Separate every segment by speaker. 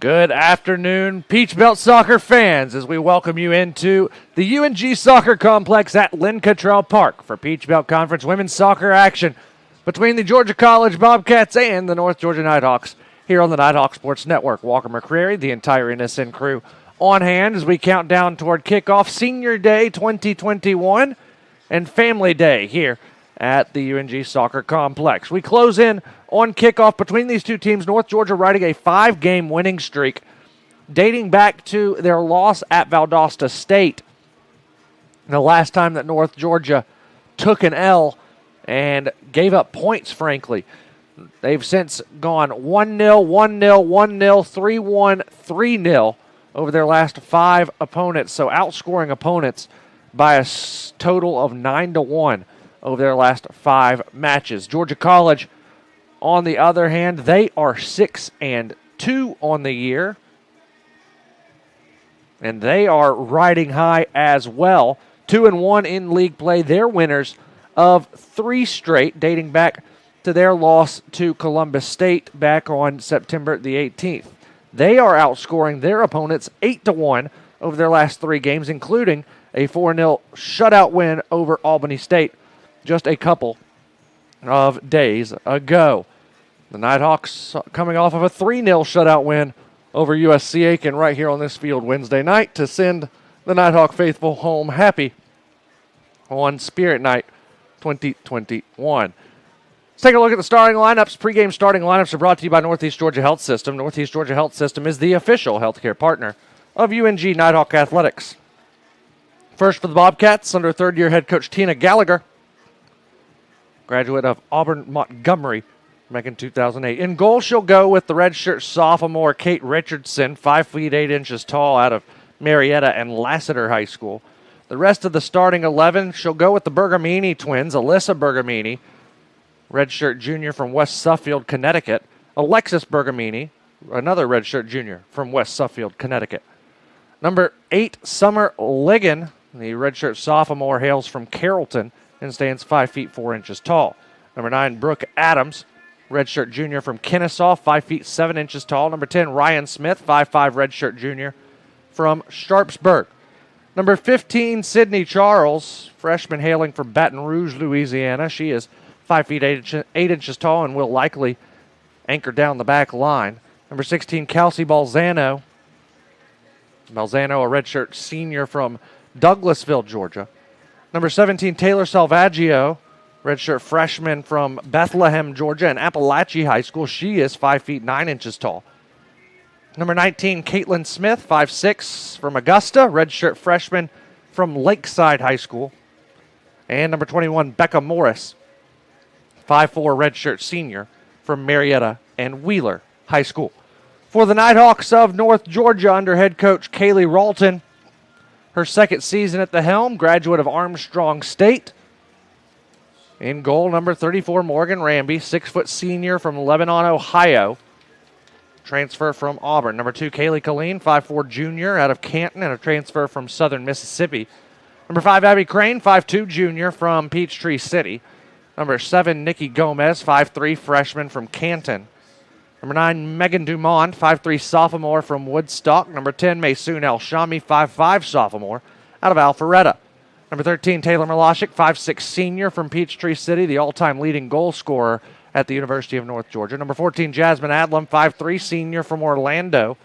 Speaker 1: Good afternoon, Peach Belt soccer fans, as we welcome you into the UNG Soccer Complex at Lynn Cottrell Park for Peach Belt Conference women's soccer action between the Georgia College Bobcats and the North Georgia Nighthawks here on the Nighthawk Sports Network. Walker McCreary, the entire NSN crew on hand as we count down toward kickoff Senior Day 2021 and Family Day here at the UNG Soccer Complex. We close in on kickoff between these two teams, North Georgia riding a 5-game winning streak dating back to their loss at Valdosta State. The last time that North Georgia took an L and gave up points, frankly. They've since gone 1-0, 1-0, 1-0, 3-1, 3-0 over their last 5 opponents, so outscoring opponents by a total of 9-1 over their last 5 matches. Georgia College, on the other hand, they are 6-2 on the year, and they are riding high as well. 2-1 in league play. They're winners of 3 straight, dating back to their loss to Columbus State back on September the 18th. They are outscoring their opponents 8-1 over their last 3 games, including a 4-0 shutout win over Albany State just a couple of days ago. The Nighthawks coming off of a 3-0 shutout win over USC Aiken right here on this field Wednesday night to send the Nighthawk faithful home happy on Spirit Night 2021. Let's take a look at the starting lineups. Pre-game starting lineups are brought to you by Northeast Georgia Health System. Northeast Georgia Health System is the official healthcare partner of UNG Nighthawk Athletics. First for the Bobcats, under third-year head coach Tina Gallagher, graduate of Auburn Montgomery back in 2008. In goal, she'll go with the redshirt sophomore Kate Richardson, 5 feet 8 inches tall, out of Marietta and Lassiter High School. The rest of the starting 11, she'll go with the Bergamini twins, Alyssa Bergamini, redshirt junior from West Suffield, Connecticut. Alexis Bergamini, another redshirt junior from West Suffield, Connecticut. Number 8, Summer Ligon, the redshirt sophomore, hails from Carrollton and stands 5 feet 4 inches tall. Number 9, Brooke Adams, redshirt junior from Kennesaw, 5 feet 7 inches tall. Number 10, Ryan Smith, 5'5", redshirt junior from Sharpsburg. Number 15, Sydney Charles, freshman hailing from Baton Rouge, Louisiana. She is 5 feet 8 inches tall and will likely anchor down the back line. Number 16, Kelsey Balzano. Balzano, a redshirt senior from Douglasville, Georgia. Number 17, Taylor Salvaggio, redshirt freshman from Bethlehem, Georgia, and Appalachia High School. She is 5 feet 9 inches tall. Number 19, Caitlin Smith, 5'6", from Augusta, redshirt freshman from Lakeside High School. And number 21, Becca Morris, 5'4", redshirt senior from Marietta and Wheeler High School. For the Nighthawks of North Georgia, under head coach Kaylee Ralton, her second season at the helm, graduate of Armstrong State. In goal, number 34, Morgan Ramby, 6-foot senior from Lebanon, Ohio. Transfer from Auburn. Number 2, Kaylee Colleen, 5'4", junior out of Canton and a transfer from Southern Mississippi. Number 5, Abby Crane, 5'2", junior from Peachtree City. Number 7, Nikki Gomez, 5'3", freshman from Canton. Number 9, Megan Dumont, 5'3", sophomore from Woodstock. Number 10, Maysoon El-Shami, 5'5", sophomore out of Alpharetta. Number 13, Taylor Milashik, 5'6", senior from Peachtree City, the all-time leading goal scorer at the University of North Georgia. Number 14, Jasmine Adlam, 5'3", senior from Orlando.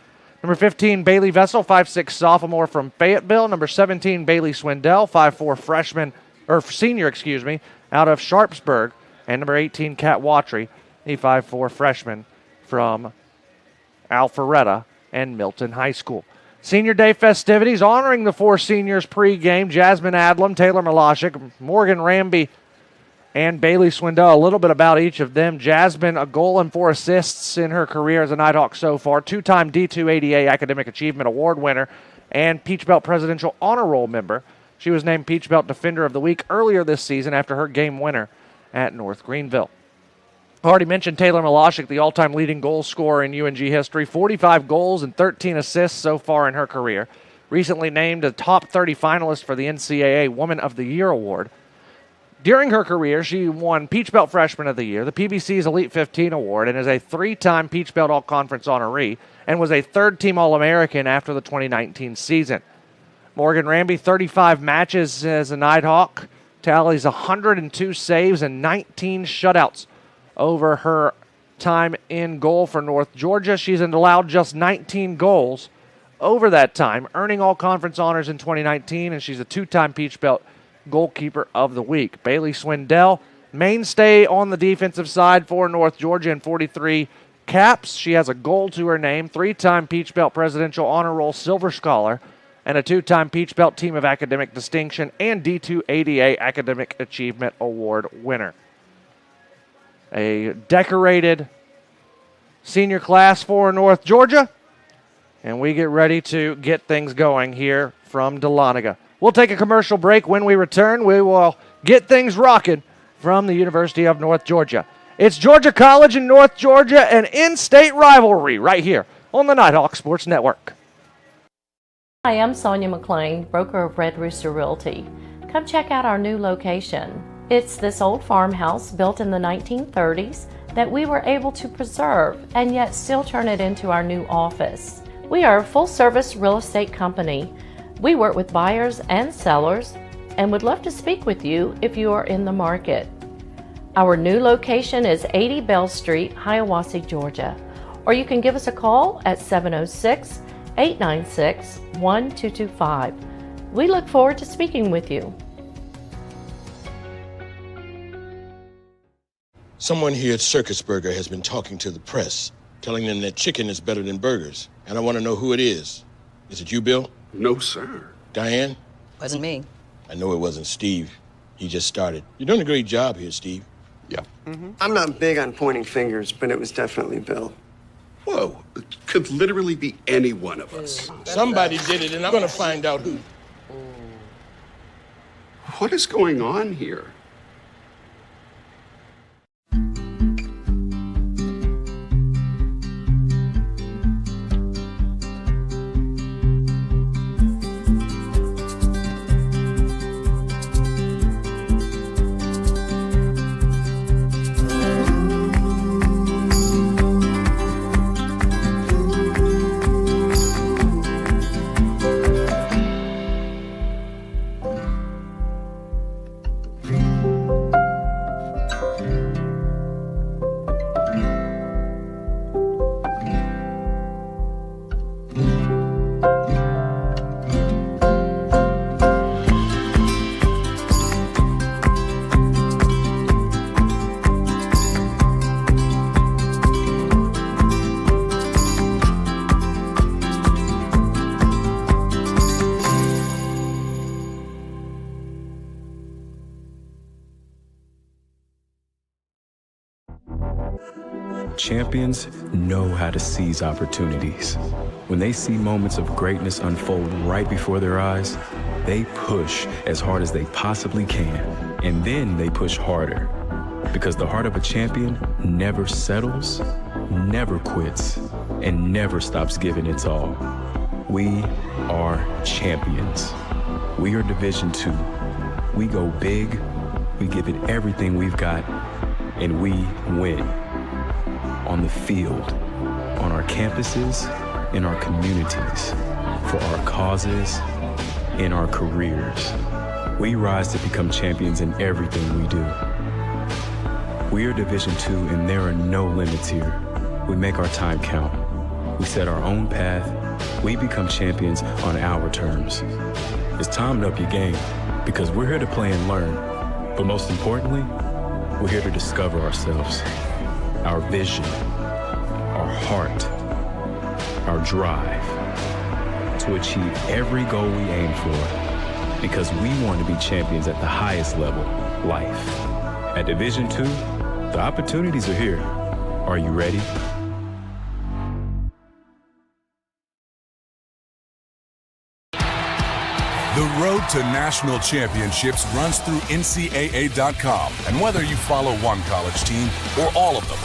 Speaker 1: Number 15, Bailey Vessel, 5'6", sophomore from Fayetteville. Number 17, Bailey Swindell, 5'4", senior, out of Sharpsburg. And number 18, Kat Watry, a 5'4", freshman from Alpharetta and Milton High School. Senior Day festivities honoring the 4 seniors pregame. Jasmine Adlam, Taylor Milashik, Morgan Ramby, and Bailey Swindell. A little bit about each of them. Jasmine, a goal and 4 assists in her career as a Nighthawk so far. 2-time D2ADA Academic Achievement Award winner and Peach Belt Presidential Honor Roll member. She was named Peach Belt Defender of the Week earlier this season after her game winner at North Greenville. Already mentioned Taylor Milashik, the all-time leading goal scorer in UNG history. 45 goals and 13 assists so far in her career. Recently named a top 30 finalist for the NCAA Woman of the Year Award. During her career, she won Peach Belt Freshman of the Year, the PBC's Elite 15 Award, and is a 3-time Peach Belt All-Conference honoree, and was a third-team All-American after the 2019 season. Morgan Ramby, 35 matches as a Nighthawk, tallies 102 saves and 19 shutouts over her time in goal for North Georgia. She's allowed just 19 goals over that time, earning All-Conference honors in 2019, and she's a 2-time Peach Belt Goalkeeper of the Week. Bailey Swindell, mainstay on the defensive side for North Georgia in 43 caps. She has a goal to her name, 3-time Peach Belt Presidential Honor Roll Silver Scholar, and a 2-time Peach Belt Team of Academic Distinction and D2 ADA Academic Achievement Award winner. A decorated senior class for North Georgia, and we get ready to get things going here from Dahlonega. We'll take a commercial break. When we return, we will get things rocking from the University of North Georgia. It's Georgia College and North Georgia, an in-state rivalry right here on the Nighthawk Sports Network.
Speaker 2: Hi, I'm Sonia McClain, broker of Red Rooster Realty. Come check out our new location. It's this old farmhouse built in the 1930s that we were able to preserve and yet still turn it into our new office. We are a full-service real estate company. We work with buyers and sellers and would love to speak with you if you are in the market. Our new location is 80 Bell Street, Hiawassee, Georgia, or you can give us a call at 706-896-1225. We look forward to speaking with you.
Speaker 3: Someone here at Circus Burger has been talking to the press, telling them that chicken is better than burgers, and I want to know who it is. Is it you, Bill?
Speaker 4: No, sir.
Speaker 3: Diane?
Speaker 5: Wasn't me.
Speaker 3: I know it wasn't Steve. He just started. You're doing a great job here, Steve.
Speaker 4: Yeah.
Speaker 6: I'm not big on pointing fingers, but it was definitely Bill.
Speaker 4: Whoa, it could literally be any one of us.
Speaker 3: Somebody did it, and I'm going to find out who.
Speaker 4: What is going on here?
Speaker 7: Champions know how to seize opportunities. When they see moments of greatness unfold right before their eyes, they push as hard as they possibly can, and then they push harder. Because the heart of a champion never settles, never quits, and never stops giving its all. We are champions. We are Division II. We go big, we give it everything we've got, and we win. On the field, on our campuses, in our communities, for our causes, in our careers. We rise to become champions in everything we do. We are Division II, and there are no limits here. We make our time count. We set our own path. We become champions on our terms. It's time to up your game, because we're here to play and learn. But most importantly, we're here to discover ourselves, our vision, our heart, our drive, to achieve every goal we aim for, because we want to be champions at the highest level, life. At Division II, the opportunities are here. Are you ready?
Speaker 8: The road to national championships runs through NCAA.com. And whether you follow one college team or all of them,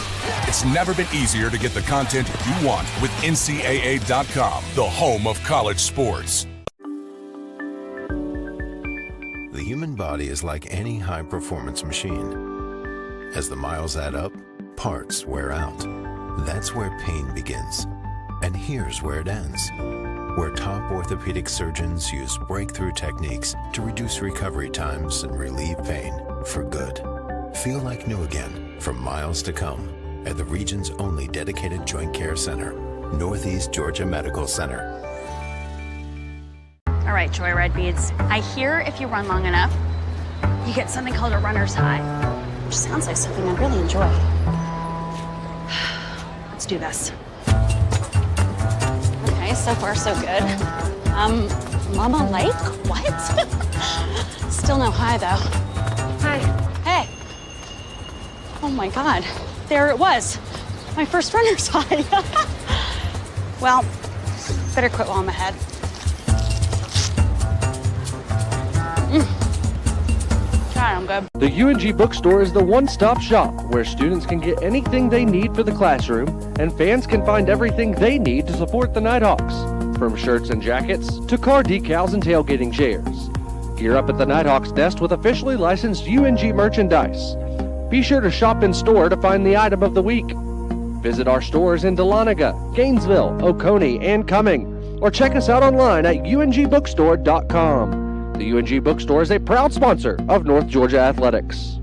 Speaker 8: it's never been easier to get the content you want with NCAA.com, the home of college sports.
Speaker 9: The
Speaker 5: human body is like any high-performance machine. As the miles add up, parts wear out. That's where pain begins. And here's where it ends. Where top orthopedic surgeons use breakthrough techniques to reduce recovery times and relieve pain for good. Feel like new again for miles to come at the region's only dedicated joint care center, Northeast Georgia Medical Center.
Speaker 9: All right, Joyride Beads. I hear if you run long enough, you get something called a runner's high, which sounds like something I'd really enjoy. Let's do this. Okay, so far so good. Mama Lake? What? Still no high though. Hi. Hey. Oh my God, there it was. My first runner's high. Well, better quit while I'm ahead. I'm good.
Speaker 1: The UNG Bookstore is the one-stop shop where students can get anything they need for the classroom and fans can find everything they need to support the Nighthawks, from shirts and jackets to car decals and tailgating chairs. Gear up at the Nighthawks desk with officially licensed UNG merchandise. Be sure to shop in store to find the item of the week. Visit our stores in Dahlonega, Gainesville, Oconee, and Cumming, or check us out online at ungbookstore.com. The UNG Bookstore is a proud sponsor of North Georgia Athletics.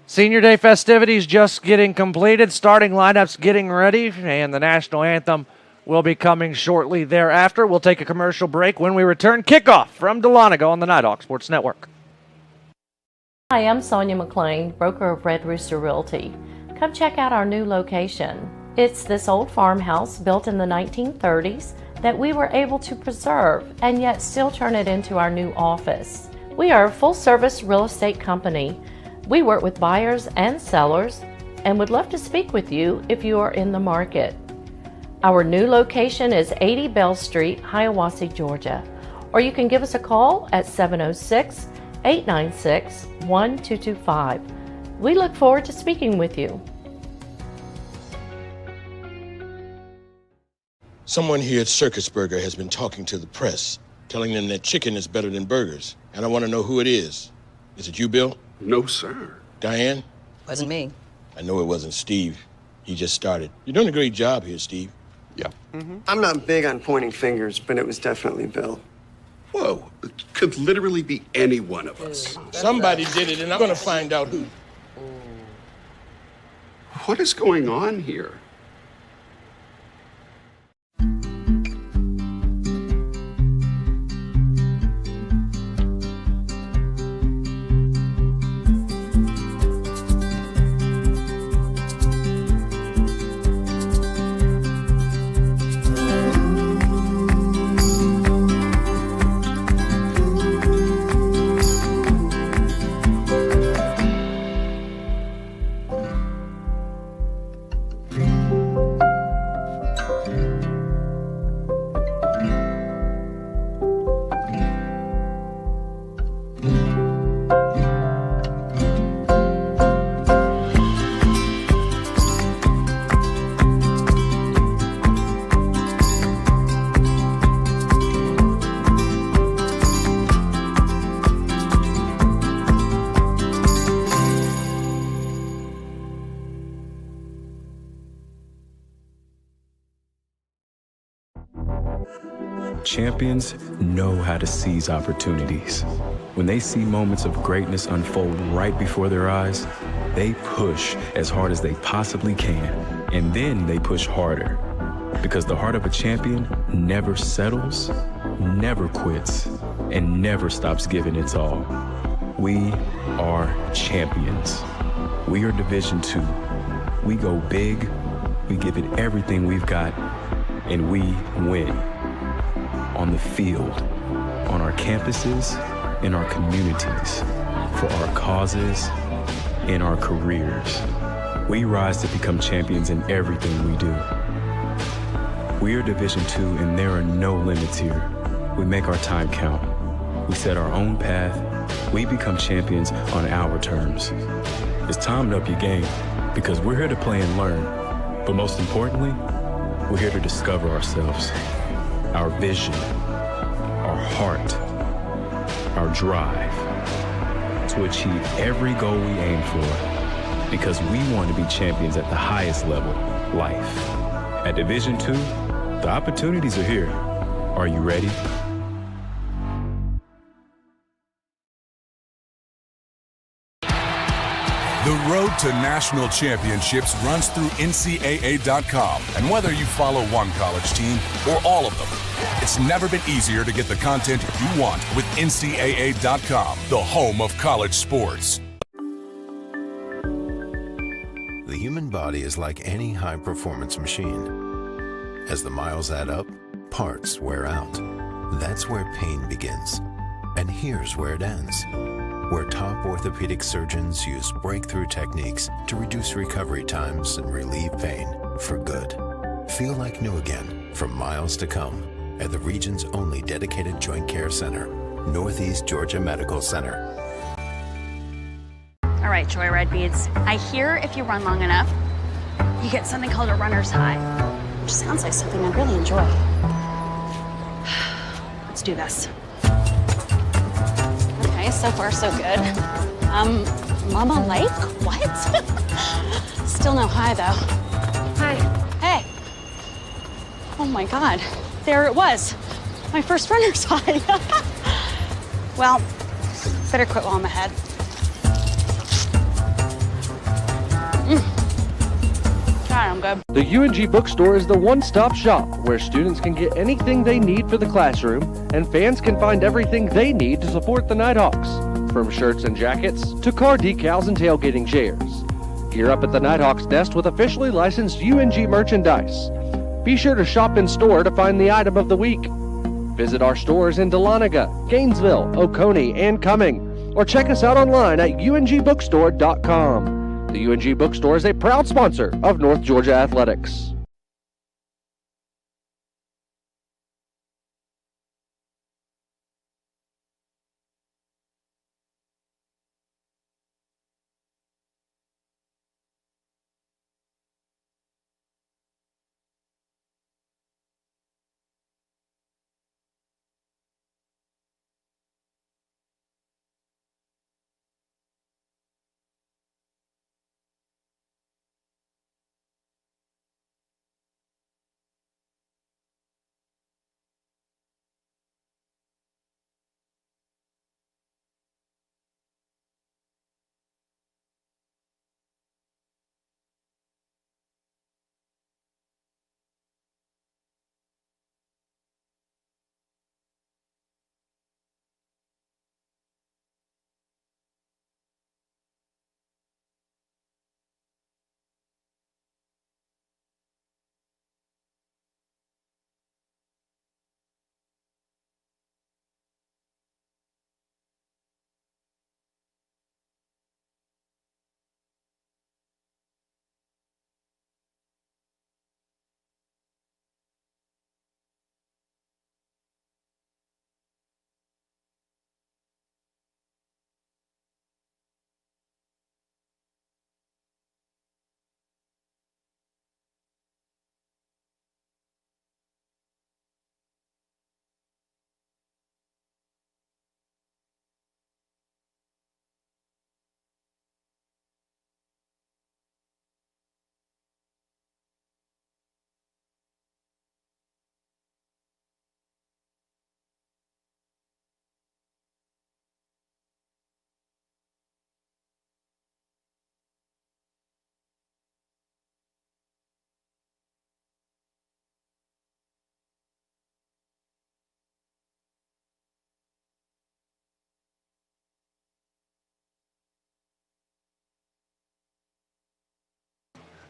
Speaker 1: Senior Day festivities just getting completed, starting lineups getting ready, and the national anthem will be coming shortly thereafter. We'll take a commercial break. When we return, kickoff from Dahlonega on the Nighthawk Sports Network.
Speaker 2: Hi, I'm Sonia McClain, broker of Red Rooster Realty. Come check out our new location. It's this old farmhouse built in the 1930s that we were able to preserve and yet still turn it into our new office. We are a full-service real estate company. We work with buyers and sellers and would love to speak with you if you are in the market. Our new location is 80 Bell Street, Hiawassee, Georgia, or you can give us a call at 706-896-1225. We look forward to speaking with you.
Speaker 3: Someone here at Circus Burger has been talking to the press, telling them that chicken is better than burgers, and I want to know who it is. Is it you, Bill?
Speaker 4: No, sir.
Speaker 3: Diane?
Speaker 10: Wasn't me.
Speaker 3: I know it wasn't Steve. He just started. You're doing a great job here, Steve.
Speaker 4: Yeah.
Speaker 6: I'm not big on pointing fingers, but it was definitely Bill.
Speaker 4: Whoa, it could literally be any one of us.
Speaker 3: Somebody did it, and I'm going to find out who.
Speaker 4: What is going on here?
Speaker 7: champions know how to seize opportunities. When they see moments of greatness unfold right before their eyes, they push as hard as they possibly can, and then they push harder. Because the heart of a champion never settles, never quits, and never stops giving its all. We are champions. We are Division II. We go big, we give it everything we've got, and we win. On the field, on our campuses, in our communities, for our causes, in our careers. We rise to become champions in everything we do. We are Division II, and there are no limits here. We make our time count. We set our own path. We become champions on our terms. It's time to up your game, because we're here to play and learn. But most importantly, we're here to discover ourselves, our vision, our heart, our drive, to achieve every goal we aim for, because we want to be champions at the highest level, life. At Division II, the opportunities are here. Are you ready?
Speaker 8: The road to national championships runs through NCAA.com. And whether you follow one college team or all of them, it's never been easier to get the content you want with NCAA.com, the home of college sports.
Speaker 5: The human body is like any high-performance machine. As the miles add up, parts wear out. That's where pain begins. And here's where it ends. Where top orthopedic surgeons use breakthrough techniques to reduce recovery times and relieve pain for good. Feel like new again for miles to come at the region's only dedicated joint care center, Northeast Georgia Medical Center.
Speaker 9: All right, Joyride Beads. I hear if you run long enough, you get something called a runner's high, which sounds like something I'd really enjoy. Let's do this. Okay, so far so good. Mama Lake? What? Still no high though. Hi. Hey. Oh my God, there it was. My first runner's high. Well, better quit while I'm ahead. I'm good.
Speaker 1: The UNG Bookstore is the one-stop shop where students can get anything they need for the classroom and fans can find everything they need to support the Nighthawks, from shirts and jackets to car decals and tailgating chairs. Gear up at the Nighthawks desk with officially licensed UNG merchandise. Be sure to shop in store to find the item of the week. Visit our stores in Dahlonega, Gainesville, Oconee, and Cumming, or check us out online at ungbookstore.com. The UNG Bookstore is a proud sponsor of North Georgia Athletics.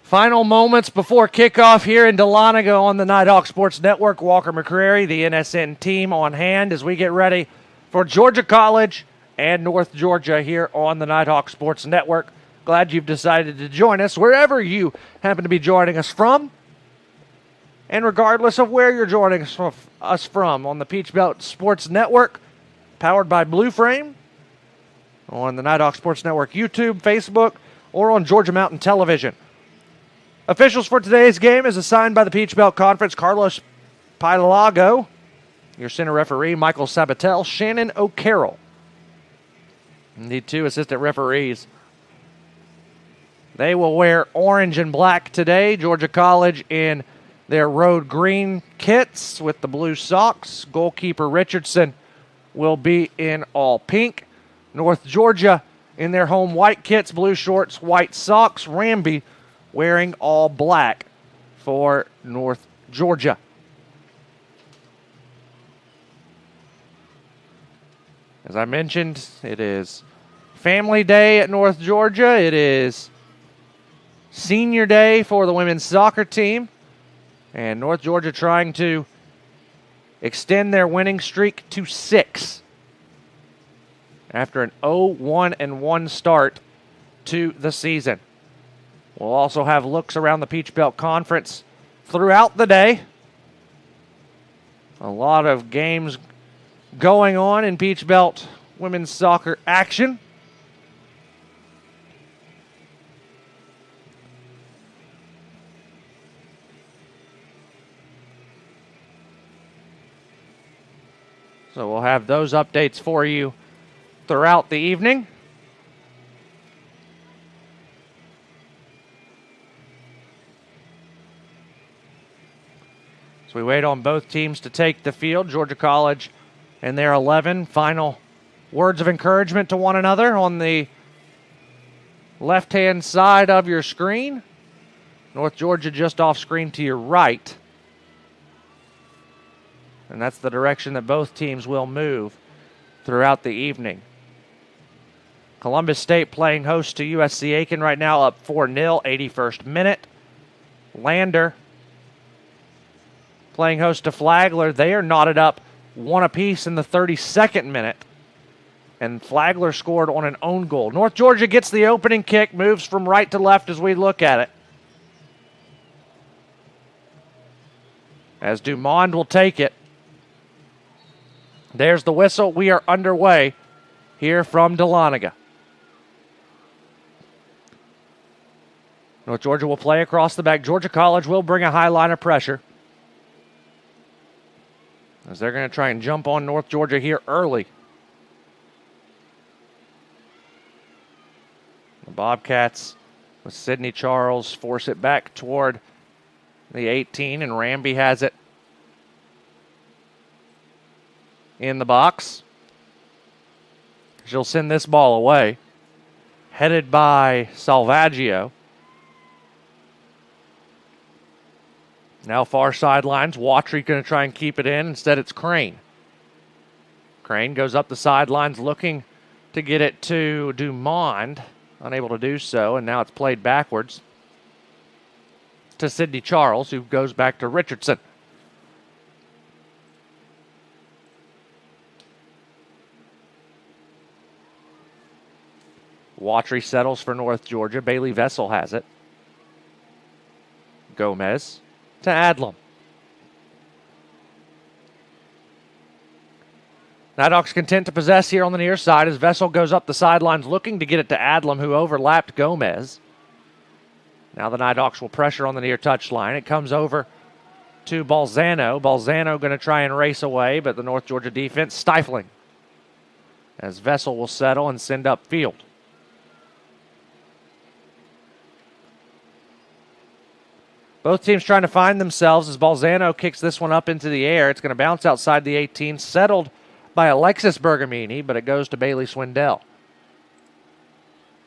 Speaker 1: Final moments before kickoff here in Dahlonega on the Nighthawk Sports Network. Walker McCrary, the NSN team on hand as we get ready for Georgia College and North Georgia here on the Nighthawk Sports Network. Glad you've decided to join us wherever you happen to be joining us from. And regardless of where you're joining us from on the Peach Belt Sports Network, powered by Blue Frame, on the Nighthawk Sports Network YouTube, Facebook, or on Georgia Mountain Television. Officials for today's game is assigned by the Peach Belt Conference, Carlos Pilago. Your center referee, Michael Sabatel, Shannon O'Carroll. And the two assistant referees. They will wear orange and black today. Georgia College in their road green kits with the blue socks. Goalkeeper Richardson will be in all pink. North Georgia in their home white kits, blue shorts, white socks. Ramby wearing all black for North Georgia. As I mentioned, it is Family Day at North Georgia. It is Senior Day for the women's soccer team. And North Georgia trying to extend their winning streak to 6 after an 0-1-1 start to the season. We'll also have looks around the Peach Belt Conference throughout the day. A lot of games going on in Peach Belt women's soccer action. So we'll have those updates for you throughout the evening. So we wait on both teams to take the field. Georgia College and their 11 final words of encouragement to one another on the left-hand side of your screen. North Georgia just off screen to your right. And that's the direction that both teams will move throughout the evening. Columbus State playing host to USC Aiken right now, up 4-0, 81st minute. Lander playing host to Flagler. They are knotted up one apiece in the 32nd minute. And Flagler scored on an own goal. North Georgia gets the opening kick, moves from right to left as we look at it. As Dumond will take it. There's the whistle. We are underway here from Dahlonega. North Georgia will play across the back. Georgia College will bring a high line of pressure, as they're going to try and jump on North Georgia here early. The Bobcats with Sidney Charles force it back toward the 18, and Ramby has it in the box. She'll send this ball away. Headed by Salvaggio. Now far sidelines. Watry going to try and keep it in. Instead, it's Crane. Crane goes up the sidelines looking to get it to Dumond. Unable to do so, and now it's played backwards to Sidney Charles, who goes back to Richardson. Watry settles for North Georgia. Bailey Vessel has it. Gomez to Adlam. Nighthawks content to possess here on the near side as Vessel goes up the sidelines looking to get it to Adlam, who overlapped Gomez. Now the Nighthawks will pressure on the near touchline. It comes over to Balzano. Balzano going to try and race away, but the North Georgia defense stifling as Vessel will settle and send upfield. Both teams trying to find themselves as Balzano kicks this one up into the air. It's going to bounce outside the 18, settled by Alexis Bergamini, but it goes to Bailey Swindell.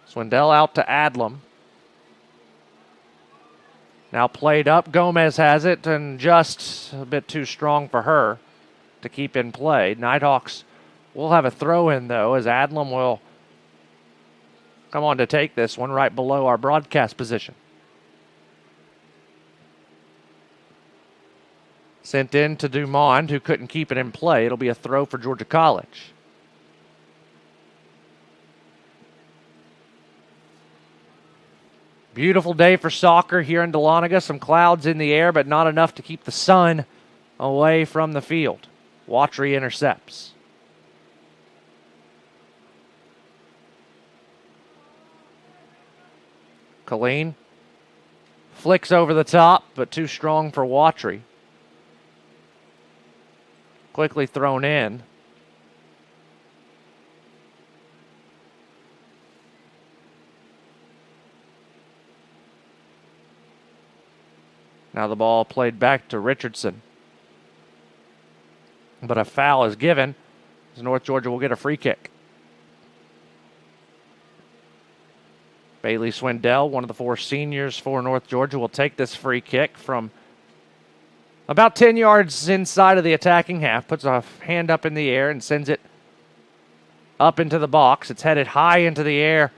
Speaker 1: Swindell out to Adlam. Now played up. Gomez has it, and just a bit too strong for her to keep in play. Nighthawks will have a throw-in, though, as Adlam will come on to take this one right below our broadcast position. Sent in to Dumond, who couldn't keep it in play. It'll be a throw for Georgia College. Beautiful day for soccer here in Dahlonega. Some clouds in the air, but not enough to keep the sun away from the field. Watry intercepts. Colleen flicks over the top, but too strong for Watry. Quickly thrown in. Now the ball played back to Richardson. But a foul is given, as North Georgia will get a free kick. Bailey Swindell, one of the 4 seniors for North Georgia, will take this free kick from about 10 yards inside of the attacking half. Puts a hand up in the air and sends it up into the box. It's headed high into the air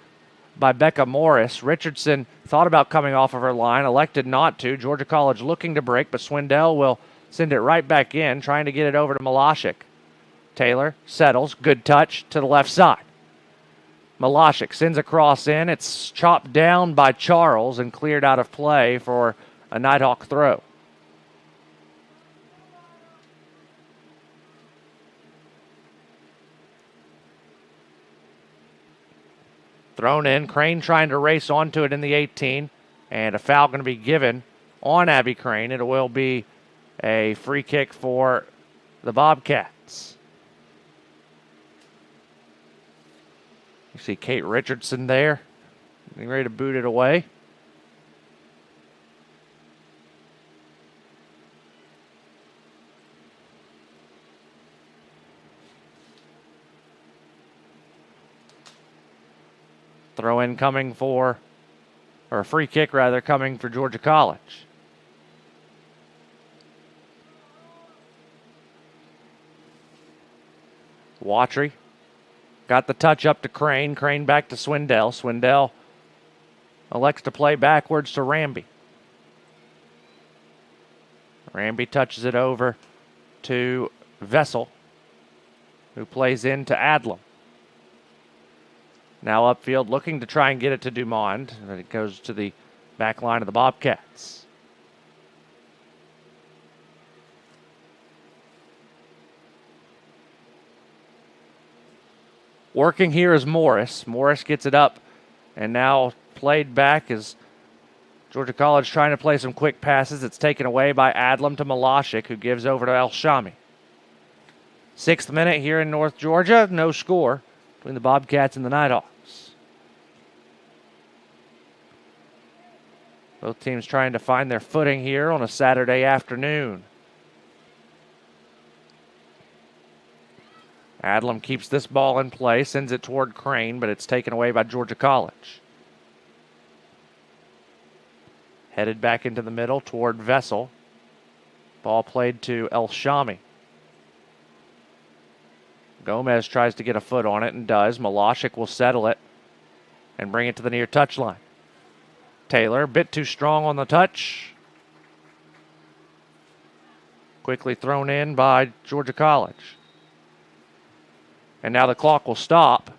Speaker 1: by Becca Morris. Richardson thought about coming off of her line, elected not to. Georgia College looking to break, but Swindell will send it right back in, trying to get it over to Milashik. Taylor settles. Good touch to the left side. Milashik sends a cross in. It's chopped down by Charles and cleared out of play for a Nighthawk throw. Thrown in. Crane trying to race onto it in the 18. And a foul going to be given on Abby Crane. It will be a free kick for the Bobcats. You see Kate Richardson there, getting ready to boot it away. Throw in coming for, or a free kick rather, coming for Georgia College. Watry got the touch up to Crane. Crane back to Swindell. Swindell elects to play backwards to Ramby. Ramby touches it over to Vessel, who plays into Adlam. Now upfield, looking to try and get it to Dumond, but it goes to the back line of the Bobcats. Working here is Morris. Morris gets it up and now played back as Georgia College trying to play some quick passes. It's taken away by Adlam to Milashik, who gives over to El Shami. 6th minute here in North Georgia. No score between the Bobcats and the Nighthawks. Both teams trying to find their footing here on a Saturday afternoon. Adlam keeps this ball in play, sends it toward Crane, but it's taken away by Georgia College. Headed back into the middle toward Vessel. Ball played to El Shami. Gomez tries to get a foot on it and does. Milashik will settle it and bring it to the near touchline. Taylor, a bit too strong on the touch. Quickly thrown in by Georgia College. And now the clock will stop.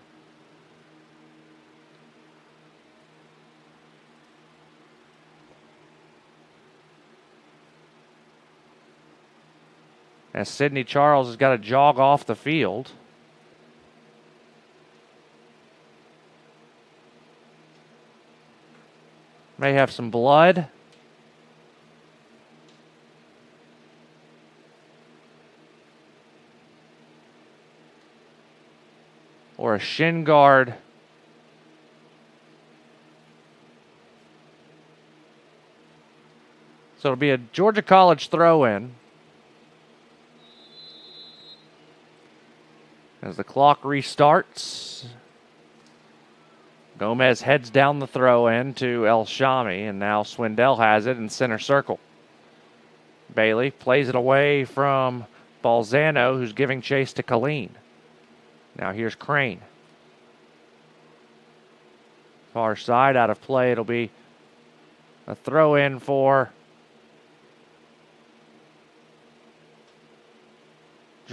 Speaker 1: As Sydney Charles has got to jog off the field. May have some blood. Or a shin guard. So it'll be a Georgia College throw-in. As the clock restarts, Gomez heads down the throw-in to El Shami, and now Swindell has it in center circle. Bailey plays it away from Balzano, who's giving chase to Colleen. Now here's Crane. Far side, out of play. It'll be a throw-in for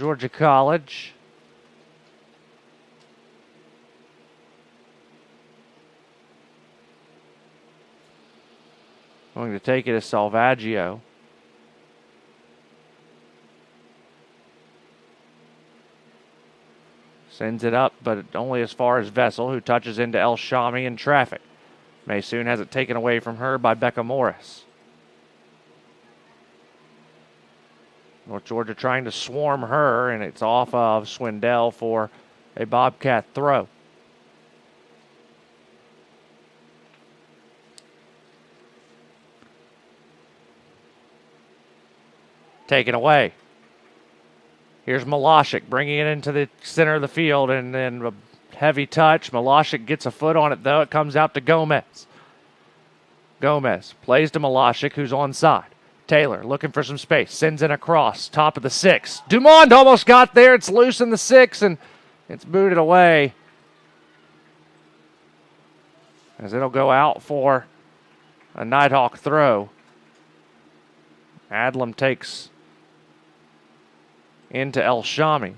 Speaker 1: Georgia College. Going to take it as Salvaggio. Sends it up, but only as far as Vessel, who touches into El Shami in traffic. Maysoon has it taken away from her by Becca Morris. North Georgia trying to swarm her, and it's off of Swindell for a Bobcat throw. Taken away. Here's Milashik bringing it into the center of the field, and then a heavy touch. Milashik gets a foot on it, though. It comes out to Gomez. Gomez plays to Milashik, who's onside. Taylor looking for some space. Sends it across. Top of the 6. Dumond almost got there. It's loose in the 6, and it's booted away. As it'll go out for a Nighthawk throw. Adlam takes into El Shami.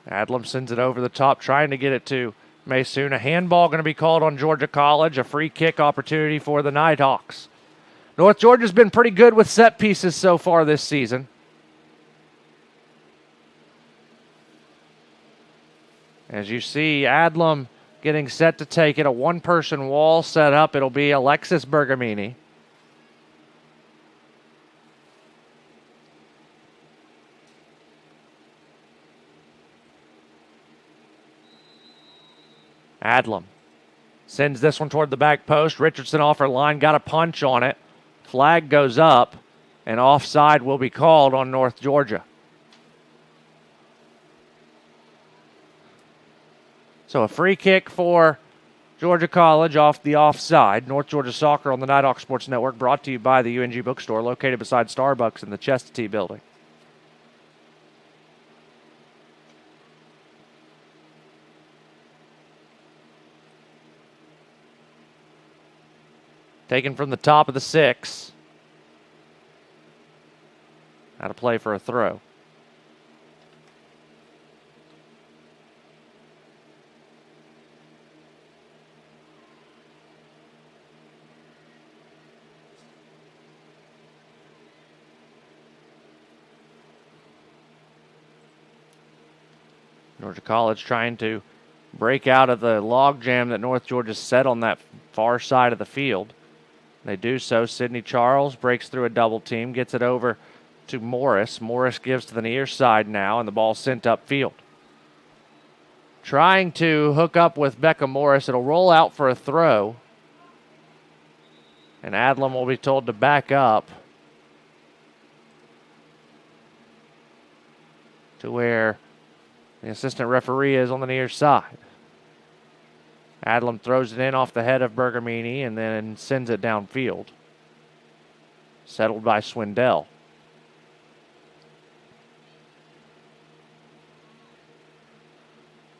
Speaker 1: Adlam sends it over the top, trying to get it to Maysoon. A handball going to be called on Georgia College. A free kick opportunity for the Nighthawks. North Georgia's been pretty good with set pieces so far this season. As you see, Adlam getting set to take it. A one-person wall set up. It'll be Alexis Bergamini. Adlam sends this one toward the back post. Richardson off her line, got a punch on it. Flag goes up, and offside will be called on North Georgia. So a free kick for Georgia College off the offside. North Georgia Soccer on the Nighthawk Sports Network, brought to you by the UNG Bookstore, located beside Starbucks in the Chestatee building. Taken from the top of the 6. Out of play for a throw. Georgia College trying to break out of the logjam that North Georgia set on that far side of the field. They do so. Sydney Charles breaks through a double team, gets it over to Morris. Morris gives to the near side now, and the ball sent upfield. Trying to hook up with Becca Morris. It'll roll out for a throw. And Adlam will be told to back up to where the assistant referee is on the near side. Adlam throws it in off the head of Bergamini and then sends it downfield. Settled by Swindell.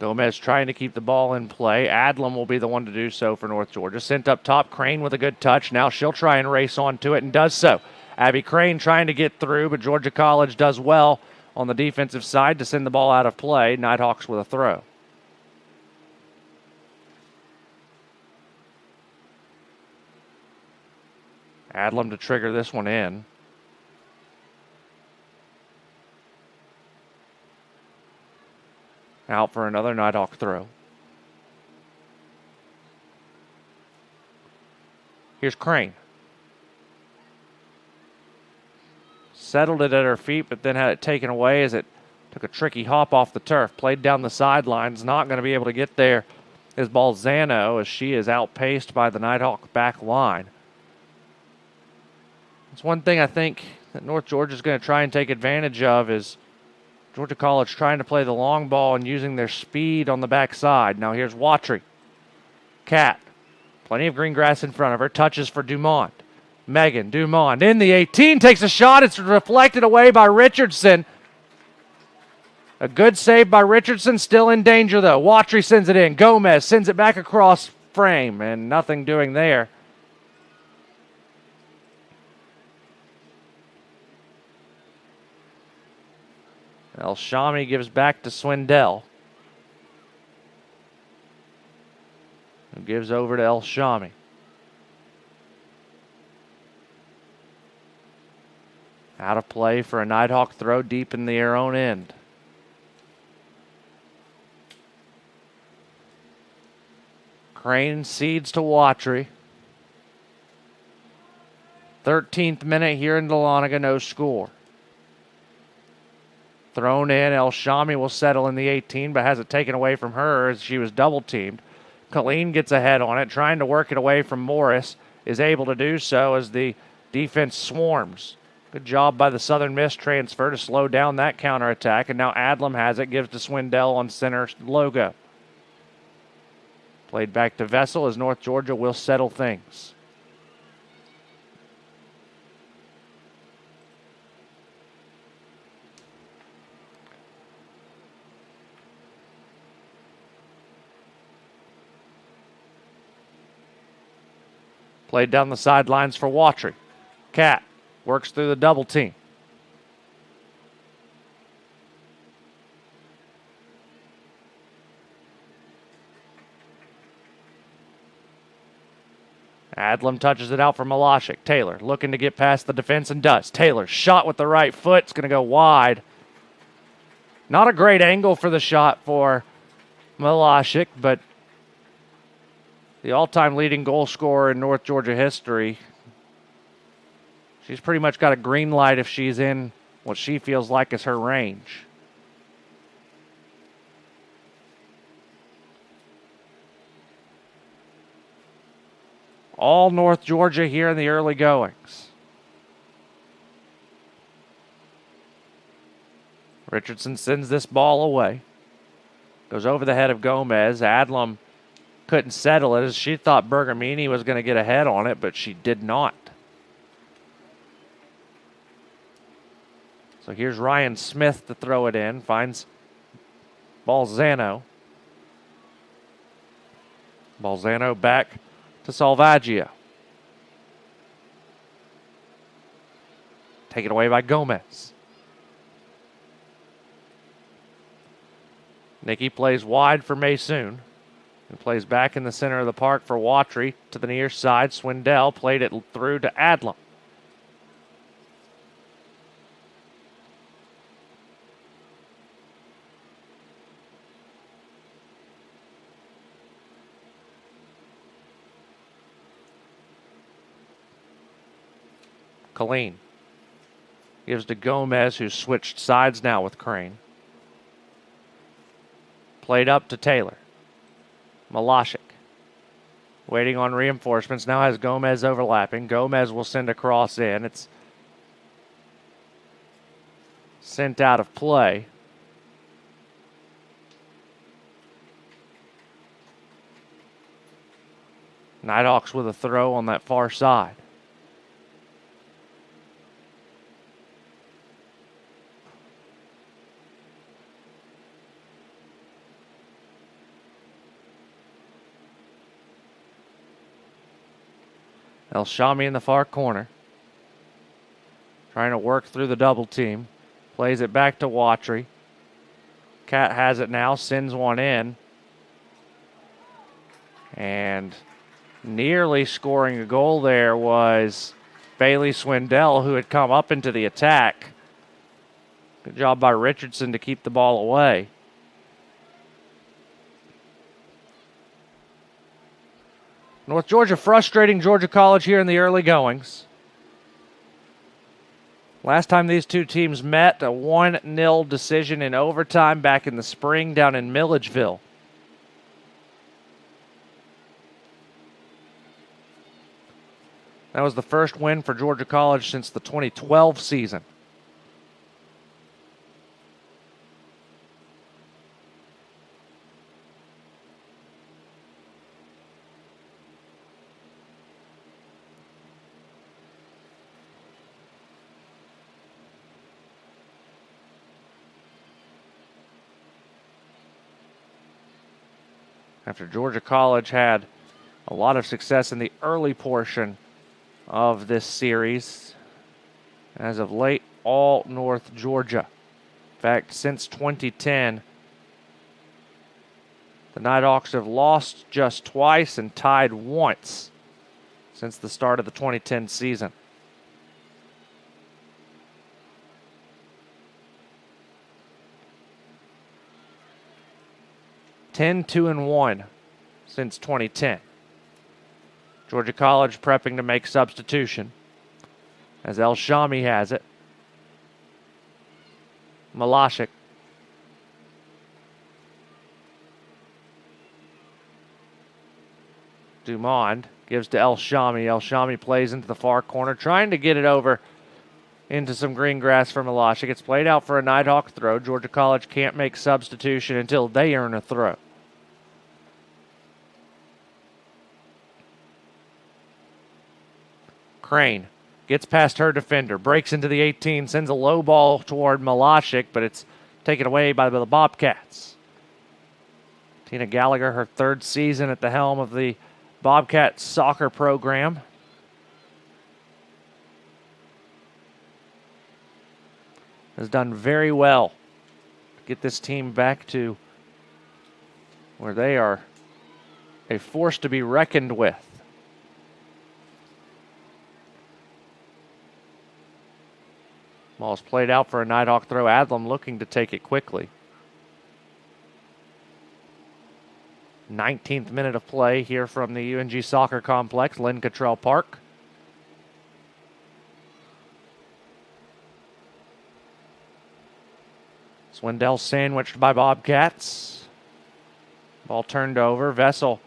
Speaker 1: Gomez trying to keep the ball in play. Adlam will be the one to do so for North Georgia. Sent up top, Crane with a good touch. Now she'll try and race onto it and does so. Abby Crane trying to get through, but Georgia College does well on the defensive side to send the ball out of play. Nighthawks with a throw. Adlam to trigger this one in. Out for another Nighthawk throw. Here's Crane. Settled it at her feet, but then had it taken away as it took a tricky hop off the turf. Played down the sidelines. Not going to be able to get there is Balzano as she is outpaced by the Nighthawk back line. It's one thing I think that North Georgia is going to try and take advantage of is Georgia College trying to play the long ball and using their speed on the backside. Now here's Watry. Cat. Plenty of green grass in front of her. Touches for Dumond. Megan Dumond in the 18. Takes a shot. It's deflected away by Richardson. A good save by Richardson. Still in danger, though. Watry sends it in. Gomez sends it back across frame, and nothing doing there. El Shami gives back to Swindell, who gives over to El Shami. Out of play for a Nighthawk throw deep in their own end. Crane cedes to Watry. 13th minute here in Dahlonega, no score. Thrown in, El Shami will settle in the 18, but has it taken away from her as she was double-teamed. Colleen gets ahead on it, trying to work it away from Morris. Is able to do so as the defense swarms. Good job by the Southern Miss transfer to slow down that counterattack, and now Adlam has it, gives to Swindell on center logo. Played back to Vessel as North Georgia will settle things. Played down the sidelines for Watry. Cat works through the double team. Adlam touches it out for Milashik. Taylor looking to get past the defense and does. Taylor shot with the right foot. It's going to go wide. Not a great angle for the shot for Milashik, but the all-time leading goal scorer in North Georgia history. She's pretty much got a green light if she's in what she feels like is her range. All North Georgia here in the early goings. Richardson sends this ball away. Goes over the head of Gomez. Adlam couldn't settle it as she thought Bergamini was going to get ahead on it, but she did not. So here's Ryan Smith to throw it in. Finds Balzano. Balzano back to Salvaggio. Taken away by Gomez. Nikki plays wide for Maysoon. And plays back in the center of the park for Watry to the near side. Swindell played it through to Adlam. Colleen gives to Gomez, who's switched sides now with Crane. Played up to Taylor. Milashik waiting on reinforcements. Now has Gomez overlapping. Gomez will send a cross in. It's sent out of play. Nighthawks with a throw on that far side. El Shami in the far corner. Trying to work through the double team. Plays it back to Watry. Cat has it now, sends one in. And nearly scoring a goal there was Bailey Swindell, who had come up into the attack. Good job by Richardson to keep the ball away. North Georgia frustrating Georgia College here in the early goings. Last time these two teams met, a 1-0 decision in overtime back in the spring down in Milledgeville. That was the first win for Georgia College since the 2012 season. After Georgia College had a lot of success in the early portion of this series, as of late, all North Georgia. In fact, since 2010, the Nighthawks have lost just twice and tied once since the start of the 2010 season. Ten 2-1 since 2010. Georgia College prepping to make substitution as El Shami has it. Milashik. Dumond gives to El Shami. El Shami plays into the far corner, trying to get it over into some green grass for Milashik. It's played out for a Nighthawk throw. Georgia College can't make substitution until they earn a throw. Crane gets past her defender, breaks into the 18, sends a low ball toward Milashik, but it's taken away by the Bobcats. Tina Gallagher, her third season at the helm of the Bobcat soccer program. Has done very well to get this team back to where they are a force to be reckoned with. Ball's played out for a Nighthawk throw. Adlam looking to take it quickly. 19th minute of play here from the UNG Soccer Complex, Lynn Cottrell Park. Swindell sandwiched by Bobcats. Ball turned over. Vessel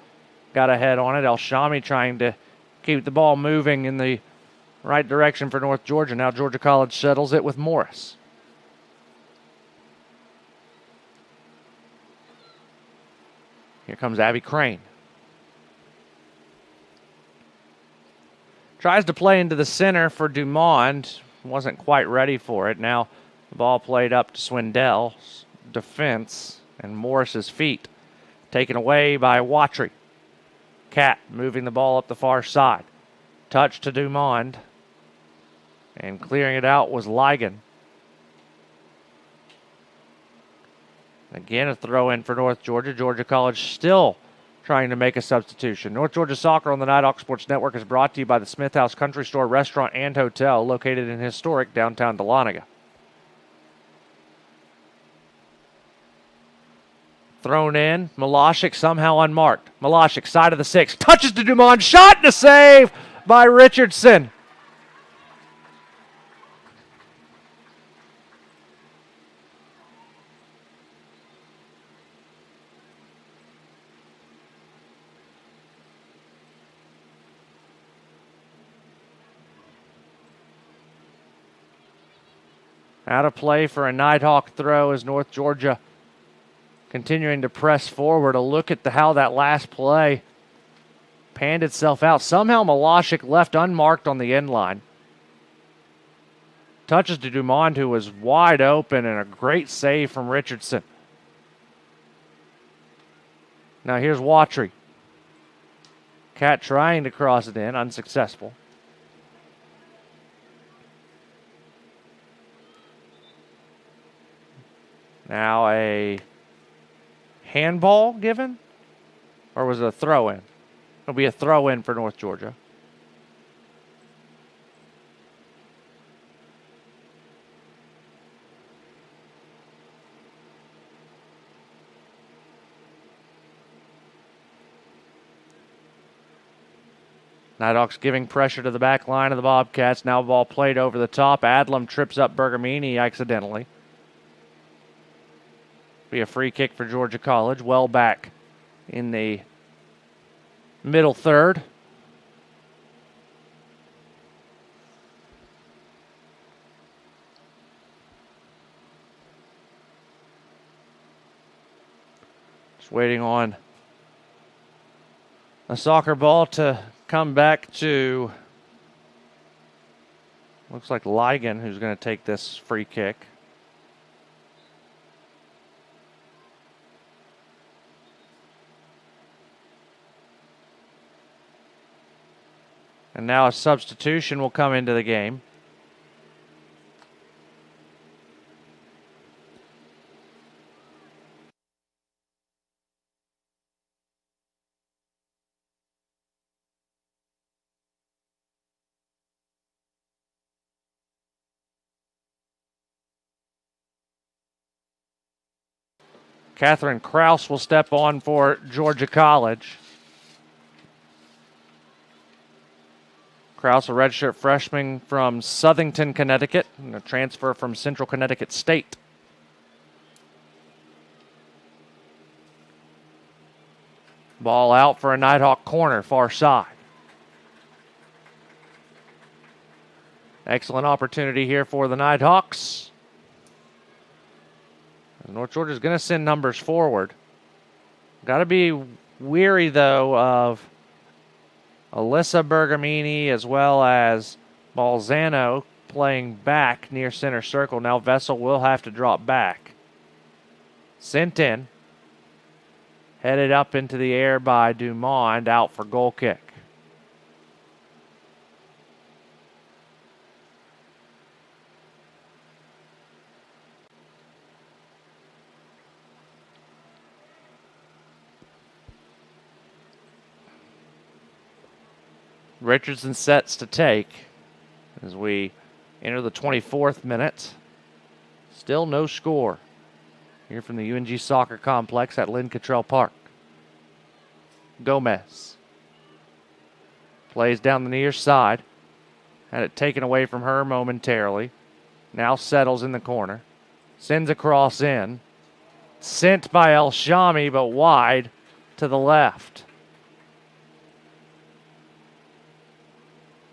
Speaker 1: got a head on it. El Shami trying to keep the ball moving in the right direction for North Georgia. Now Georgia College settles it with Morris. Here comes Abby Crane. Tries to play into the center for Dumond. Wasn't quite ready for it. Now the ball played up to Swindell's defense and Morris's feet. Taken away by Watry. Cat moving the ball up the far side. Touch to Dumond. And clearing it out was Ligon. Again, a throw in for North Georgia. Georgia College still trying to make a substitution. North Georgia Soccer on the Nighthawk Sports Network is brought to you by the Smith House Country Store Restaurant and Hotel located in historic downtown Dahlonega. Thrown in. Milashik somehow unmarked. Milashik, side of the 6. Touches to Dumond. Shot and a save by Richardson. Out of play for a Nighthawk throw as North Georgia continuing to press forward. A look at how that last play panned itself out. Somehow Milashik left unmarked on the end line. Touches to Dumond, who was wide open, and a great save from Richardson. Now here's Watry. Cat trying to cross it in, unsuccessful. Now a handball given? Or was it a throw-in? It'll be a throw-in for North Georgia. Nighthawks giving pressure to the back line of the Bobcats. Now ball played over the top. Adlam trips up Bergamini accidentally. Be a free kick for Georgia College. Well back in the middle third. Just waiting on a soccer ball to come back to, looks like Ligon, who's going to take this free kick. And now a substitution will come into the game. Catherine Kraus will step on for Georgia College. Kraus, a redshirt freshman from Southington, Connecticut, and a transfer from Central Connecticut State. Ball out for a Nighthawk corner, far side. Excellent opportunity here for the Nighthawks. North Georgia's going to send numbers forward. Got to be weary, though, of Alyssa Bergamini as well as Balzano playing back near center circle. Now Vessel will have to drop back. Sent in. Headed up into the air by Dumont, out for goal kick. Richardson sets to take as we enter the 24th minute. Still no score here from the UNG Soccer Complex at Lynn Cottrell Park. Gomez plays down the near side. Had it taken away from her momentarily. Now settles in the corner. Sends a cross in. Sent by El Shami, but wide to the left.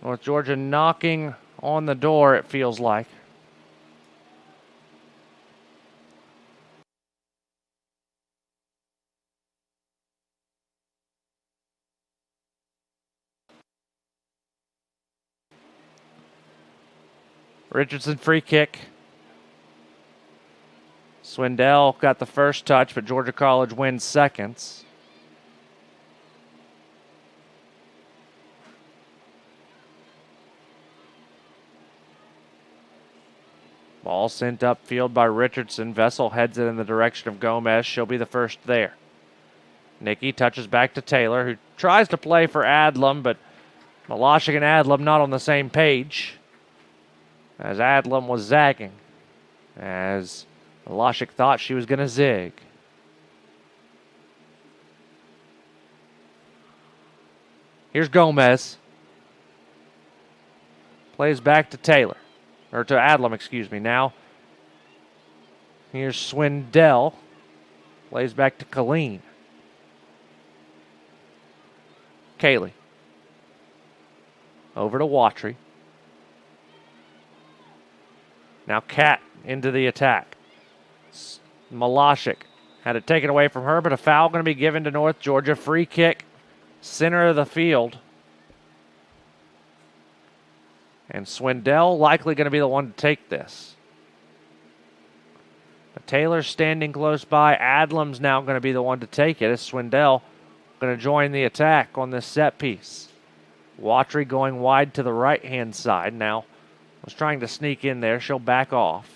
Speaker 1: North Georgia knocking on the door, it feels like. Richardson free kick. Swindell got the first touch, but Georgia College wins seconds. Ball sent upfield by Richardson. Vessel heads it in the direction of Gomez. She'll be the first there. Nikki touches back to Taylor, who tries to play for Adlam, but Milashik and Adlam not on the same page, as Adlam was zagging, as Milashik thought she was going to zig. Here's Gomez. Plays back to Taylor. Or to Adlam, excuse me. Now, here's Swindell. Plays back to Colleen. Kaylee. Over to Watry. Now Kat into the attack. Milashik had it taken away from her, but a foul going to be given to North Georgia. Free kick, center of the field. And Swindell likely going to be the one to take this. But Taylor's standing close by. Adlam's now going to be the one to take it. As Swindell going to join the attack on this set piece. Watry going wide to the right-hand side. Now was trying to sneak in there. She'll back off.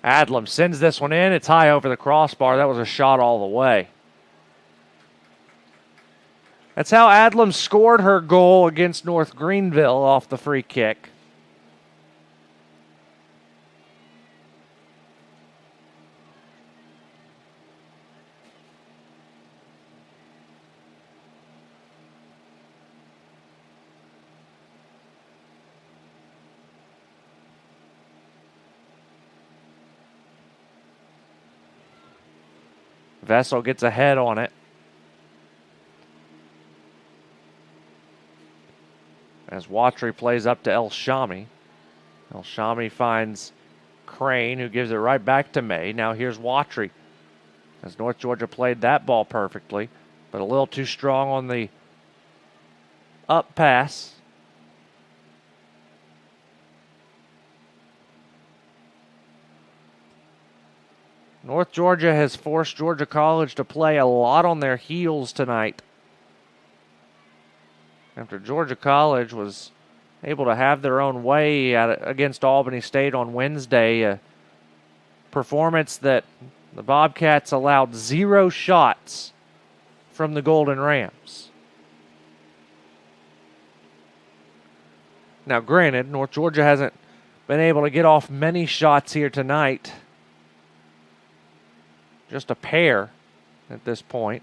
Speaker 1: Adlam sends this one in. It's high over the crossbar. That was a shot all the way. That's how Adlam scored her goal against North Greenville off the free kick. Vessel gets ahead on it. As Watry plays up to El Shami. El Shami finds Crane, who gives it right back to May. Now here's Watry. As North Georgia played that ball perfectly, but a little too strong on the up pass. North Georgia has forced Georgia College to play a lot on their heels tonight. After Georgia College was able to have their own way against Albany State on Wednesday, a performance that the Bobcats allowed 0 shots from the Golden Rams. Now, granted, North Georgia hasn't been able to get off many shots here tonight. Just a pair at this point.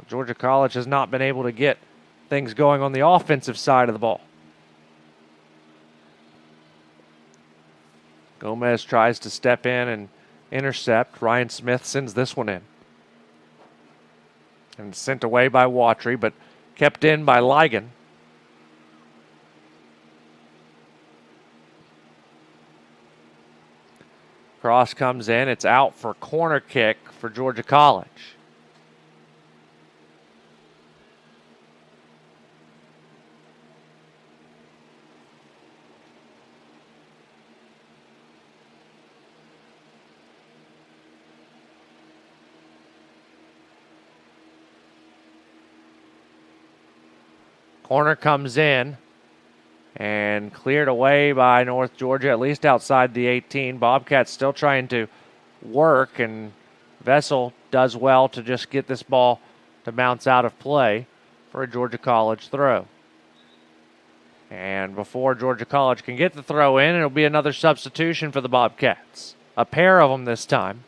Speaker 1: Georgia College has not been able to get things going on the offensive side of the ball. Gomez tries to step in and intercept. Ryan Smith sends this one in. And sent away by Watry, but kept in by Ligon. Cross comes in. It's out for corner kick for Georgia College. Corner comes in and cleared away by North Georgia, at least outside the 18. Bobcats still trying to work, and Vessel does well to just get this ball to bounce out of play for a Georgia College throw. And before Georgia College can get the throw in, it'll be another substitution for the Bobcats. A pair of them this time.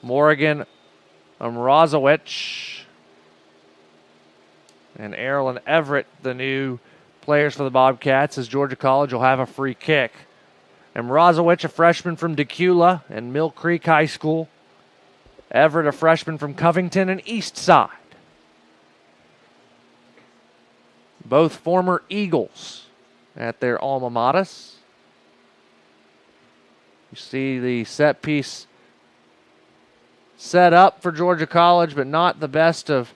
Speaker 1: Morgan Mrazowicz and Erlen Everett, the new players for the Bobcats, as Georgia College will have a free kick. And Mrazowicz, a freshman from Decula and Mill Creek High School. Everett, a freshman from Covington and East Side. Both former Eagles at their alma maters. You see the set piece set up for Georgia College, but not the best of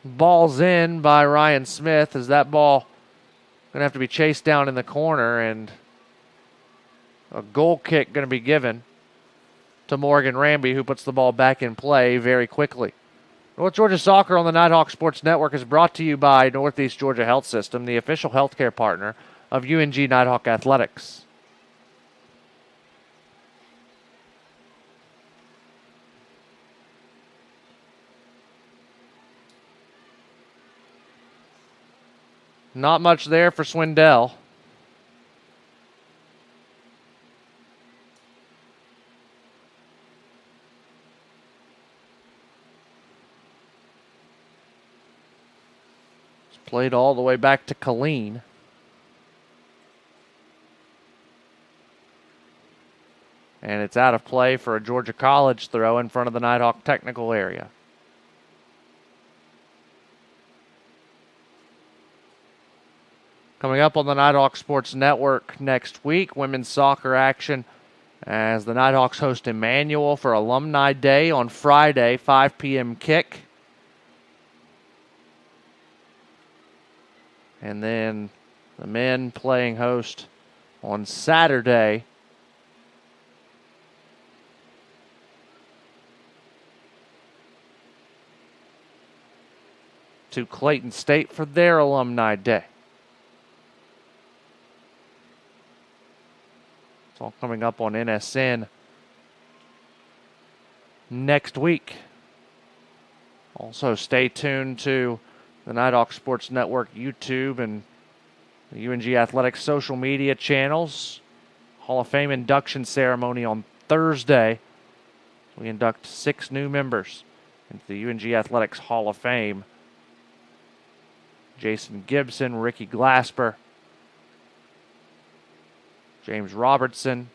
Speaker 1: balls in by Ryan Smith, as that ball going to have to be chased down in the corner, and a goal kick going to be given to Morgan Ramby, who puts the ball back in play very quickly. North Georgia Soccer on the Nighthawk Sports Network is brought to you by Northeast Georgia Health System, the official healthcare partner of UNG Nighthawk Athletics. Not much there for Swindell. It's played all the way back to Colleen. And it's out of play for a Georgia College throw in front of the Nighthawk technical area. Coming up on the Nighthawk Sports Network next week, women's soccer action as the Nighthawks host Emmanuel for Alumni Day on Friday, 5 p.m. kick. And then the men playing host on Saturday to Clayton State for their Alumni Day. It's all coming up on NSN next week. Also, stay tuned to the Nighthawk Sports Network YouTube and the UNG Athletics social media channels. Hall of Fame induction ceremony on Thursday. We induct 6 new members into the UNG Athletics Hall of Fame. Jason Gibson, Ricky Glasper, James Robertson,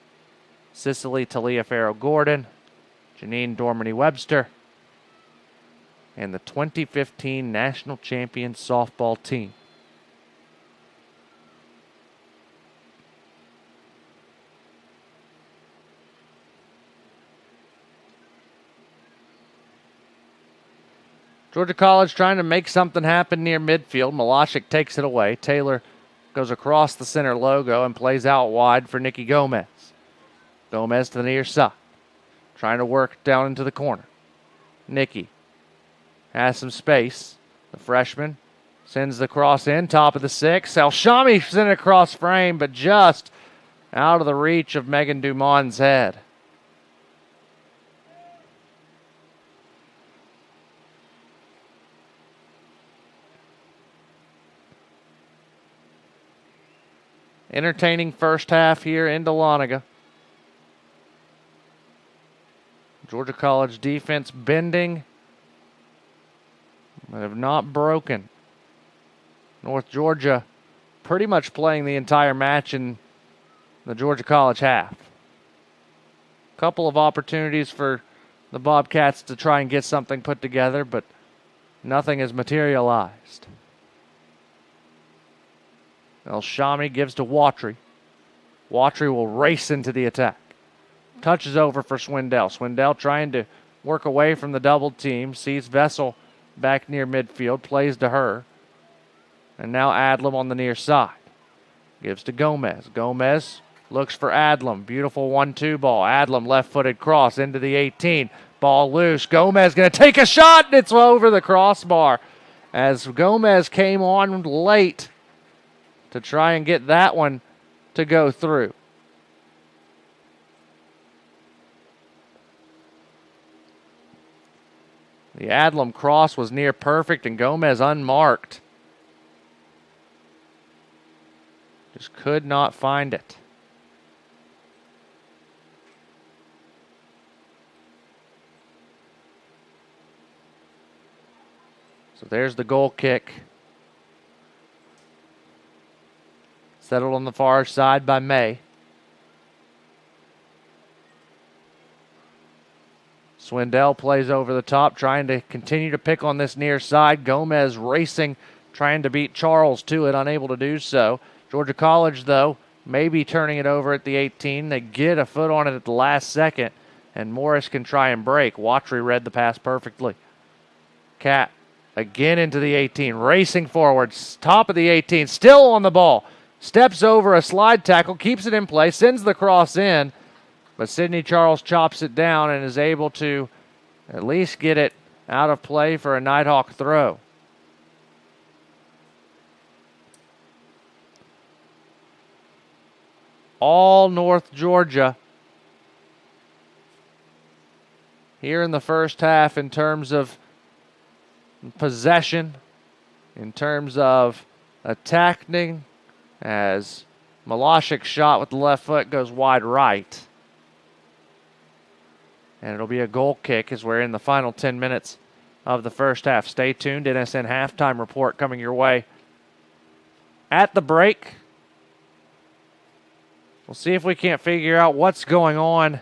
Speaker 1: Cicely Taliaferro-Gordon, Janine Dormany-Webster, and the 2015 National Champion Softball team. Georgia College trying to make something happen near midfield. Milashik takes it away. Taylor goes across the center logo and plays out wide for Nikki Gomez. Gomez to the near side. Trying to work down into the corner. Nikki has some space. The freshman sends the cross in, top of the 6. Alshami sent it across frame, but just out of the reach of Megan Dumon's head. Entertaining first half here in Dahlonega. Georgia College defense bending, but have not broken. North Georgia pretty much playing the entire match in the Georgia College half. Couple of opportunities for the Bobcats to try and get something put together, but nothing has materialized. Elshami gives to Watry. Watry will race into the attack. Touches over for Swindell. Swindell trying to work away from the double team. Sees Vessel back near midfield. Plays to her. And now Adlam on the near side. Gives to Gomez. Gomez looks for Adlam. Beautiful 1-2 ball. Adlam left-footed cross into the 18. Ball loose. Gomez going to take a shot, and it's over the crossbar. As Gomez came on late to try and get that one to go through. The Adlam cross was near perfect, and Gomez unmarked. Just could not find it. So there's the goal kick. Settled on the far side by May. Swindell plays over the top, trying to continue to pick on this near side. Gomez racing, trying to beat Charles to it, unable to do so. Georgia College, though, maybe turning it over at the 18. They get a foot on it at the last second, and Morris can try and break. Watry read the pass perfectly. Cat again into the 18, racing forward, top of the 18, still on the ball. Steps over a slide tackle, keeps it in play, sends the cross in, but Sydney Charles chops it down and is able to at least get it out of play for a Nighthawk throw. All North Georgia here in the first half in terms of possession, in terms of attacking, as Milashik's shot with the left foot goes wide right. And it'll be a goal kick as we're in the final 10 minutes of the first half. Stay tuned. NSN halftime report coming your way at the break. We'll see if we can't figure out what's going on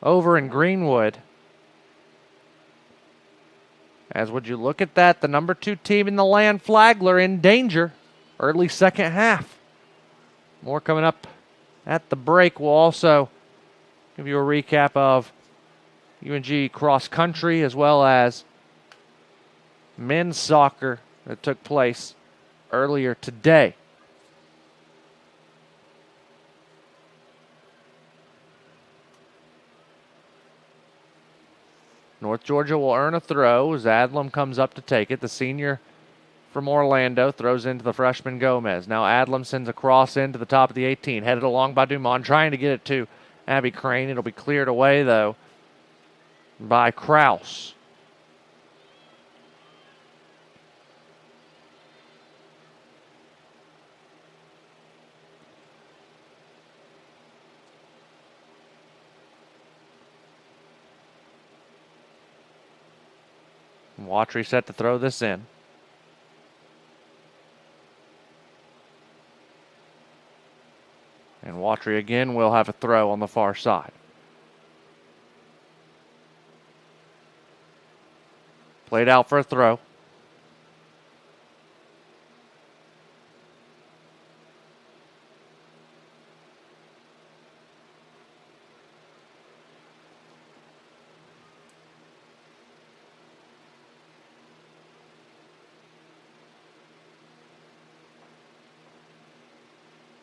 Speaker 1: over in Greenwood. As would you look at that, the number 2 team in the land, Flagler, in danger. Early second half. More coming up at the break. We'll also give you a recap of UNG cross country as well as men's soccer that took place earlier today. North Georgia will earn a throw as Adlam comes up to take it. The senior from Orlando throws into the freshman Gomez. Now Adlam sends a cross into the top of the 18. Headed along by Dumont, trying to get it to Abby Crane. It'll be cleared away, though, by Kraus. Watry set to throw this in. And Watry again will have a throw on the far side. Played out for a throw.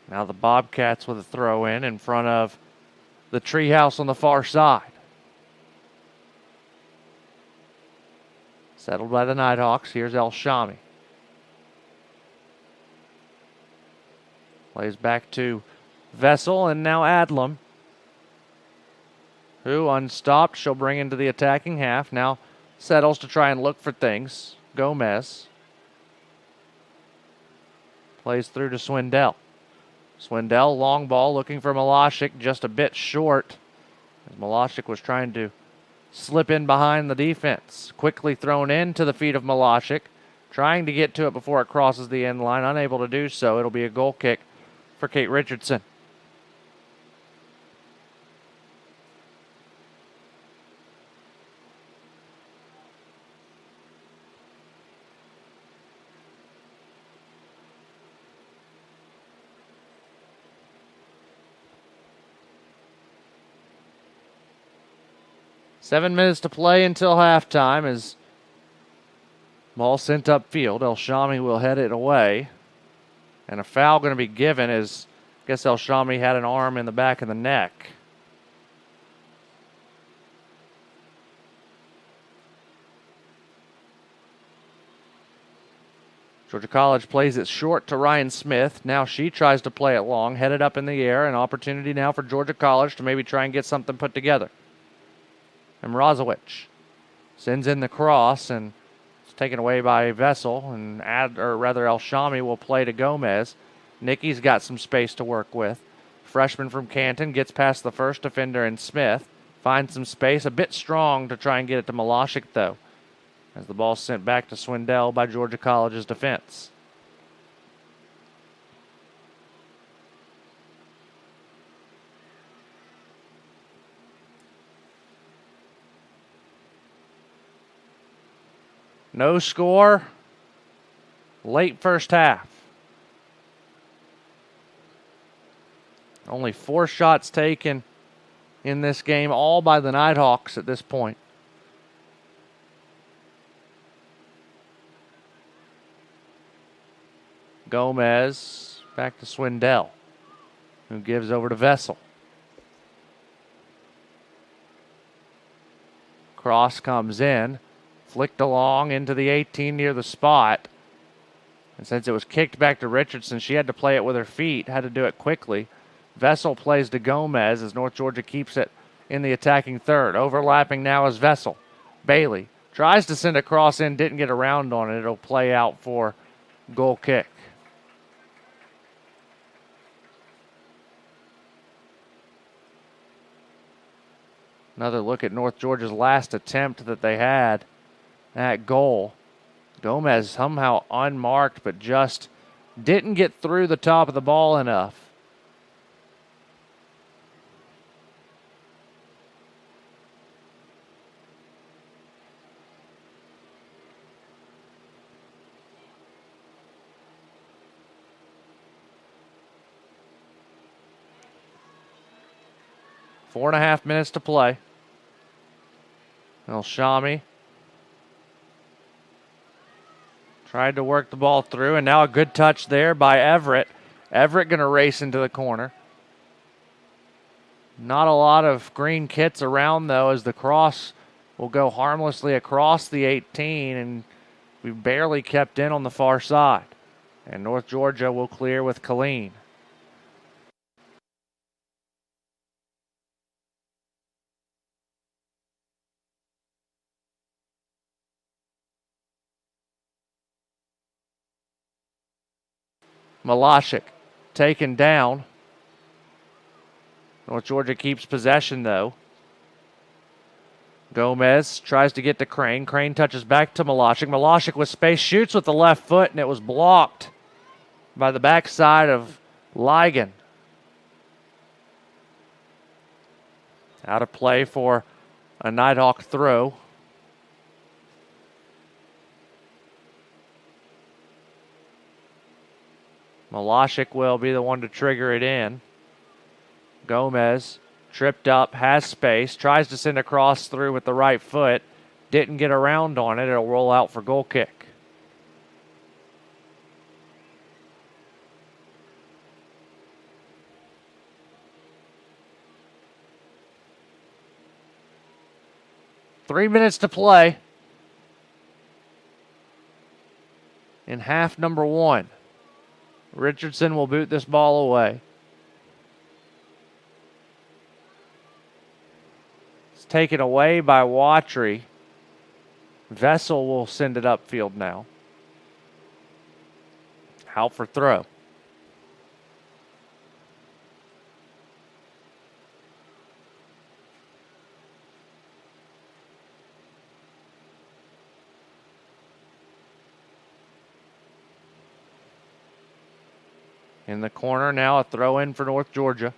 Speaker 1: Now the Bobcats with a throw in front of the treehouse on the far side. Settled by the Nighthawks. Here's El Shami. Plays back to Vessel and now Adlam, who, unstopped, she'll bring into the attacking half. Now settles to try and look for things. Gomez plays through to Swindell. Swindell, long ball, looking for Milashik, just a bit short. As Milashik was trying to slip in behind the defense. Quickly thrown into the feet of Milashik, trying to get to it before it crosses the end line. Unable to do so. It'll be a goal kick for Kate Richardson. Seven minutes to play until halftime as ball sent upfield. El Shami will head it away. And a foul going to be given as I guess El Shami had an arm in the back of the neck. Georgia College plays it short to Ryan Smith. Now she tries to play it long, headed up in the air. An opportunity now for Georgia College to maybe try and get something put together. And Mrazowicz sends in the cross, and it's taken away by Vessel, and El Shami will play to Gomez. Nikki's got some space to work with. Freshman from Canton gets past the first defender in Smith, finds some space, a bit strong to try and get it to Milashik though, as the ball's sent back to Swindell by Georgia College's defense. No score. Late first half. Only 4 shots taken in this game, all by the Nighthawks at this point. Gomez back to Swindell, who gives over to Vessel. Cross comes in. Flicked along into the 18 near the spot. And since it was kicked back to Richardson, she had to play it with her feet, had to do it quickly. Vessel plays to Gomez as North Georgia keeps it in the attacking third. Overlapping now is Vessel. Bailey tries to send a cross in, didn't get around on it. It'll play out for goal kick. Another look at North Georgia's last attempt that they had at goal. Gomez somehow unmarked, but just didn't get through the top of the ball enough. Four and a half minutes to play. El Shami tried to work the ball through, and now a good touch there by Everett. Everett going to race into the corner. Not a lot of green kits around, though, as the cross will go harmlessly across the 18, and we barely kept in on the far side. And North Georgia will clear with Colleen. Milashik taken down. North Georgia keeps possession, though. Gomez tries to get to Crane. Crane touches back to Milashik. Milashik with space, shoots with the left foot, and it was blocked by the backside of Ligon. Out of play for a Nighthawk throw. Milashik will be the one to trigger it in. Gomez tripped up, has space, tries to send a cross through with the right foot. Didn't get around on it. It'll roll out for goal kick. 3 minutes to play in half number 1. Richardson will boot this ball away. It's taken away by Watry. Vessel will send it upfield now. Out for throw. In the corner now, a throw in for North Georgia.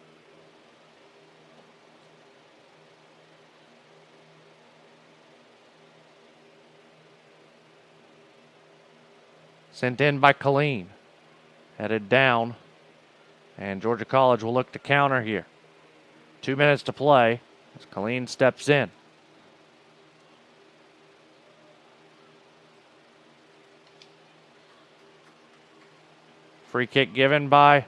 Speaker 1: Sent in by Colleen. Headed down. And Georgia College will look to counter here. 2 minutes to play as Colleen steps in. Free kick given by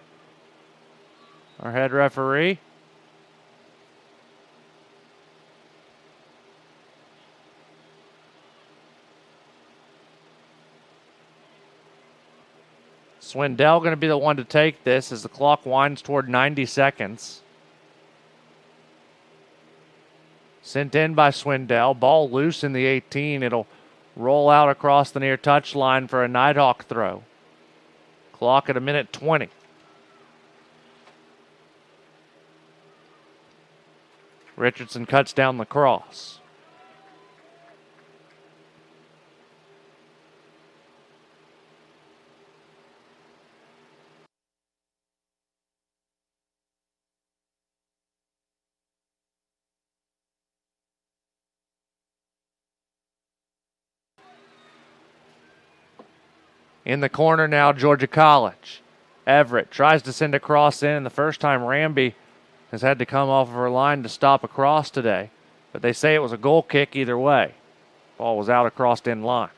Speaker 1: our head referee. Swindell going to be the one to take this as the clock winds toward 90 seconds. Sent in by Swindell. Ball loose in the 18. It'll roll out across the near touchline for a Nighthawk throw. Clock at 1:20. Richardson cuts down the cross. In the corner now, Georgia College. Everett tries to send a cross in, and the first time Ramby has had to come off of her line to stop a cross today. But they say it was a goal kick either way. Ball was out across in line.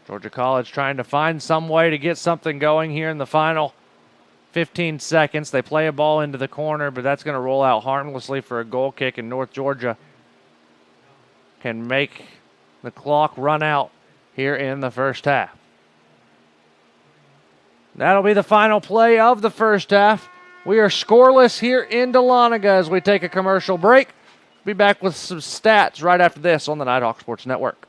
Speaker 1: Georgia College trying to find some way to get something going here in the final 15 seconds. They play a ball into the corner, but that's going to roll out harmlessly for a goal kick, and North Georgia can make the clock run out here in the first half. That'll be the final play of the first half. We are scoreless here in Dahlonega as we take a commercial break. Be back with some stats right after this on the Nighthawk Sports Network.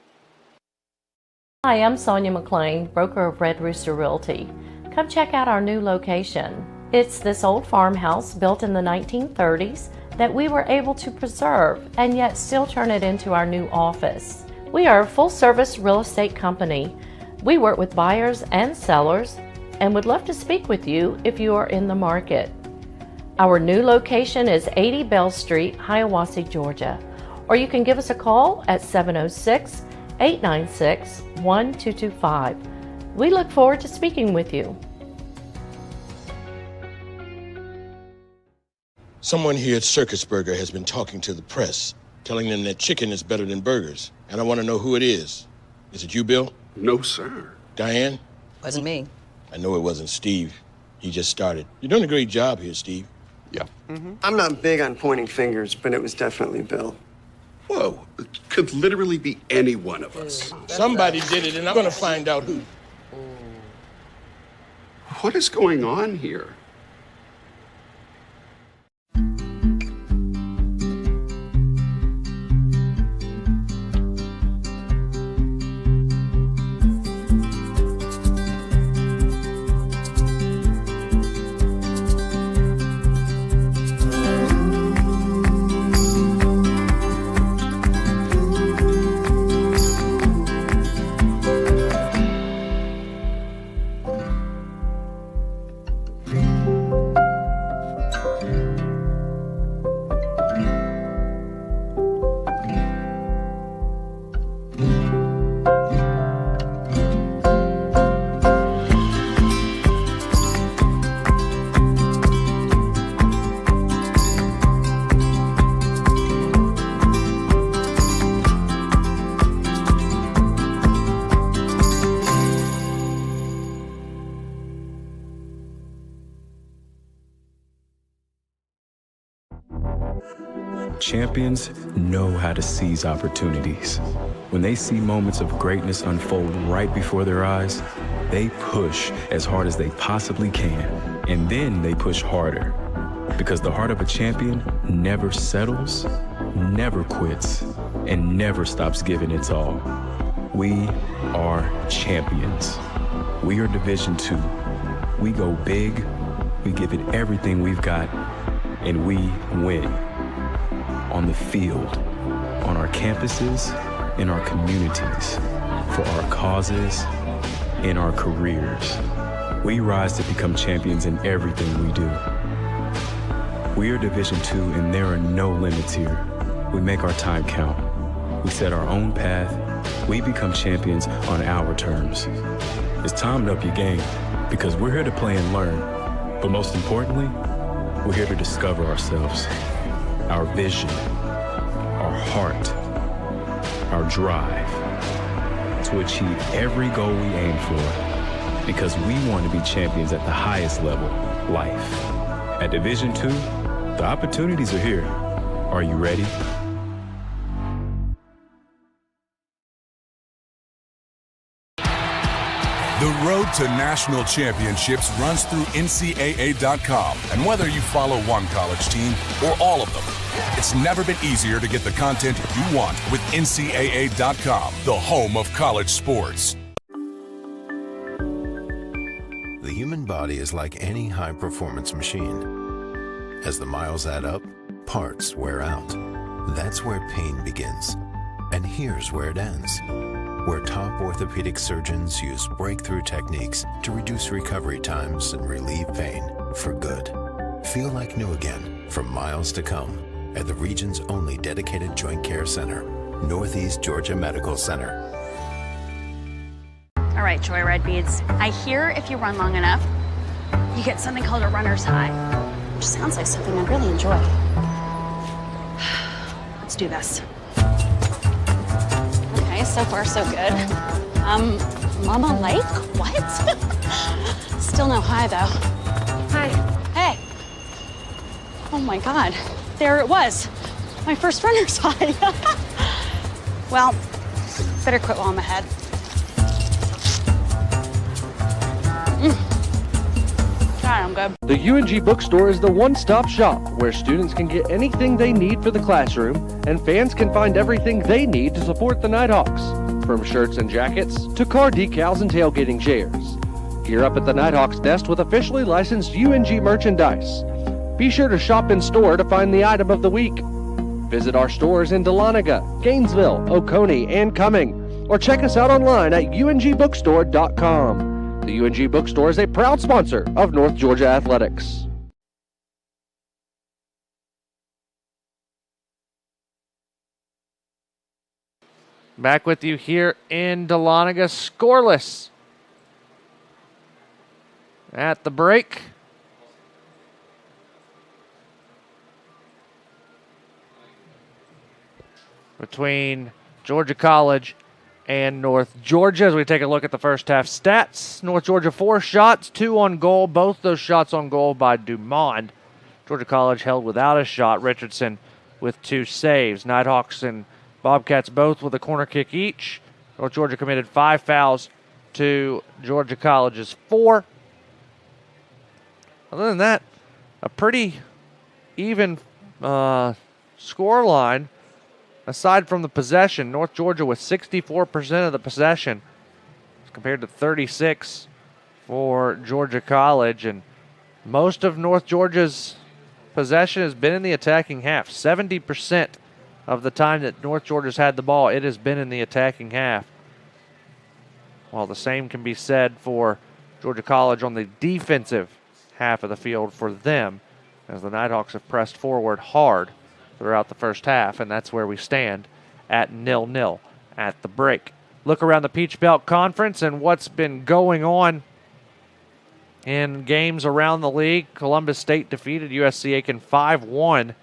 Speaker 2: Hi, I'm Sonia McClain, broker of Red Rooster Realty. Come check out our new location. It's this old farmhouse built in the 1930s that we were able to preserve and yet still turn it into our new office. We are a full-service real estate company. We work with buyers and sellers and would love to speak with you if you are in the market. Our new location is 80 Bell Street, Hiawassee, Georgia, or you can give us a call at 706-896-1225. We look forward to speaking with you.
Speaker 3: Someone here at Circus Burger has been talking to the press, telling them that chicken is better than burgers. And I want to know who it is. Is it you, Bill?
Speaker 4: No, sir.
Speaker 3: Diane?
Speaker 10: Wasn't me.
Speaker 3: I know it wasn't Steve. He just started. You're doing a great job here, Steve.
Speaker 4: Yeah.
Speaker 6: I'm not big on pointing fingers, but it was definitely Bill.
Speaker 4: Whoa, it could literally be any one of us.
Speaker 3: Somebody did it, and I'm going to find out who.
Speaker 4: What is going on here?
Speaker 7: Champions know how to seize opportunities. When they see moments of greatness unfold right before their eyes, they push as hard as they possibly can, and then they push harder. Because the heart of a champion never settles, never quits, and never stops giving its all. We are champions. We are Division II. We go big, we give it everything we've got, and we win. On the field, on our campuses, in our communities, for our causes, in our careers. We rise to become champions in everything we do. We are Division II, and there are no limits here. We make our time count. We set our own path. We become champions on our terms. It's time to up your game, because we're here to play and learn. But most importantly, we're here to discover ourselves, our vision, our heart, our drive, to achieve every goal we aim for, because we want to be champions at the highest level, life. At Division II, the opportunities are here. Are you ready?
Speaker 8: The road to national championships runs through NCAA.com. And whether you follow one college team or all of them, it's never been easier to get the content you want with NCAA.com, the home of college sports.
Speaker 5: The human body is like any high-performance machine. As the miles add up, parts wear out. That's where pain begins. And here's where it ends. Where top orthopedic surgeons use breakthrough techniques to reduce recovery times and relieve pain for good. Feel like new again for miles to come at the region's only dedicated joint care center, Northeast Georgia Medical Center.
Speaker 9: All right, Joyride Beads. I hear if you run long enough, you get something called a runner's high, which sounds like something I'd really enjoy. Let's do this. Okay, so far so good. Mama Lake? What? Still no high though. Hi. Hey. Oh my God, there it was. My first runner's high. Well, better quit while I'm ahead. God, I'm good.
Speaker 1: The UNG Bookstore is the one-stop shop where students can get anything they need for the classroom and fans can find everything they need to support the Nighthawks, from shirts and jackets to car decals and tailgating chairs. Gear up at the Nighthawks desk with officially licensed UNG merchandise. Be sure to shop in store to find the item of the week. Visit our stores in Dahlonega, Gainesville, Oconee, and Cumming, or check us out online at ungbookstore.com. The UNG Bookstore is a proud sponsor of North Georgia Athletics. Back with you here in Dahlonega, scoreless at the break. Between Georgia College and North Georgia, as we take a look at the first half stats. North Georgia 4 shots, 2 on goal. Both those shots on goal by Dumond. Georgia College held without a shot. Richardson with 2 saves. Nighthawks and Bobcats both with a corner kick each. North Georgia committed 5 fouls to Georgia College's 4. Other than that, a pretty even score line. Aside from the possession, North Georgia with 64% of the possession compared to 36 for Georgia College. And most of North Georgia's possession has been in the attacking half. 70% of the time that North Georgia's had the ball, it has been in the attacking half. While the same can be said for Georgia College on the defensive half of the field for them, as the Nighthawks have pressed forward hard throughout the first half, and that's where we stand at 0-0 at the break. Look around the Peach Belt Conference and what's been going on in games around the league. Columbus State defeated USC Aiken 5-1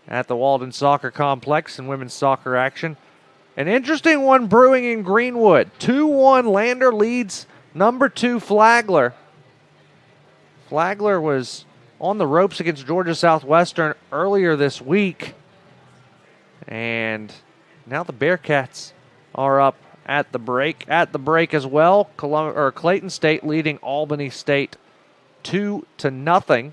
Speaker 1: at the Walden Soccer Complex in women's soccer action. An interesting one brewing in Greenwood. 2-1 Lander leads number 2 Flagler. Flagler was on the ropes against Georgia Southwestern earlier this week. And now the Bearcats are up at the break. At the break as well, Clayton State leading Albany State 2-0.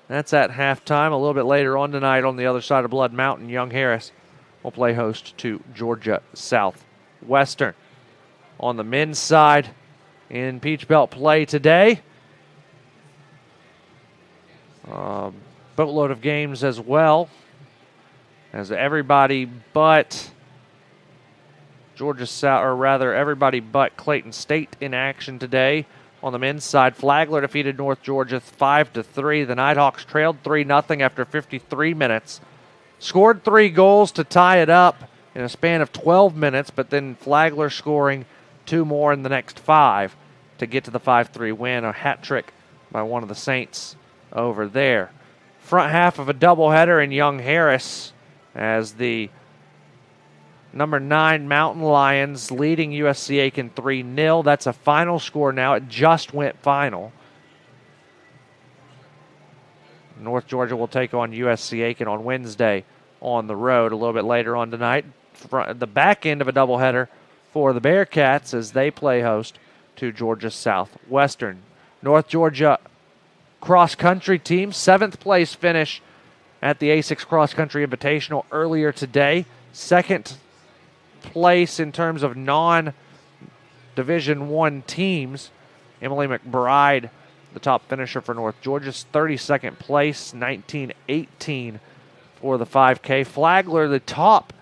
Speaker 1: That's at halftime. A little bit later on tonight on the other side of Blood Mountain, Young Harris will play host to Georgia Southwestern. On the men's side in Peach Belt play today, boatload of games as well, as everybody but everybody but Clayton State in action today. On the men's side, Flagler defeated North Georgia 5-3. The Nighthawks trailed 3-0 after 53 minutes. Scored 3 goals to tie it up in a span of 12 minutes, but then Flagler scoring 2 more in the next 5 to get to the 5-3 win. A hat trick by one of the Saints over there. Front half of a doubleheader in Young Harris as the number 9 Mountain Lions leading USC Aiken 3-0. That's a final score now. It just went final. North Georgia will take on USC Aiken on Wednesday on the road a little bit later on tonight. The back end of a doubleheader for the Bearcats as they play host to Georgia Southwestern. North Georgia cross-country team, 7th place finish at the A6 Cross Country Invitational earlier today. 2nd place in terms of non-Division I teams. Emily McBride, the top finisher for North Georgia's 32nd place, 19-18 for the 5K. Flagler, the top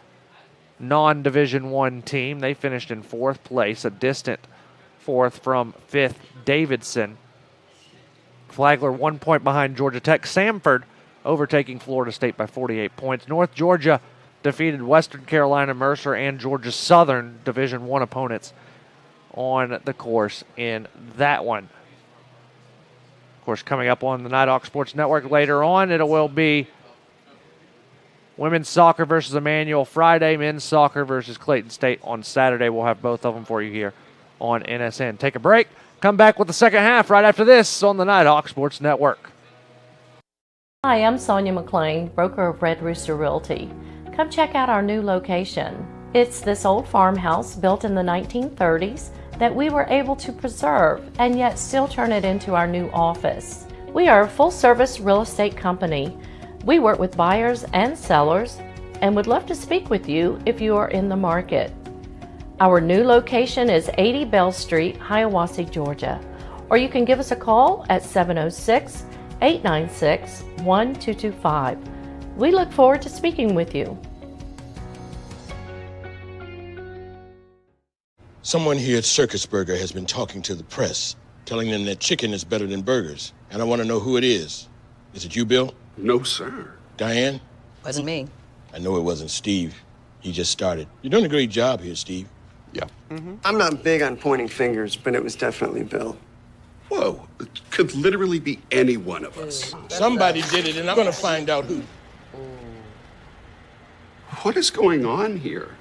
Speaker 1: non-Division I team. They finished in 4th place, a distant 4th from 5th Davidson. Flagler 1 point behind Georgia Tech. Samford overtaking Florida State by 48 points. North Georgia defeated Western Carolina, Mercer, and Georgia Southern Division I opponents on the course in that one. Of course, coming up on the Nighthawk Sports Network later on, it will be women's soccer versus Emmanuel Friday, men's soccer versus Clayton State on Saturday. We'll have both of them for you here on NSN. Take a break. Come back with the second half right after this on the Nighthawk Sports Network.
Speaker 2: Hi, I'm Sonia McClain, broker of Red Rooster Realty. Come check out our new location. It's this old farmhouse built in the 1930s that we were able to preserve and yet still turn it into our new office. We are a full-service real estate company. We work with buyers and sellers and would love to speak with you if you are in the market. Our new location is 80 Bell Street, Hiawassee, Georgia, or you can give us a call at 706-896-1225. We look forward to speaking with you.
Speaker 3: Someone here at Circus Burger has been talking to the press, telling them that chicken is better than burgers. And I want to know who it is. Is it you, Bill?
Speaker 4: No, sir.
Speaker 3: Diane?
Speaker 10: Wasn't me.
Speaker 3: I know it wasn't Steve. He just started. You're doing a great job here, Steve.
Speaker 4: Yeah.
Speaker 6: I'm not big on pointing fingers, but it was definitely Bill.
Speaker 4: Whoa, it could literally be any one of us.
Speaker 3: Somebody did it, and I'm going to find out who.
Speaker 4: What is going on here?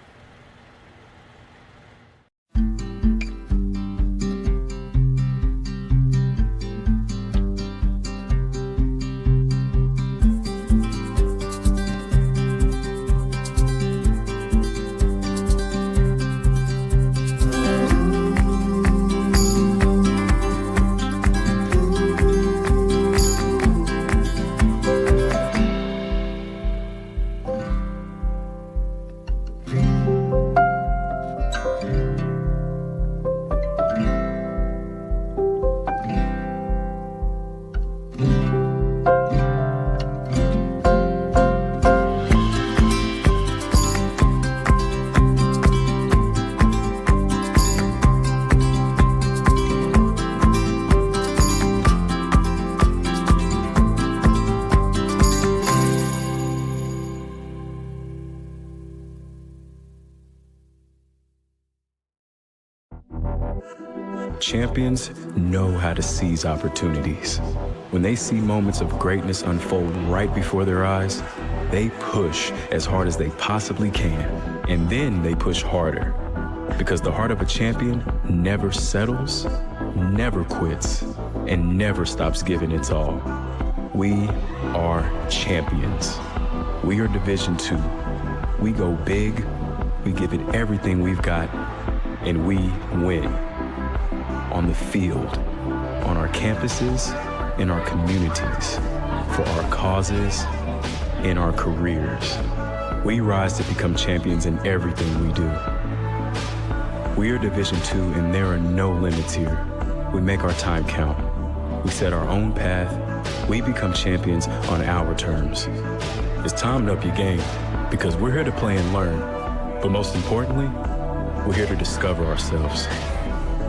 Speaker 7: Champions know how to seize opportunities. When they see moments of greatness unfold right before their eyes, they push as hard as they possibly can, and then they push harder. Because the heart of a champion never settles, never quits, and never stops giving its all. We are champions. We are Division II. We go big, we give it everything we've got, and we win. On the field, on our campuses, in our communities, for our causes, in our careers. We rise to become champions in everything we do. We are Division II, and there are no limits here. We make our time count. We set our own path. We become champions on our terms. It's time to up your game, because we're here to play and learn. But most importantly, we're here to discover ourselves,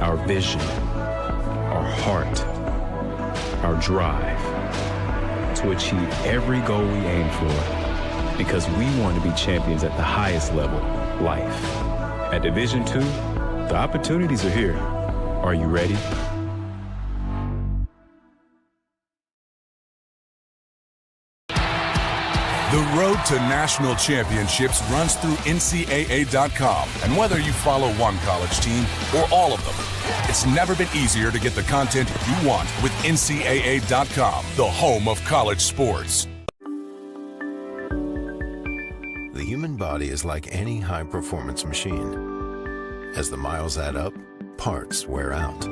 Speaker 7: our vision, our heart, our drive, to achieve every goal we aim for, because we want to be champions at the highest level, life. At Division II, the opportunities are here. Are you ready?
Speaker 8: The road to national championships runs through NCAA.com. And whether you follow one college team or all of them, it's never been easier to get the content you want with NCAA.com, the home of college sports.
Speaker 5: The human body is like any high-performance machine. As the miles add up, parts wear out.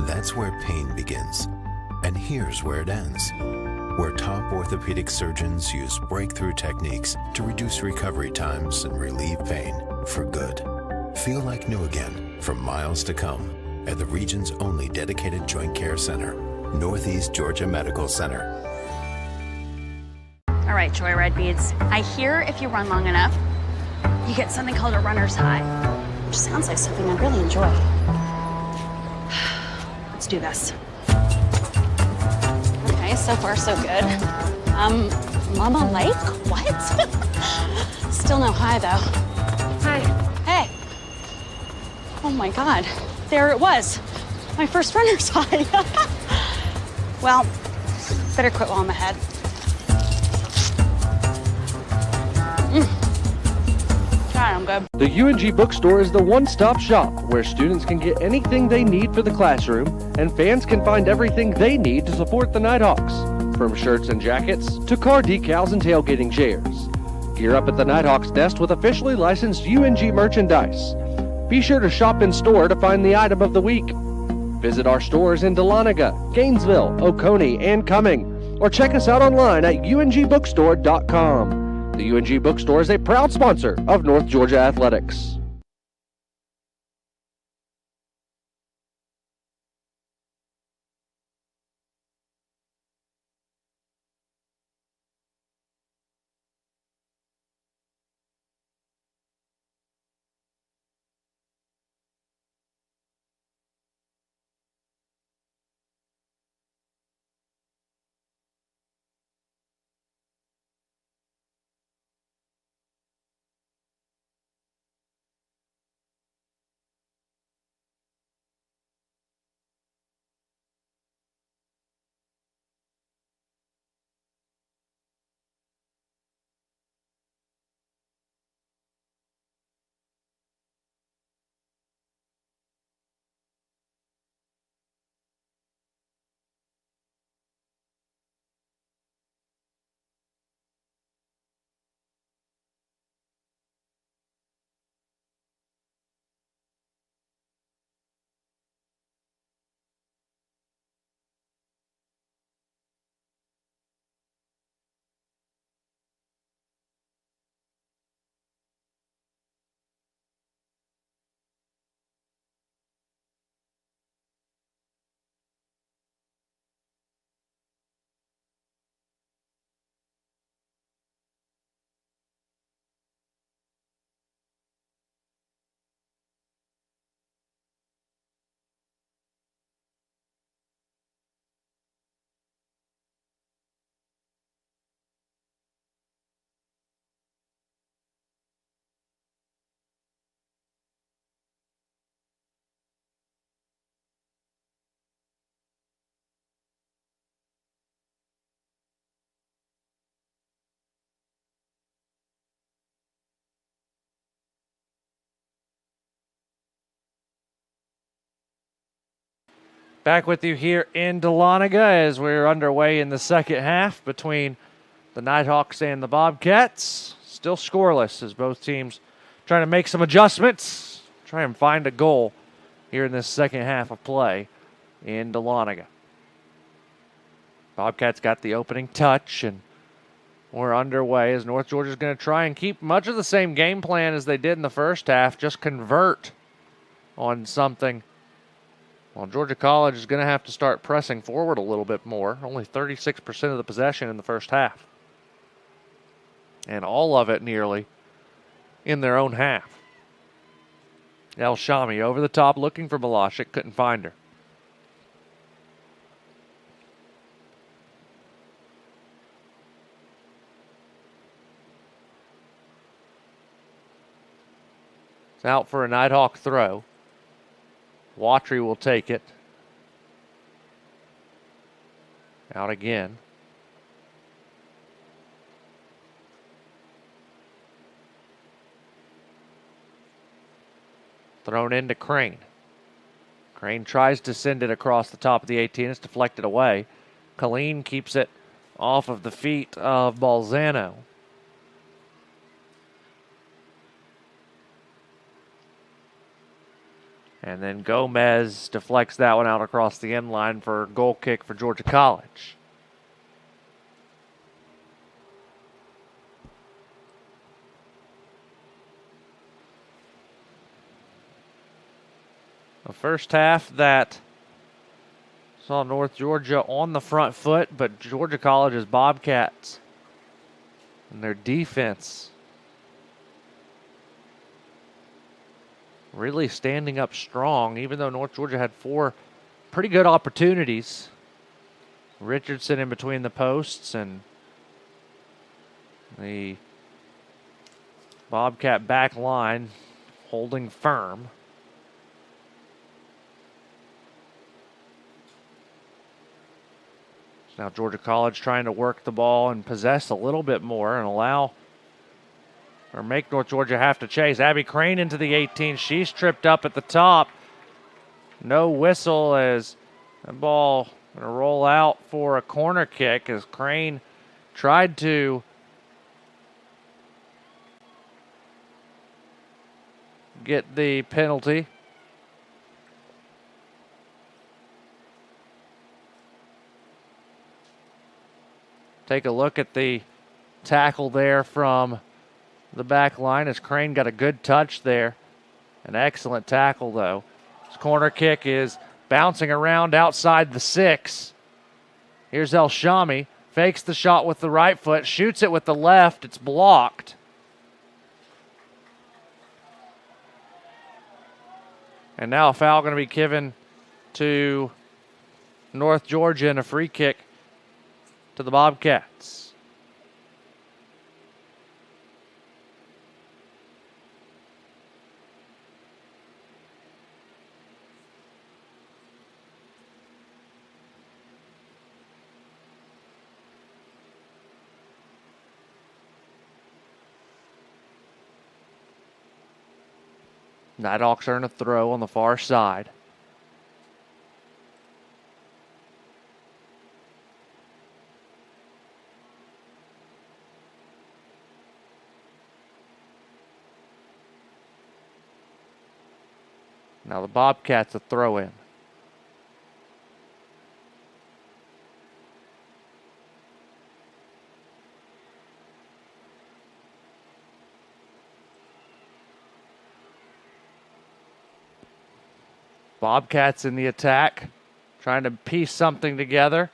Speaker 5: That's where pain begins. And here's where it ends. Where top orthopedic surgeons use breakthrough techniques to reduce recovery times and relieve pain for good. Feel like new again for miles to come at the region's only dedicated joint care center, Northeast Georgia Medical Center.
Speaker 9: All right, Joyride Beads. I hear if you run long enough, you get something called a runner's high, which sounds like something I'd really enjoy. Let's do this. Okay, so far so good. Mama Lake? What? Still no high though. Hi. Hey. Oh my God, there it was. My first runner's high. Well, better quit while I'm ahead. I'm good.
Speaker 1: The UNG Bookstore is the one-stop shop where students can get anything they need for the classroom and fans can find everything they need to support the Nighthawks, from shirts and jackets to car decals and tailgating chairs. Gear up at the Nighthawks desk with officially licensed UNG merchandise. Be sure to shop in store to find the item of the week. Visit our stores in Dahlonega, Gainesville, Oconee, and Cumming, or check us out online at ungbookstore.com. The UNG Bookstore is a proud sponsor of North Georgia Athletics. Back with you here in Dahlonega as we're underway in the second half between the Nighthawks and the Bobcats. Still scoreless as both teams trying to make some adjustments, try and find a goal here in this second half of play in Dahlonega. Bobcats got the opening touch, and we're underway as North Georgia's going to try and keep much of the same game plan as they did in the first half, just convert on something. Well, Georgia College is going to have to start pressing forward a little bit more. Only 36% of the possession in the first half. And all of it nearly in their own half. El Shami over the top looking for Milashik. Couldn't find her. It's out for a Nighthawk throw. Watry will take it. Out again. Thrown into Crane. Crane tries to send it across the top of the 18. It's deflected away. Colleen keeps it off of the feet of Balzano. And then Gomez deflects that one out across the end line for a goal kick for Georgia College. The first half that saw North Georgia on the front foot, but Georgia College's Bobcats and their defense really standing up strong, even though North Georgia had 4 pretty good opportunities. Richardson in between the posts, and the Bobcat back line holding firm. Now Georgia College trying to work the ball and possess a little bit more and allow or make North Georgia have to chase. Abby Crane into the 18. She's tripped up at the top. No whistle as the ball going to roll out for a corner kick as Crane tried to get the penalty. Take a look at the tackle there from the back line as Crane got a good touch there. An excellent tackle, though. His corner kick is bouncing around outside the 6. Here's El Shami. Fakes the shot with the right foot, shoots it with the left. It's blocked. And now a foul going to be given to North Georgia and a free kick to the Bobcats. Nighthawks earn a throw on the far side. Now the Bobcats a throw in. Bobcats in the attack, trying to piece something together.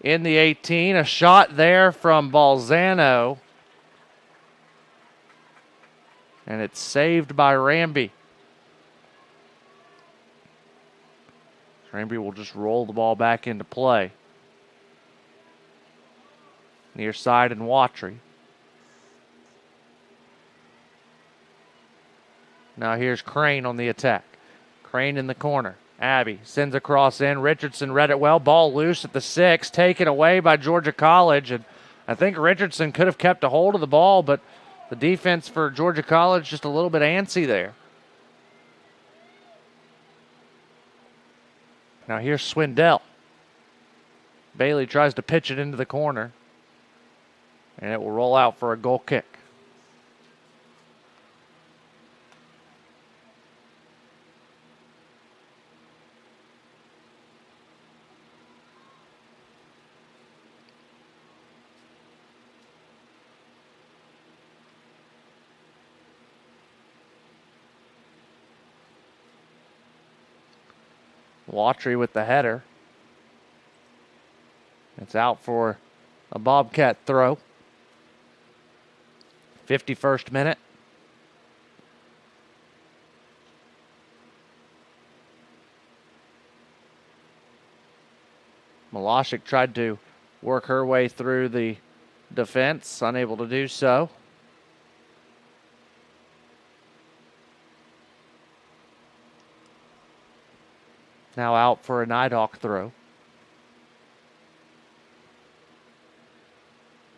Speaker 1: In the 18, a shot there from Balzano. And it's saved by Ramby. Ramby will just roll the ball back into play. Near side and Watry. Now here's Crane on the attack. Crane in the corner. Abby sends a cross in. Richardson read it well. Ball loose at the 6. Taken away by Georgia College. And I think Richardson could have kept a hold of the ball, but the defense for Georgia College just a little bit antsy there. Now here's Swindell. Bailey tries to pitch it into the corner, and it will roll out for a goal kick. Watry with the header. It's out for a Bobcat throw. 51st minute. Milashik tried to work her way through the defense, unable to do so. Now out for a Nighthawk throw.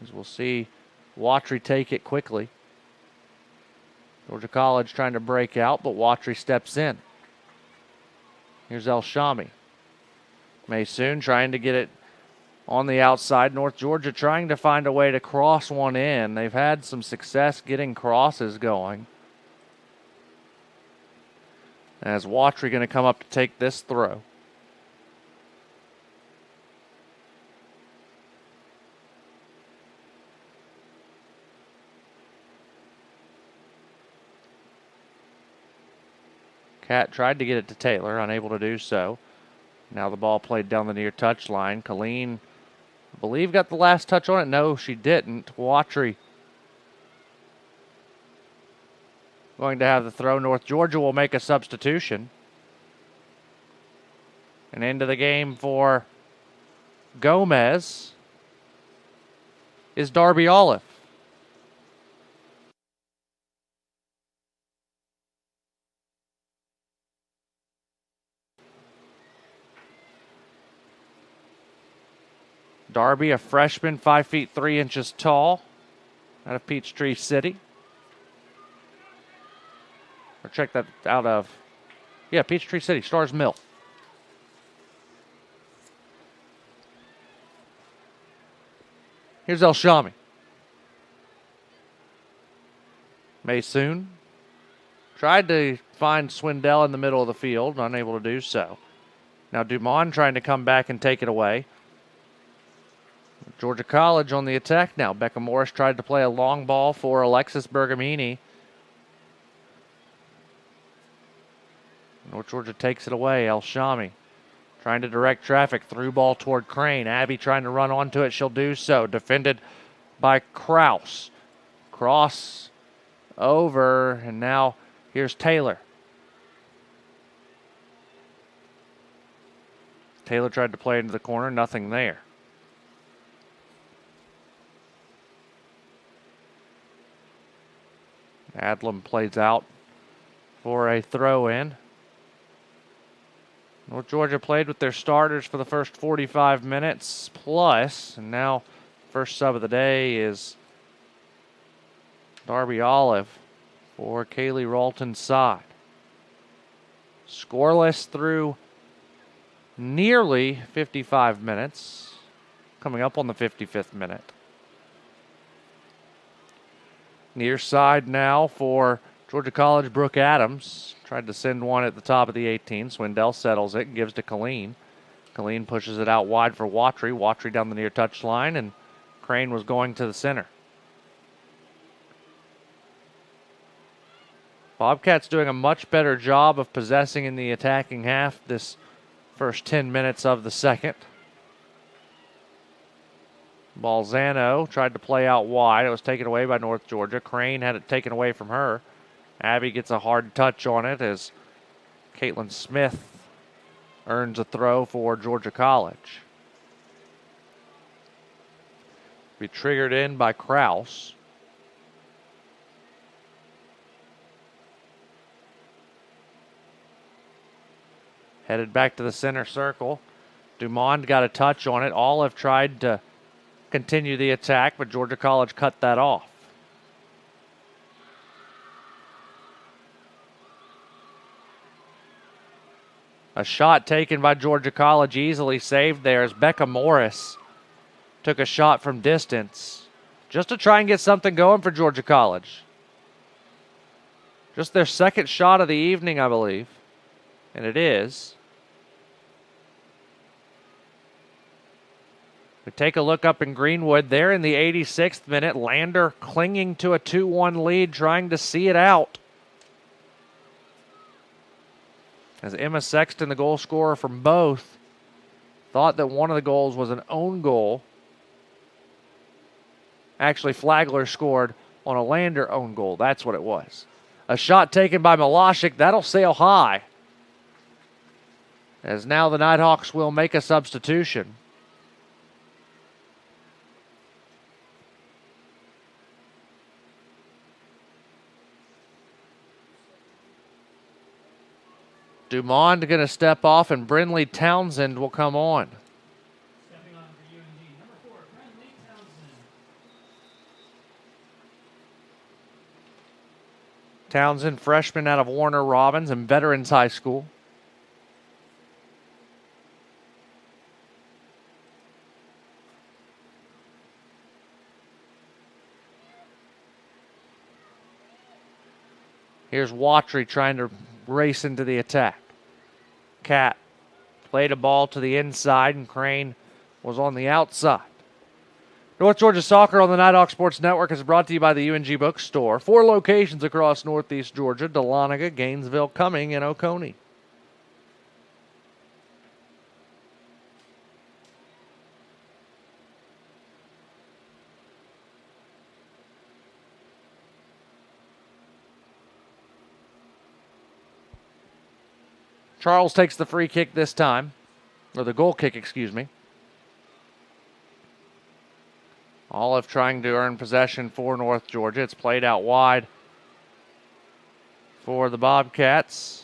Speaker 1: As we'll see Watry take it quickly. Georgia College trying to break out, but Watry steps in. Here's El Shami. Maysoon trying to get it on the outside. North Georgia trying to find a way to cross one in. They've had some success getting crosses going. As Watry going to come up to take this throw. Cat tried to get it to Taylor, unable to do so. Now the ball played down the near touchline. Colleen, I believe, got the last touch on it. No, she didn't. Watry going to have the throw. North Georgia will make a substitution. And into the game for Gomez is Darby Olive. Darby, a freshman, 5 feet 3 inches tall, out of Peachtree City. Or check that out of, yeah, Peachtree City, Stars Mill. Here's El Shami. Maysoon tried to find Swindell in the middle of the field, unable to do so. Now Dumont trying to come back and take it away. Georgia College on the attack now. Becca Morris tried to play a long ball for Alexis Bergamini. North Georgia takes it away. El Shami trying to direct traffic. Through ball toward Crane. Abby trying to run onto it. She'll do so. Defended by Kraus. Cross over. And now here's Taylor. Taylor tried to play into the corner. Nothing there. Adlam plays out for a throw-in. North Georgia played with their starters for the first 45 minutes plus, and now first sub of the day is Darby Olive for Kaylee Ralton's side. Scoreless through nearly 55 minutes, coming up on the 55th minute. Near side now for Georgia College, Brooke Adams. Tried to send one at the top of the 18. Swindell settles it and gives to Colleen. Colleen pushes it out wide for Watry. Watry down the near touchline, and Crane was going to the center. Bobcats doing a much better job of possessing in the attacking half this first 10 minutes of the second. Balzano tried to play out wide. It was taken away by North Georgia. Crane had it taken away from her. Abby gets a hard touch on it as Caitlin Smith earns a throw for Georgia College. Be triggered in by Kraus. Headed back to the center circle. Dumond got a touch on it. Olive tried to continue the attack, but Georgia College cut that off. A shot taken by Georgia College, easily saved there as Becca Morris took a shot from distance just to try and get something going for Georgia College. Just their second shot of the evening, I believe. And it is. We take a look up in Greenwood. There in the 86th minute, Lander clinging to a 2-1 lead, trying to see it out. As Emma Sexton, the goal scorer from both, thought that one of the goals was an own goal. Actually, Flagler scored on a Lander own goal. That's what it was. A shot taken by Milashik. That'll sail high. As now the Nighthawks will make a substitution. Dumond going to step off, and Brinley Townsend will come on.
Speaker 10: Stepping on for UND, number 4, Brinley Townsend.
Speaker 1: Townsend, freshman out of Warner Robins and Veterans High School. Here's Watry trying to race into the attack. Cat played a ball to the inside, and Crane was on the outside. North Georgia Soccer on the Nighthawk Sports Network is brought to you by the UNG Bookstore. 4 locations across Northeast Georgia: Dahlonega, Gainesville, Cumming, and Oconee. Charles takes the free kick this time, or the goal kick, excuse me. Olive trying to earn possession for North Georgia. It's played out wide for the Bobcats.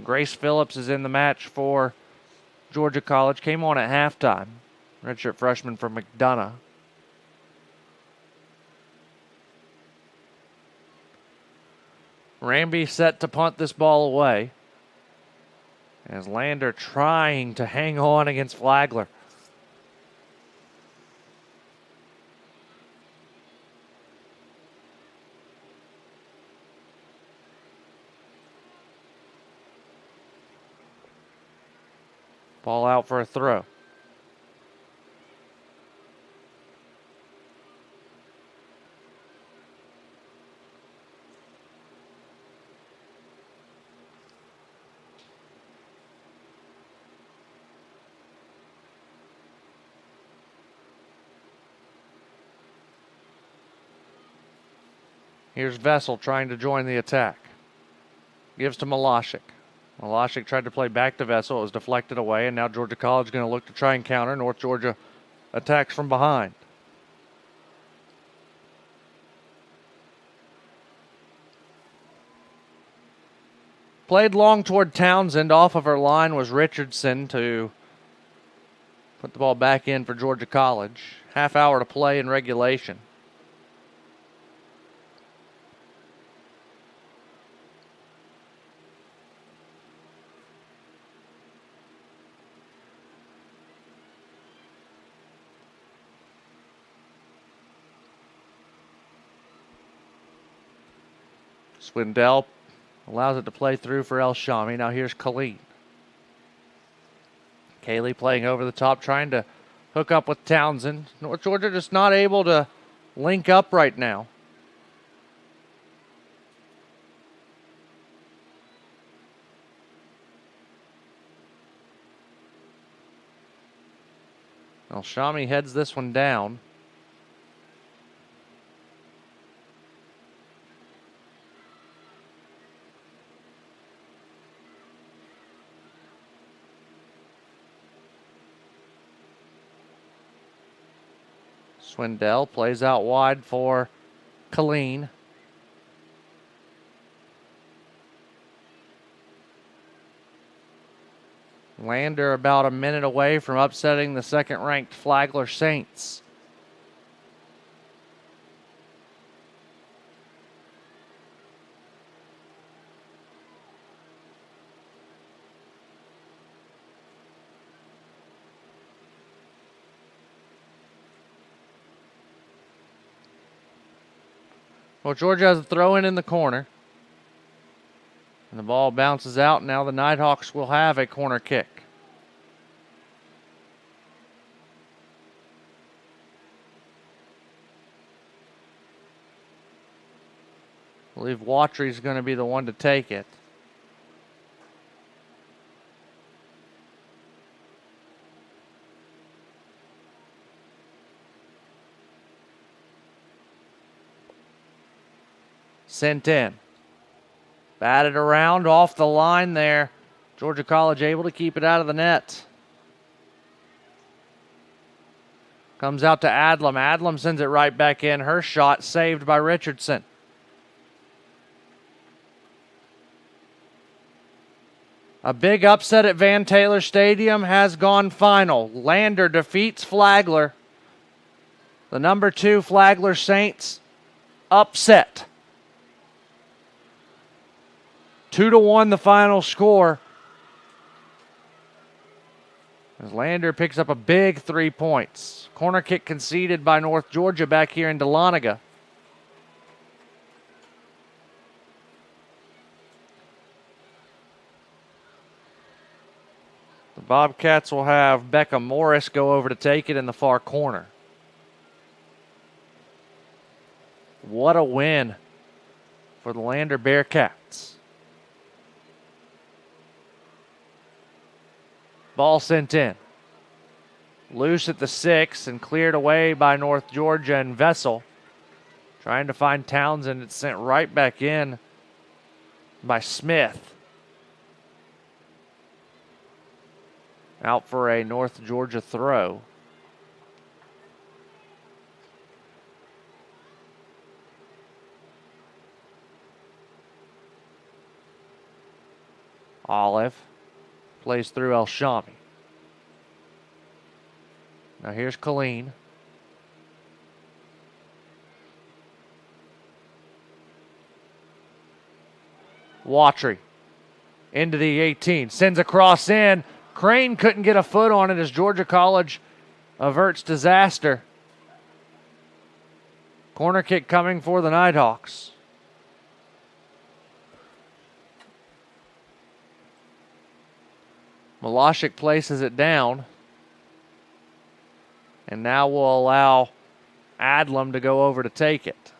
Speaker 1: Grace Phillips is in the match for Georgia College. Came on at halftime. Redshirt freshman from McDonough. Ramby set to punt this ball away, as Lander trying to hang on against Flagler. Ball out for a throw. Here's Vessel trying to join the attack. Gives to Milashik. Milashik tried to play back to Vessel. It was deflected away, and now Georgia College is going to look to try and counter. North Georgia attacks from behind. Played long toward Townsend. Off of her line was Richardson to put the ball back in for Georgia College. Half hour to play in regulation. Swindell allows it to play through for El Shami. Now here's Colleen. Kaylee playing over the top, trying to hook up with Townsend. North Georgia just not able to link up right now. Well, Shami heads this one down. Swindell plays out wide for Colleen. Lander about a minute away from upsetting the second-ranked Flagler Saints. Well, Georgia has a throw-in in the corner. And the ball bounces out. Now the Nighthawks will have a corner kick. I believe Watry's going to be the one to take it. Sent in. Batted around off the line there. Georgia College able to keep it out of the net. Comes out to Adlam. Adlam sends it right back in. Her shot saved by Richardson. A big upset at Van Taylor Stadium has gone final. Lander defeats Flagler. The number 2 Flagler Saints upset. 2-1 the final score. As Lander picks up a big 3 points. Corner kick conceded by North Georgia back here in Dahlonega. The Bobcats will have Becca Morris go over to take it in the far corner. What a win for the Lander Bearcats. Ball sent in. Loose at the 6 and cleared away by North Georgia and Vessel. Trying to find Townsend. It's sent right back in by Smith. Out for a North Georgia throw. Olive plays through El Shami. Now here's Colleen. Watry into the 18. Sends a cross in. Crane couldn't get a foot on it as Georgia College averts disaster. Corner kick coming for the Nighthawks. Milashik places it down. And now we'll allow Adlam to go over to take it.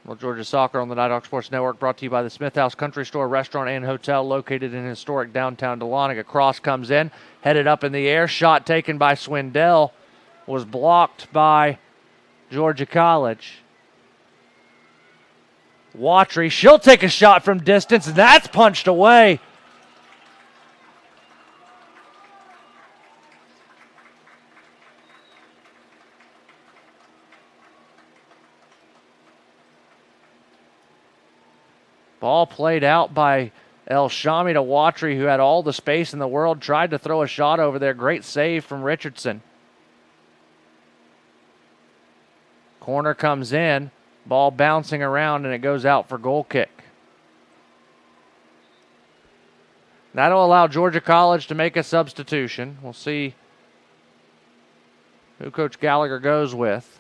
Speaker 1: Well, Georgia Soccer on the Nighthawk Sports Network, brought to you by the Smith House Country Store, Restaurant, and Hotel located in historic downtown Dahlonega. Cross comes in, headed up in the air. Shot taken by Swindell was blocked by Georgia College. Watry, she'll take a shot from distance, and that's punched away. Ball played out by El Shami to Watry, who had all the space in the world, tried to throw a shot over there. Great save from Richardson. Corner comes in, ball bouncing around, and it goes out for goal kick. That'll allow Georgia College to make a substitution. We'll see who Coach Gallagher goes with.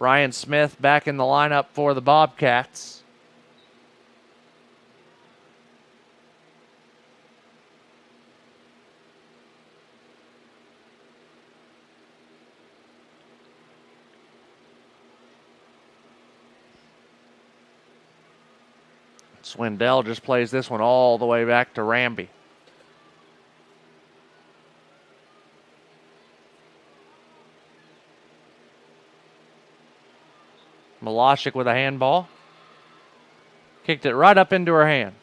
Speaker 1: Ryan Smith back in the lineup for the Bobcats. Swindell just plays this one all the way back to Ramby. Milashik with a handball. Kicked it right up into her hand.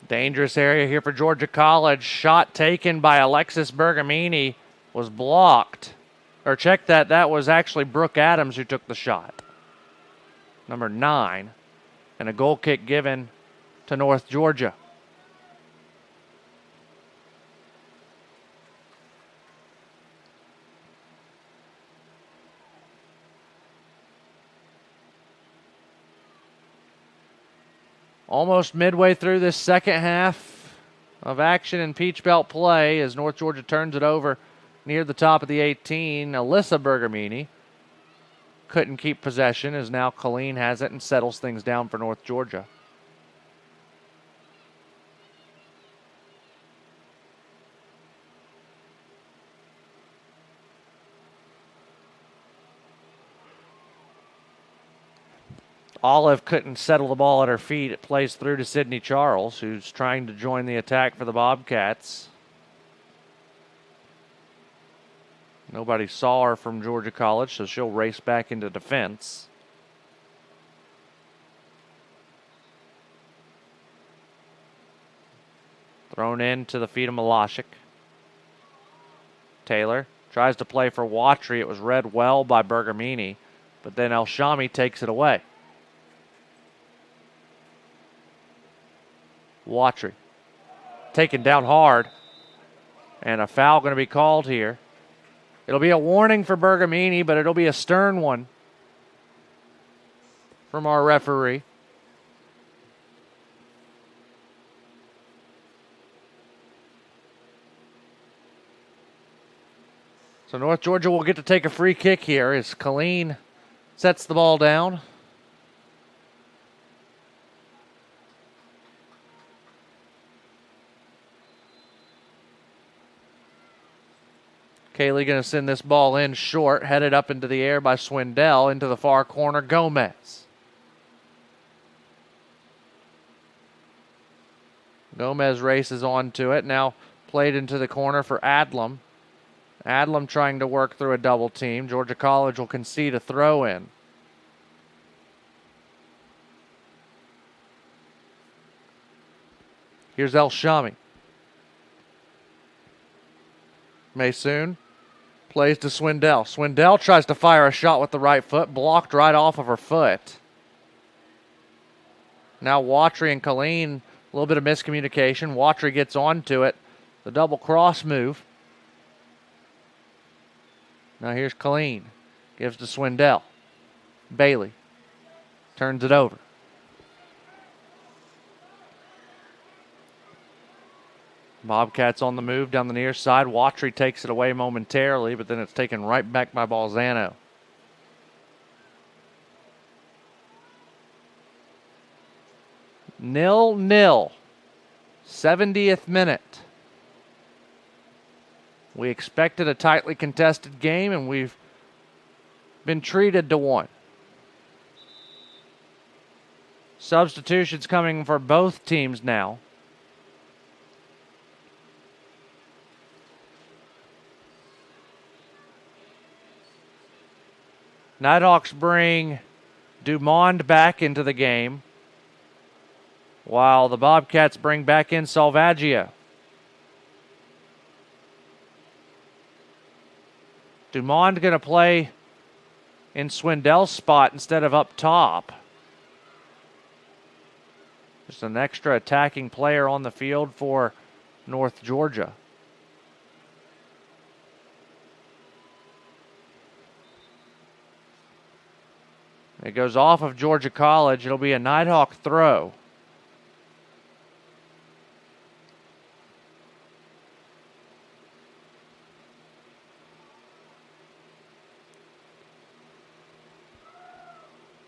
Speaker 1: Dangerous area here for Georgia College. Shot taken by Alexis Bergamini was blocked. Or check that, that was actually Brooke Adams who took the shot. Number 9. And a goal kick given to North Georgia. Almost midway through this second half of action and Peach Belt play as North Georgia turns it over near the top of the 18. Alyssa Bergamini couldn't keep possession as now Colleen has it and settles things down for North Georgia. Olive couldn't settle the ball at her feet. It plays through to Sydney Charles, who's trying to join the attack for the Bobcats. Nobody saw her from Georgia College, so she'll race back into defense. Thrown in to the feet of Milashik. Taylor tries to play for Watry. It was read well by Bergamini, but then El Shami takes it away. Watry taken down hard, and a foul going to be called here. It'll be a warning for Bergamini, but it'll be a stern one from our referee. So North Georgia will get to take a free kick here as Colleen sets the ball down. Kaylee going to send this ball in short, headed up into the air by Swindell, into the far corner, Gomez. Gomez races onto it, now played into the corner for Adlam. Adlam trying to work through a double team. Georgia College will concede a throw in. Here's El Shami. Maysoon plays to Swindell. Swindell tries to fire a shot with the right foot, blocked right off of her foot. Now Watry and Colleen, a little bit of miscommunication. Watry gets onto it. The double cross move. Now here's Colleen. Gives to Swindell. Bailey turns it over. Bobcats on the move down the near side. Watry takes it away momentarily, but then it's taken right back by Balzano. Nil-nil. 70th minute. We expected a tightly contested game, and we've been treated to one. Substitutions coming for both teams now. Nighthawks bring Dumond back into the game, while the Bobcats bring back in Salvaggio. Dumond going to play in Swindell's spot instead of up top. Just an extra attacking player on the field for North Georgia. It goes off of Georgia College. It'll be a Nighthawk throw.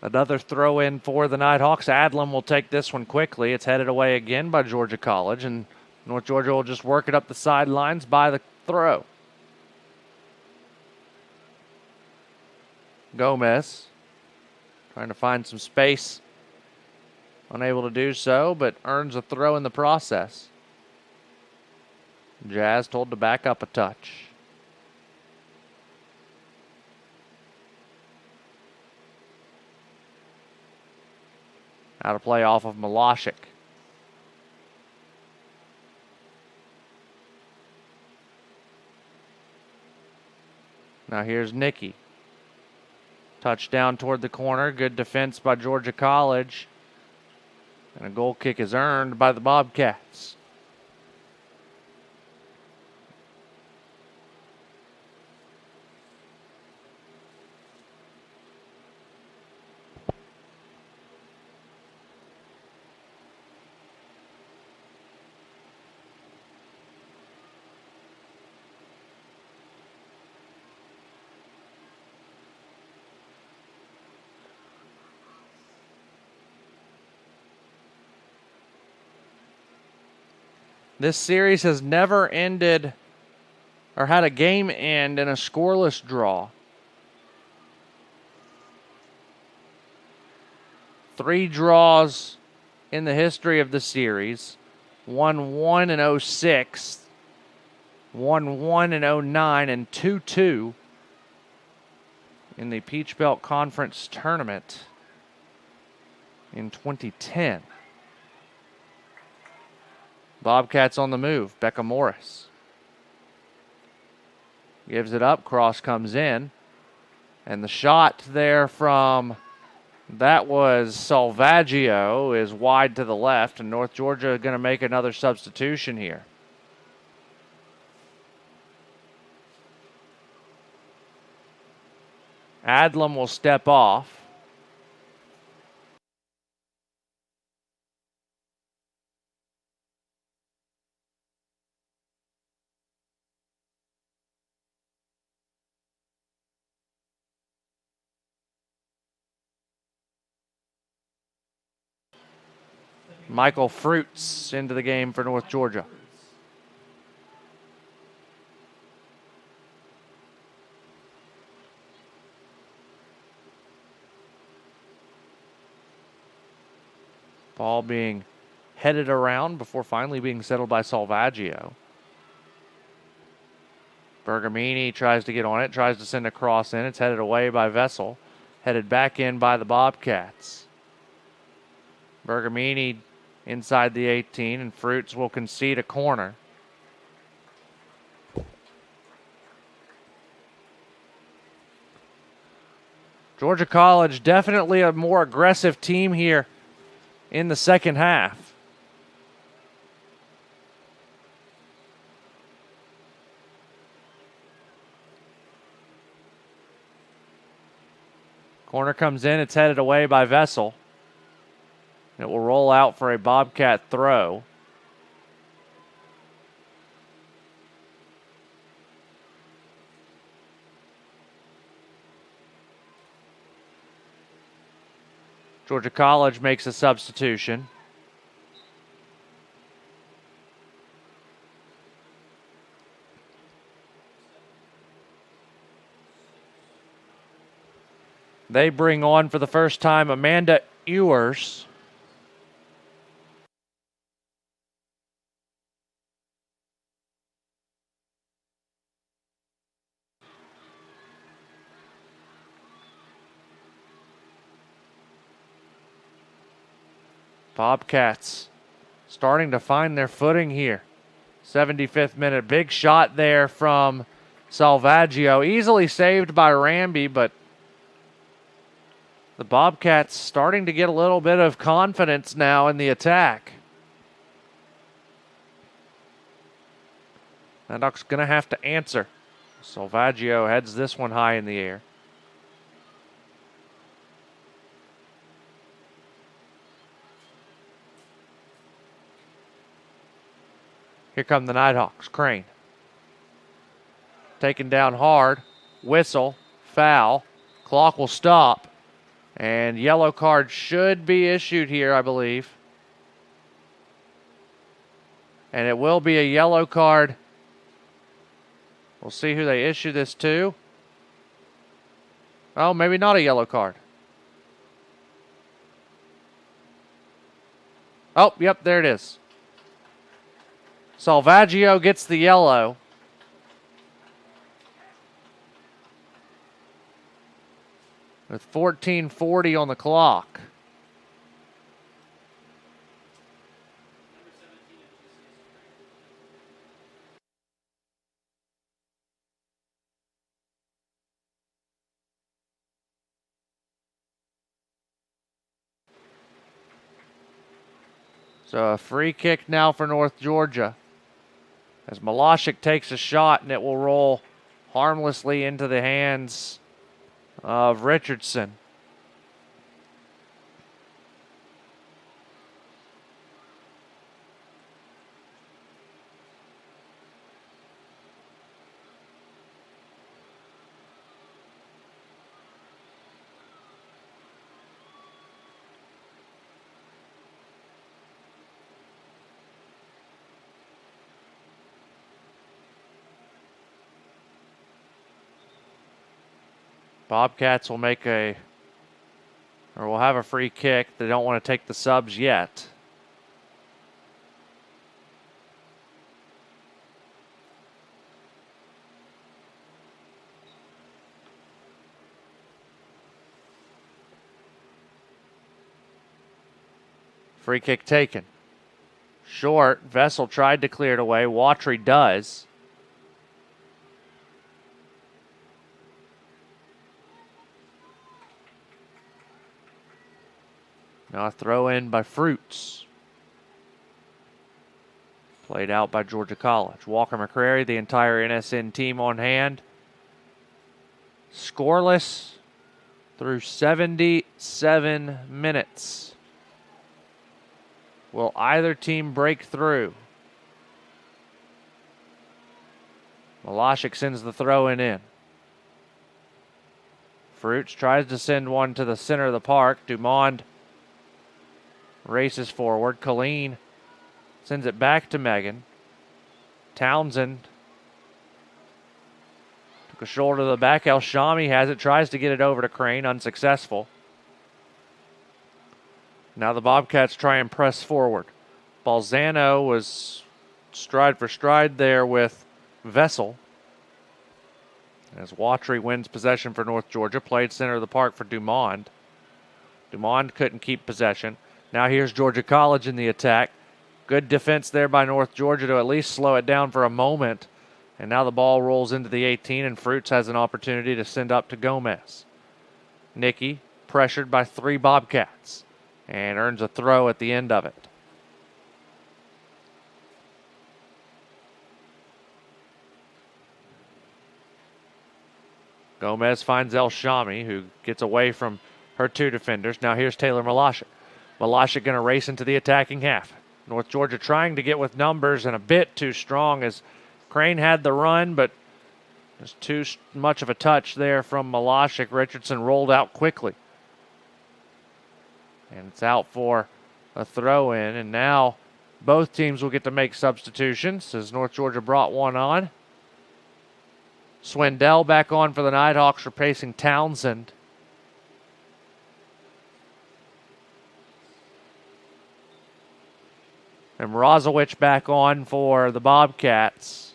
Speaker 1: Another throw in for the Nighthawks. Adlam will take this one quickly. It's headed away again by Georgia College, and North Georgia will just work it up the sidelines by the throw. Gomez trying to find some space. Unable to do so, but earns a throw in the process. Jazz told to back up a touch. Out of play off of Milashik. Now here's Nicky. Touchdown toward the corner. Good defense by Georgia College. And a goal kick is earned by the Bobcats. This series has never ended or had a game end in a scoreless draw. 3 draws in the history of the series. 1-1 in 06, 1-1 in 09, and 2-2 in the Peach Belt Conference Tournament in 2010. Bobcats on the move. Becca Morris gives it up. Cross comes in. And the shot there from, that was Salvaggio, is wide to the left. And North Georgia going to make another substitution here. Adlam will step off. Michael Fruits into the game for North Georgia. Ball being headed around before finally being settled by Salvaggio. Bergamini tries to get on it, tries to send a cross in. It's headed away by Vessel. Headed back in by the Bobcats. Bergamini inside the 18, and Fruits will concede a corner. Georgia College definitely a more aggressive team here in the second half. Corner comes in, it's headed away by Vessel. It will roll out for a Bobcat throw. Georgia College makes a substitution. They bring on for the first time Amanda Ewers. Bobcats starting to find their footing here. 75th minute, big shot there from Salvaggio. Easily saved by Ramby, but the Bobcats starting to get a little bit of confidence now in the attack. Maddock's going to have to answer. Salvaggio heads this one high in the air. Here come the Nighthawks. Crane. Taken down hard. Whistle. Foul. Clock will stop. And yellow card should be issued here, I believe. And it will be a yellow card. We'll see who they issue this to. Oh, maybe not a yellow card. Oh, yep, there it is. Salvaggio gets the yellow. With 14:40 on the clock. So a free kick now for North Georgia. As Milashik takes a shot, and it will roll harmlessly into the hands of Richardson. Bobcats will will have a free kick. They don't want to take the subs yet. Free kick taken. Short. Vessel tried to clear it away. Watry does. Now a throw in by Fruits. Played out by Georgia College. Walker McCrary, the entire NSN team on hand. Scoreless through 77 minutes. Will either team break through? Milashik sends the throw in. Fruits tries to send one to the center of the park. Dumond races forward. Colleen sends it back to Megan. Townsend took a shoulder to the back. El Shami has it, tries to get it over to Crane, unsuccessful. Now the Bobcats try and press forward. Balzano was stride for stride there with Vessel. As Watry wins possession for North Georgia, played center of the park for Dumond. Dumond couldn't keep possession. Now here's Georgia College in the attack. Good defense there by North Georgia to at least slow it down for a moment. And now the ball rolls into the 18, and Fruits has an opportunity to send up to Gomez. Nicky pressured by 3 Bobcats and earns a throw at the end of it. Gomez finds El Shami, who gets away from her 2 defenders. Now here's Taylor Milashik. Milashik going to race into the attacking half. North Georgia trying to get with numbers and a bit too strong as Crane had the run, but there's too much of a touch there from Milashik. Richardson rolled out quickly. And it's out for a throw in, and now both teams will get to make substitutions as North Georgia brought one on. Swindell back on for the Nighthawks, replacing Townsend. And Mrazowicz back on for the Bobcats.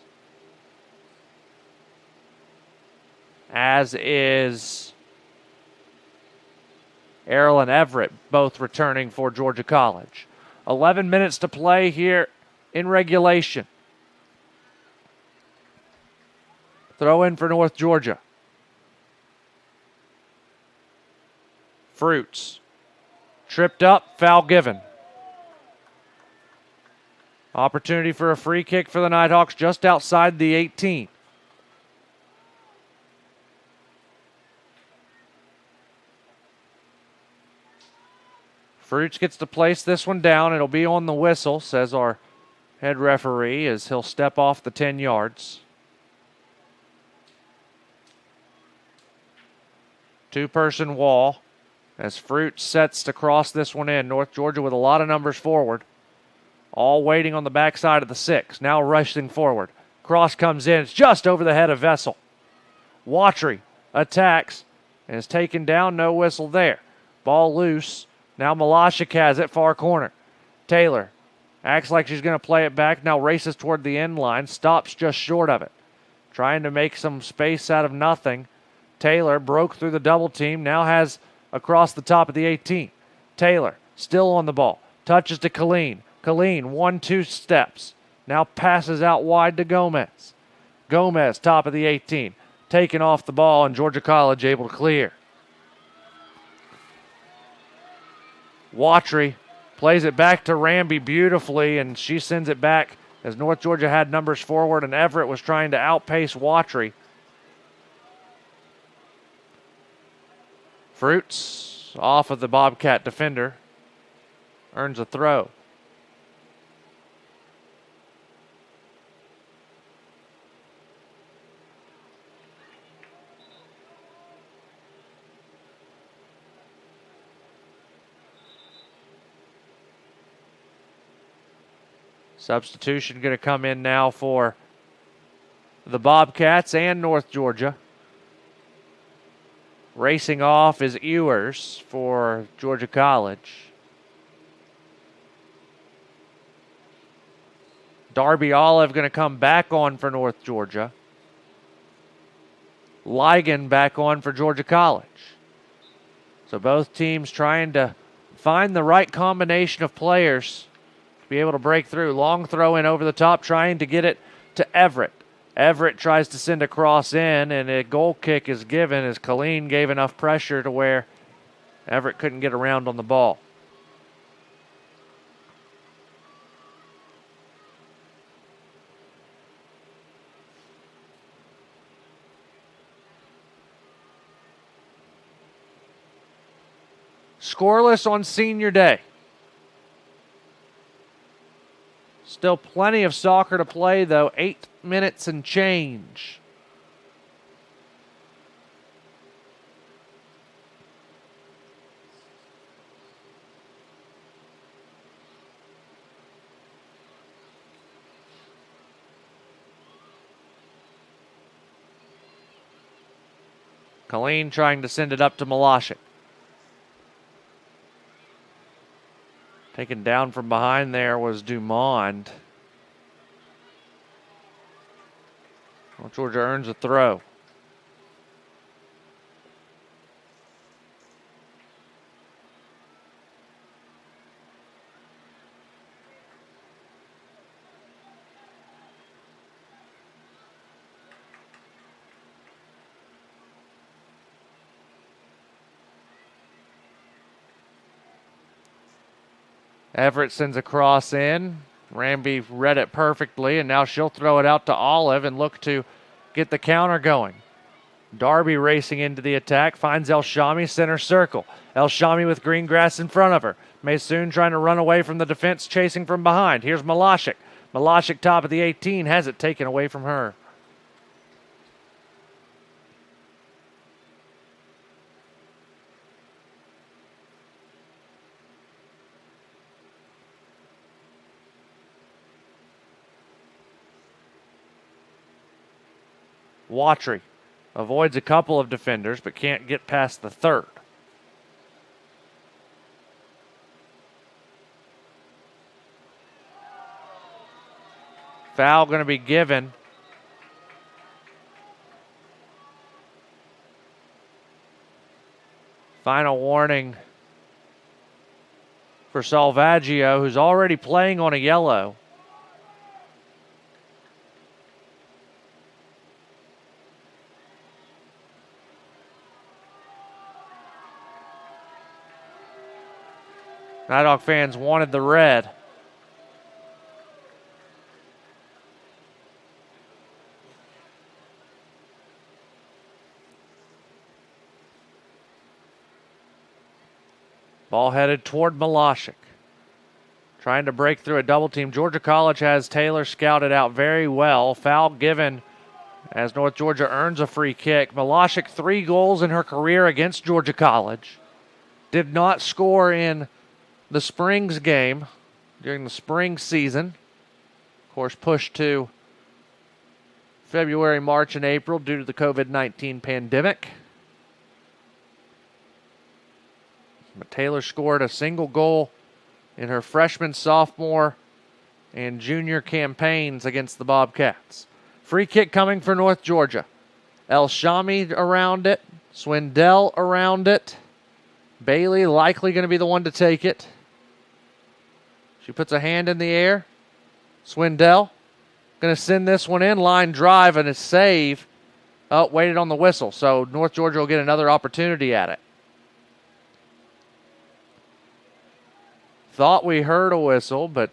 Speaker 1: As is Errol and Everett, both returning for Georgia College. 11 minutes to play here in regulation. Throw in for North Georgia. Fruits. Tripped up, foul given. Opportunity for a free kick for the Nighthawks just outside the 18. Fruits gets to place this one down. It'll be on the whistle, says our head referee as he'll step off the 10 yards. Two-person wall as Fruit sets to cross this one in. North Georgia with a lot of numbers forward. All waiting on the backside of the 6. Now rushing forward. Cross comes in. It's just over the head of Vessel. Watry attacks and is taken down. No whistle there. Ball loose. Now Milashik has it. Far corner. Taylor acts like she's going to play it back. Now races toward the end line. Stops just short of it. Trying to make some space out of nothing. Taylor broke through the double team. Now has across the top of the 18. Taylor still on the ball. Touches to Colleen. Colleen, 1-2 steps. Now passes out wide to Gomez. Gomez, top of the 18. Taken off the ball, and Georgia College able to clear. Watry plays it back to Ramby beautifully, and she sends it back as North Georgia had numbers forward, and Everett was trying to outpace Watry. Fruits off of the Bobcat defender. Earns a throw. Substitution going to come in now for the Bobcats and North Georgia. Racing off is Ewers for Georgia College. Darby Olive going to come back on for North Georgia. Ligon back on for Georgia College. So both teams trying to find the right combination of players to be able to break through. Long throw in over the top, trying to get it to Everett. Everett tries to send a cross in, and a goal kick is given as Colleen gave enough pressure to where Everett couldn't get around on the ball. Scoreless on senior day. Still plenty of soccer to play, though. 8 minutes and change. Colleen trying to send it up to Milashik. Taken down from behind there was Dumond. Well, Georgia earns a throw. Everett sends a cross in. Ramby read it perfectly, and now she'll throw it out to Olive and look to get the counter going. Darby racing into the attack, finds El Shami, center circle. El Shami with green grass in front of her. Maysoon trying to run away from the defense, chasing from behind. Here's Milashik. Milashik, top of the 18, has it taken away from her. Watry avoids a couple of defenders but can't get past the third. Foul going to be given. Final warning for Salvaggio, who's already playing on a yellow. Nighthawk fans wanted the red. Ball headed toward Milashik. trying to break through a double team. Georgia College has Taylor scouted out very well. Foul given as North Georgia earns a free kick. Milashik, 3 goals in her career against Georgia College. Did not score in the Springs game during the spring season. Of course, pushed to February, March, and April due to the COVID-19 pandemic. But Taylor scored a single goal in her freshman, sophomore, and junior campaigns against the Bobcats. Free kick coming for North Georgia. El Shami around it. Swindell around it. Bailey likely going to be the one to take it. She puts a hand in the air. Swindell going to send this one in. Line drive and a save. Oh, waited on the whistle. So North Georgia will get another opportunity at it. Thought we heard a whistle, but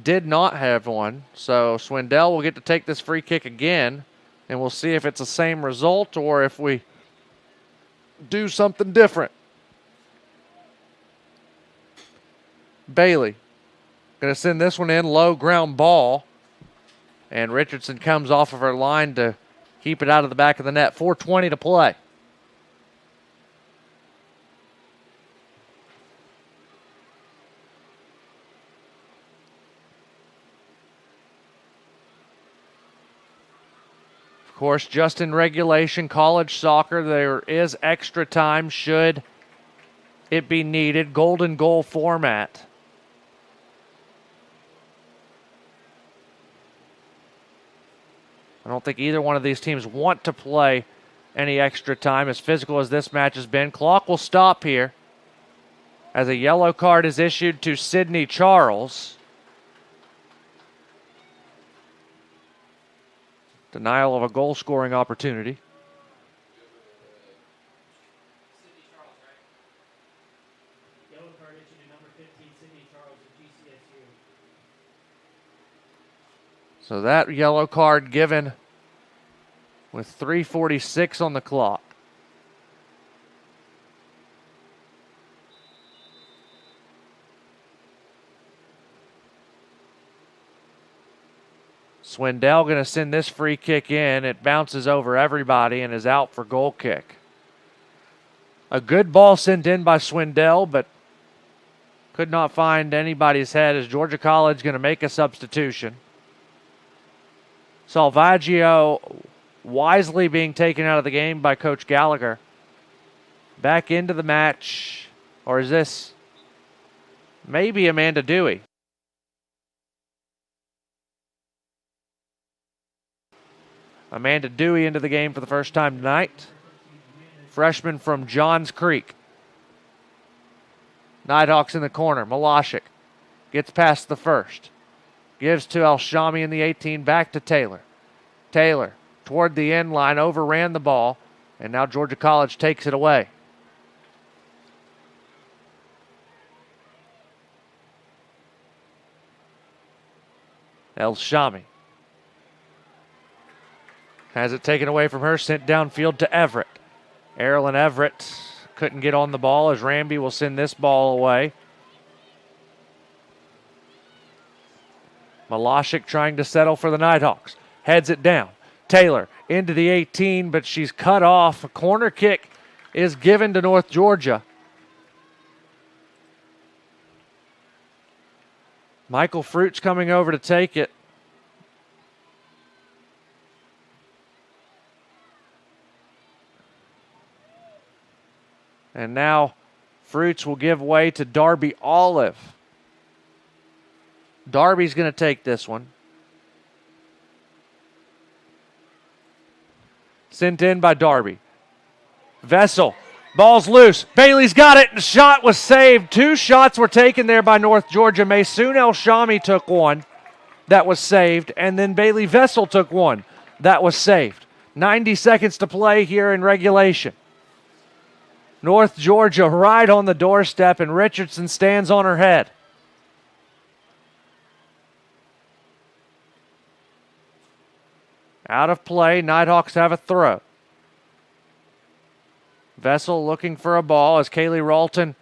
Speaker 1: did not have one. So Swindell will get to take this free kick again, and we'll see if it's the same result or if we do something different. Bailey going to send this one in, low ground ball, and Richardson comes off of her line to keep it out of the back of the net. 4:20 to play. Of course, just in regulation, college soccer, there is extra time should it be needed. Golden goal format. I don't think either one of these teams want to play any extra time, as physical as this match has been. Clock will stop here as a yellow card is issued to Sydney Charles. Denial of a goal-scoring opportunity.
Speaker 10: Yellow card issued to number 15, Sydney Charles of GCSU.
Speaker 1: So that yellow card given with 3:46 on the clock. Swindell going to send this free kick in. It bounces over everybody and is out for goal kick. A good ball sent in by Swindell, but could not find anybody's head as Georgia College going to make a substitution. Salvaggio wisely being taken out of the game by Coach Gallagher. Back into the match, or is this maybe Amanda Dewey? Amanda Dewey into the game for the first time tonight. Freshman from Johns Creek. Nighthawks in the corner. Milashik gets past the first. Gives to El Shami in the 18, back to Taylor. Taylor toward the end line, overran the ball, and now Georgia College takes it away. El Shami has it taken away from her, sent downfield to Everett. Erilyn Everett couldn't get on the ball as Ramby will send this ball away. Milashik trying to settle for the Nighthawks. Heads it down. Taylor into the 18, but she's cut off. A corner kick is given to North Georgia. Michael Fruits coming over to take it. And now Fruits will give way to Darby Olive. Darby's going to take this one. Sent in by Darby. Vessel. Ball's loose. Bailey's got it. The shot was saved. 2 shots were taken there by North Georgia. Maysoon El Shami took one that was saved. And then Bailey Vessel took one that was saved. 90 seconds to play here in regulation. North Georgia right on the doorstep, and Richardson stands on her head. Out of play, Nighthawks have a throw. Vessel looking for a ball as Kaylee Ralton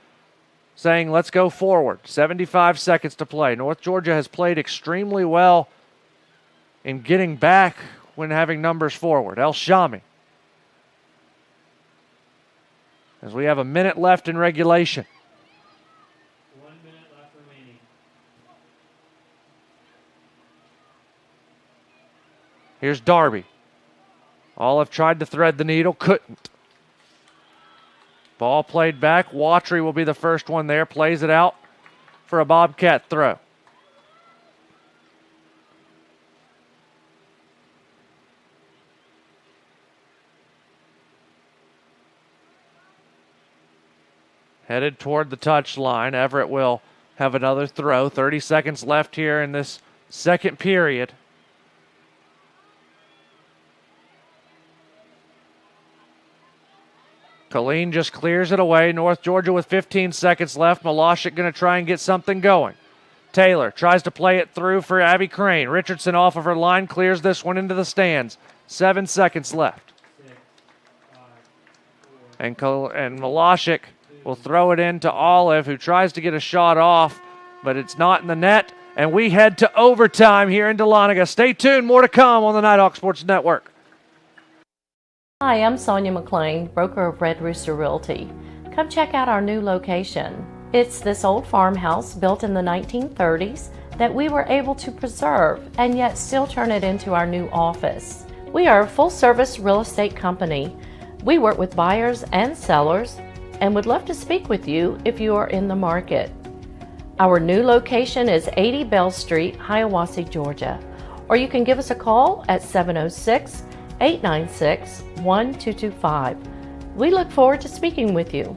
Speaker 1: saying, let's go forward. 75 seconds to play. North Georgia has played extremely well in getting back when having numbers forward. El Shami. As we have a minute left in regulation.
Speaker 10: 1 minute left remaining.
Speaker 1: Here's Darby. Olive tried to thread the needle, couldn't. Ball played back. Watry will be the first one there. Plays it out for a Bobcat throw. Headed toward the touchline. Everett will have another throw. 30 seconds left here in this second period. Colleen just clears it away. North Georgia with 15 seconds left. Milashik going to try and get something going. Taylor tries to play it through for Abby Crane. Richardson off of her line, clears this one into the stands. 7 seconds left.
Speaker 10: 6, 5, 4,
Speaker 1: And Milashik will throw it in to Olive, who tries to get a shot off, but it's not in the net. And we head to overtime here in Dahlonega. Stay tuned. More to come on the Nighthawk Sports Network.
Speaker 2: Hi, I'm Sonia McClain, broker of Red Rooster Realty. Come check out our new location. It's this old farmhouse built in the 1930s that we were able to preserve and yet still turn it into our new office. We are a full-service real estate company. We work with buyers and sellers and would love to speak with you if you are in the market. Our new location is 80 Bell Street, Hiawassee, Georgia, or you can give us a call at 706-896-1225. We look forward to speaking with you.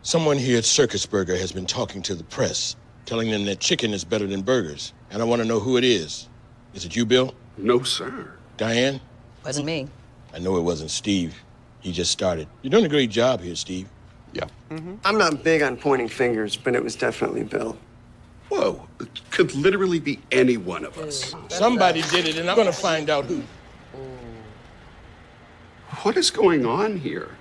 Speaker 3: Someone here at Circus Burger has been talking to the press, telling them that chicken is better than burgers. And I want to know who it is. Is it you, Bill?
Speaker 4: No, sir.
Speaker 3: Diane?
Speaker 11: Wasn't me.
Speaker 3: I know it wasn't Steve. He just started. You're doing a great job here, Steve.
Speaker 4: Yeah.
Speaker 6: I'm not big on pointing fingers, but it was definitely Bill.
Speaker 4: Whoa, it could literally be any one of us.
Speaker 3: Somebody did it, and I'm going to find out who.
Speaker 4: What is going on here?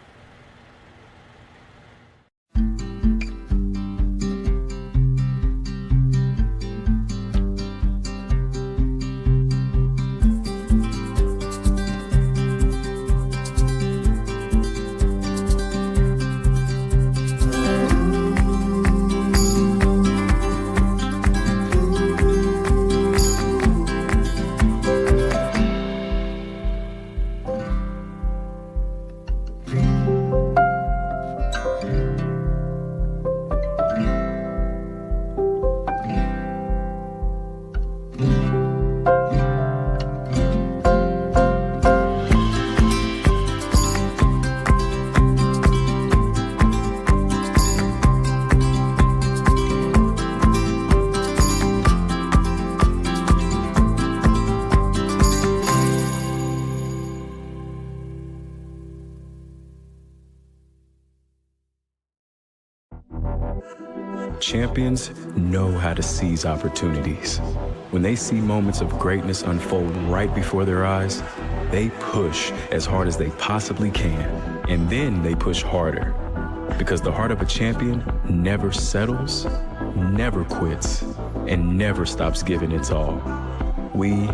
Speaker 7: Champions know how to seize opportunities. When they see moments of greatness unfold right before their eyes, they push as hard as they possibly can, and then they push harder. Because the heart of a champion never settles, never quits, and never stops giving its all. We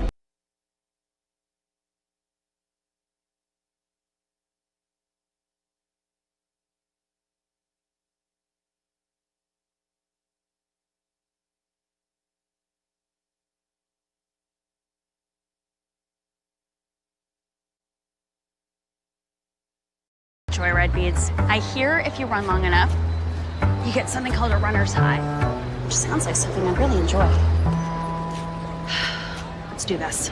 Speaker 9: Joyride beads. I hear if you run long enough, you get something called a runner's high, which sounds like something I really enjoy. Let's do this.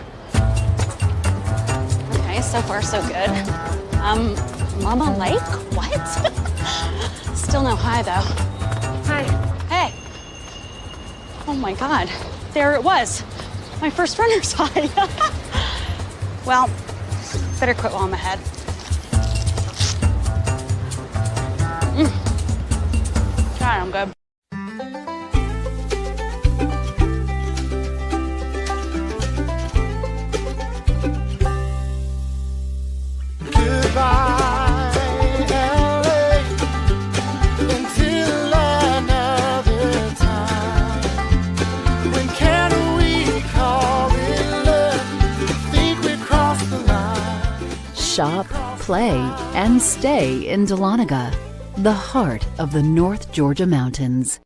Speaker 9: Okay, so far so good. Mama Lake? What? Still no high though. Hi. Hey. Oh my God, there it was. My first runner's high. Well, better quit while I'm ahead. God, I'm good.
Speaker 12: Goodbye,
Speaker 11: shop, play, and stay in Dahlonega, the heart of the North Georgia mountains.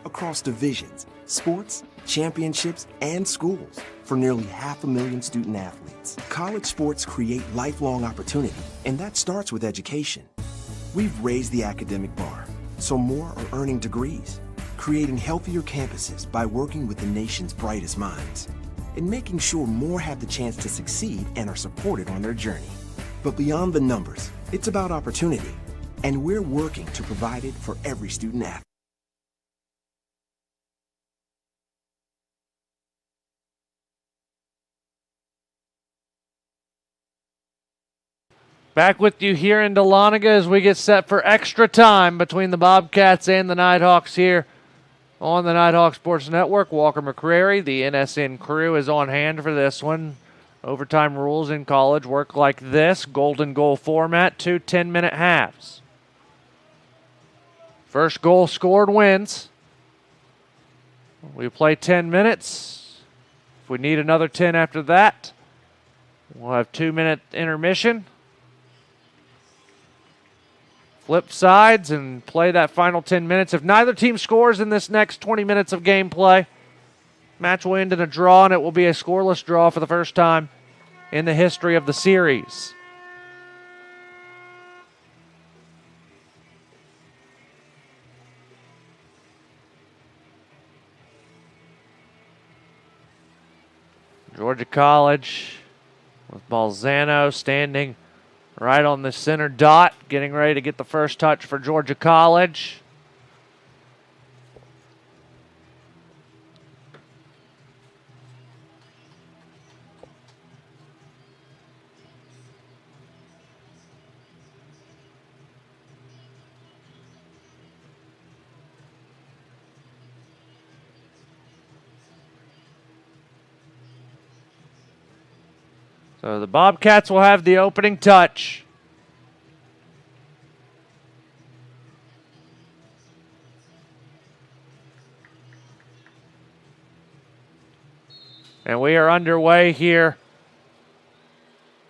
Speaker 12: Across divisions, sports, championships, and schools for nearly 500,000 student athletes. College sports create lifelong opportunity, and that starts with education. We've raised the academic bar, so more are earning degrees, creating healthier campuses by working with the nation's brightest minds, and making sure more have the chance to succeed and are supported on their journey. But beyond the numbers, it's about opportunity, and we're working to provide it for every student athlete.
Speaker 1: Back with you here in Dahlonega as we get set for extra time between the Bobcats and the Nighthawks here on the Nighthawk Sports Network. Walker McCrary, the NSN crew, is on hand for this one. Overtime rules in college work like this. Golden goal format, 2 10-minute halves. First goal scored wins. We play 10 minutes. If we need another 10 after that, we'll have 2-minute intermission. Flip sides and play that final 10 minutes. If neither team scores in this next 20 minutes of gameplay, match will end in a draw, and it will be a scoreless draw for the first time in the history of the series. Georgia College with Balzano standing right on the center dot, getting ready to get the first touch for Georgia College. So the Bobcats will have the opening touch. And we are underway here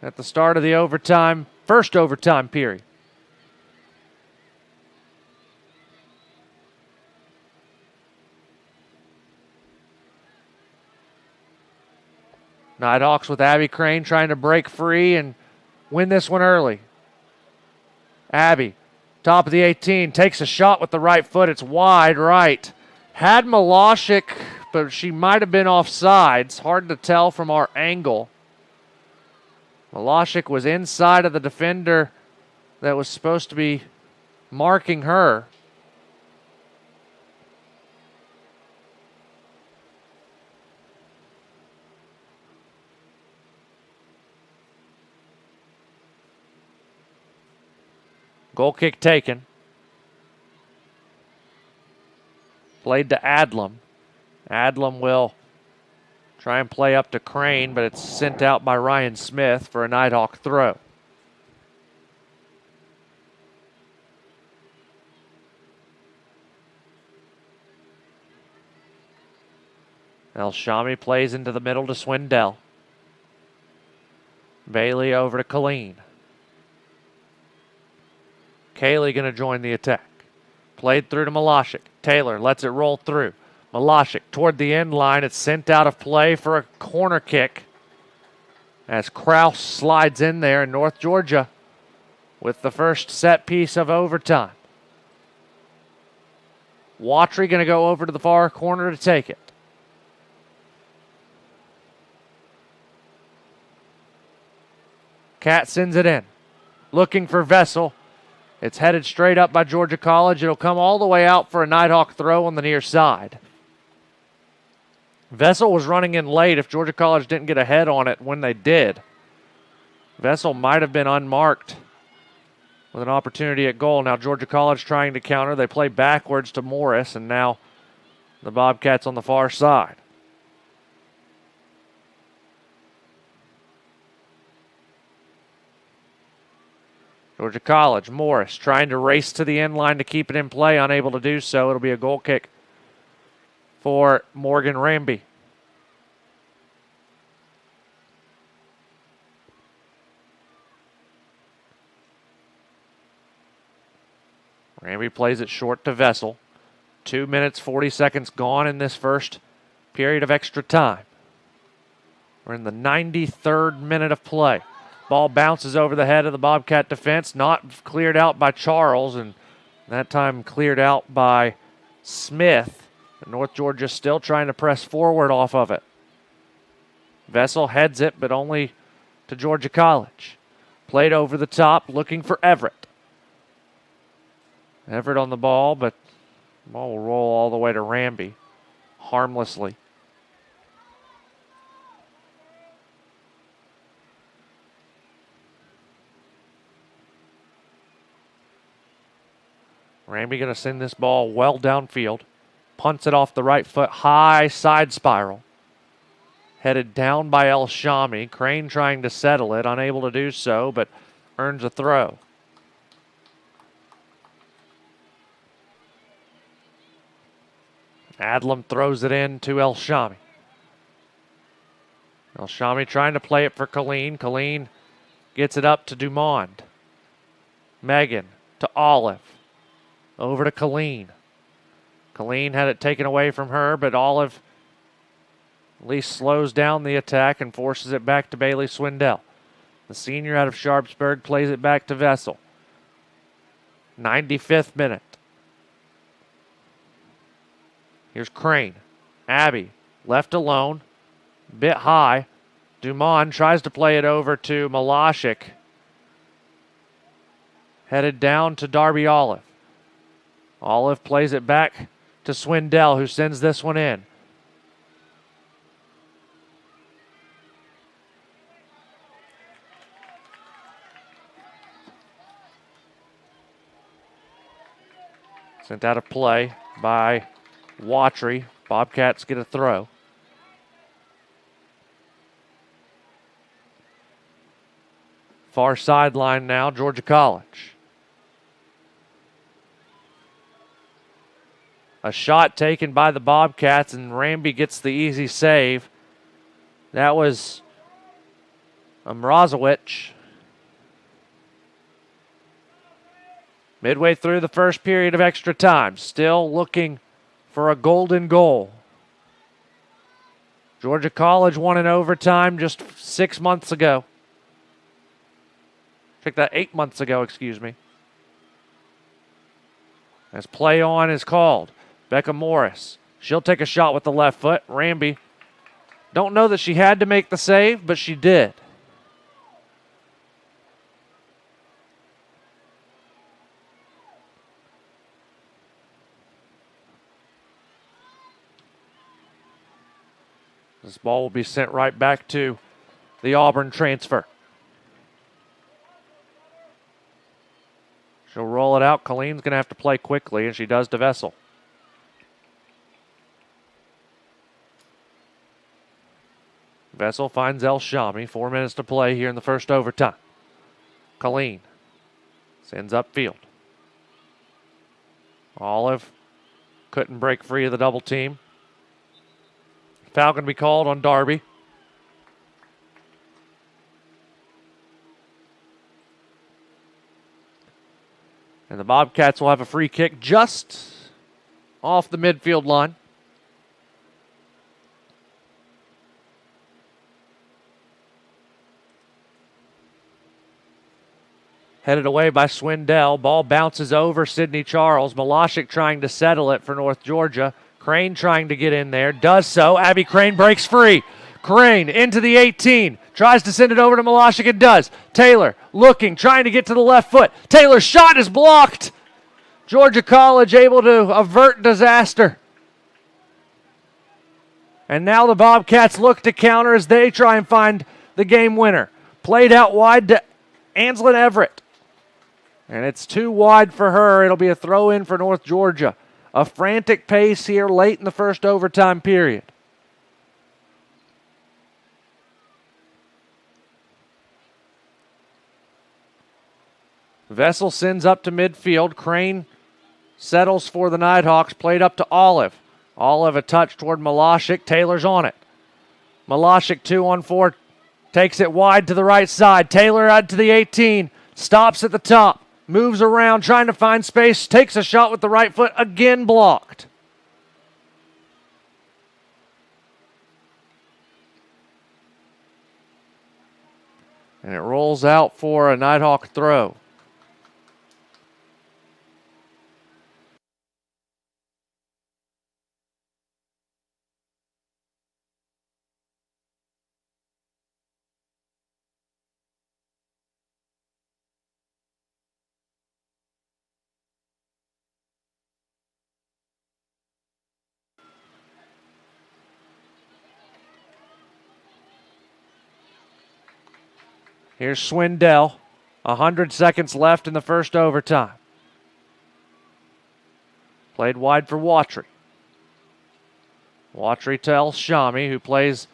Speaker 1: at the start of the first overtime period. Nighthawks with Abby Crane trying to break free and win this one early. Abby, top of the 18, takes a shot with the right foot. It's wide right. Had Milashik, but she might have been offsides. Hard to tell from our angle. Milashik was inside of the defender that was supposed to be marking her. Goal kick taken. Played to Adlam. Adlam will try and play up to Crane, but it's sent out by Ryan Smith for a Nighthawk throw. El Shami plays into the middle to Swindell. Bailey over to Colleen. Kaylee going to join the attack. Played through to Milashik. Taylor lets it roll through. Milashik toward the end line. It's sent out of play for a corner kick as Kraus slides in there in North Georgia with the first set piece of overtime. Watry going to go over to the far corner to take it. Cat sends it in. Looking for Vessel. It's headed straight up by Georgia College. It'll come all the way out for a Nighthawk throw on the near side. Vessel was running in late if Georgia College didn't get ahead on it when they did. Vessel might have been unmarked with an opportunity at goal. Now Georgia College trying to counter. They play backwards to Morris, and now the Bobcats on the far side. Georgia College, Morris trying to race to the end line to keep it in play, unable to do so. It'll be a goal kick for Morgan Ramby. Ramby plays it short to Vessel. 2 minutes, 40 seconds gone in this first period of extra time. We're in the 93rd minute of play. Ball bounces over the head of the Bobcat defense, not cleared out by Charles, and that time cleared out by Smith. North Georgia still trying to press forward off of it. Vessel heads it, but only to Georgia College. Played over the top, looking for Everett. Everett on the ball, but the ball will roll all the way to Ramby, harmlessly. Ramby going to send this ball well downfield. Punts it off the right foot, high side spiral. Headed down by El Shami. Crane trying to settle it, unable to do so, but earns a throw. Adlam throws it in to El Shami. El Shami trying to play it for Colleen. Colleen gets it up to Dumond. Megan to Olive. Over to Colleen. Colleen had it taken away from her, but Olive at least slows down the attack and forces it back to Bailey Swindell. The senior out of Sharpsburg plays it back to Vessel. 95th minute. Here's Crane. Abby left alone. Bit high. Dumond tries to play it over to Milashik. Headed down to Darby Olive. Olive plays it back to Swindell, who sends this one in. Sent out of play by Watry. Bobcats get a throw. Far sideline now, Georgia College. A shot taken by the Bobcats, and Ramby gets the easy save. That was Mrazowicz. Midway through the first period of extra time, still looking for a golden goal. Georgia College won in overtime just 6 months ago. Check that, 8 months ago, excuse me. As play on is called. Becca Morris. She'll take a shot with the left foot. Ramby, don't know that she had to make the save, but she did. This ball will be sent right back to the Auburn transfer. She'll roll it out. Colleen's going to have to play quickly, and she does to Vessel. Vessel finds El Shami. 4 minutes to play here in the first overtime. Colleen sends upfield. Olive couldn't break free of the double team. Foul going to be called on Darby. And the Bobcats will have a free kick just off the midfield line. Headed away by Swindell. Ball bounces over Sydney Charles. Milashik trying to settle it for North Georgia. Crane trying to get in there. Does so. Abby Crane breaks free. Crane into the 18. Tries to send it over to Milashik and does. Taylor looking, trying to get to the left foot. Taylor's shot is blocked. Georgia College able to avert disaster. And now the Bobcats look to counter as they try and find the game winner. Played out wide to Anslin Everett. And it's too wide for her. It'll be a throw in for North Georgia. A frantic pace here late in the first overtime period. Vessel sends up to midfield. Crane settles for the Nighthawks. Played up to Olive. Olive a touch toward Milashik. Taylor's on it. Milashik 2-on-4. Takes it wide to the right side. Taylor out to the 18. Stops at the top. moves around, trying to find space, takes a shot with the right foot, again blocked. And it rolls out for a Nighthawk throw. Here's Swindell. 100 seconds left in the first overtime. Played wide for Watry. Watry to Elshami, who plays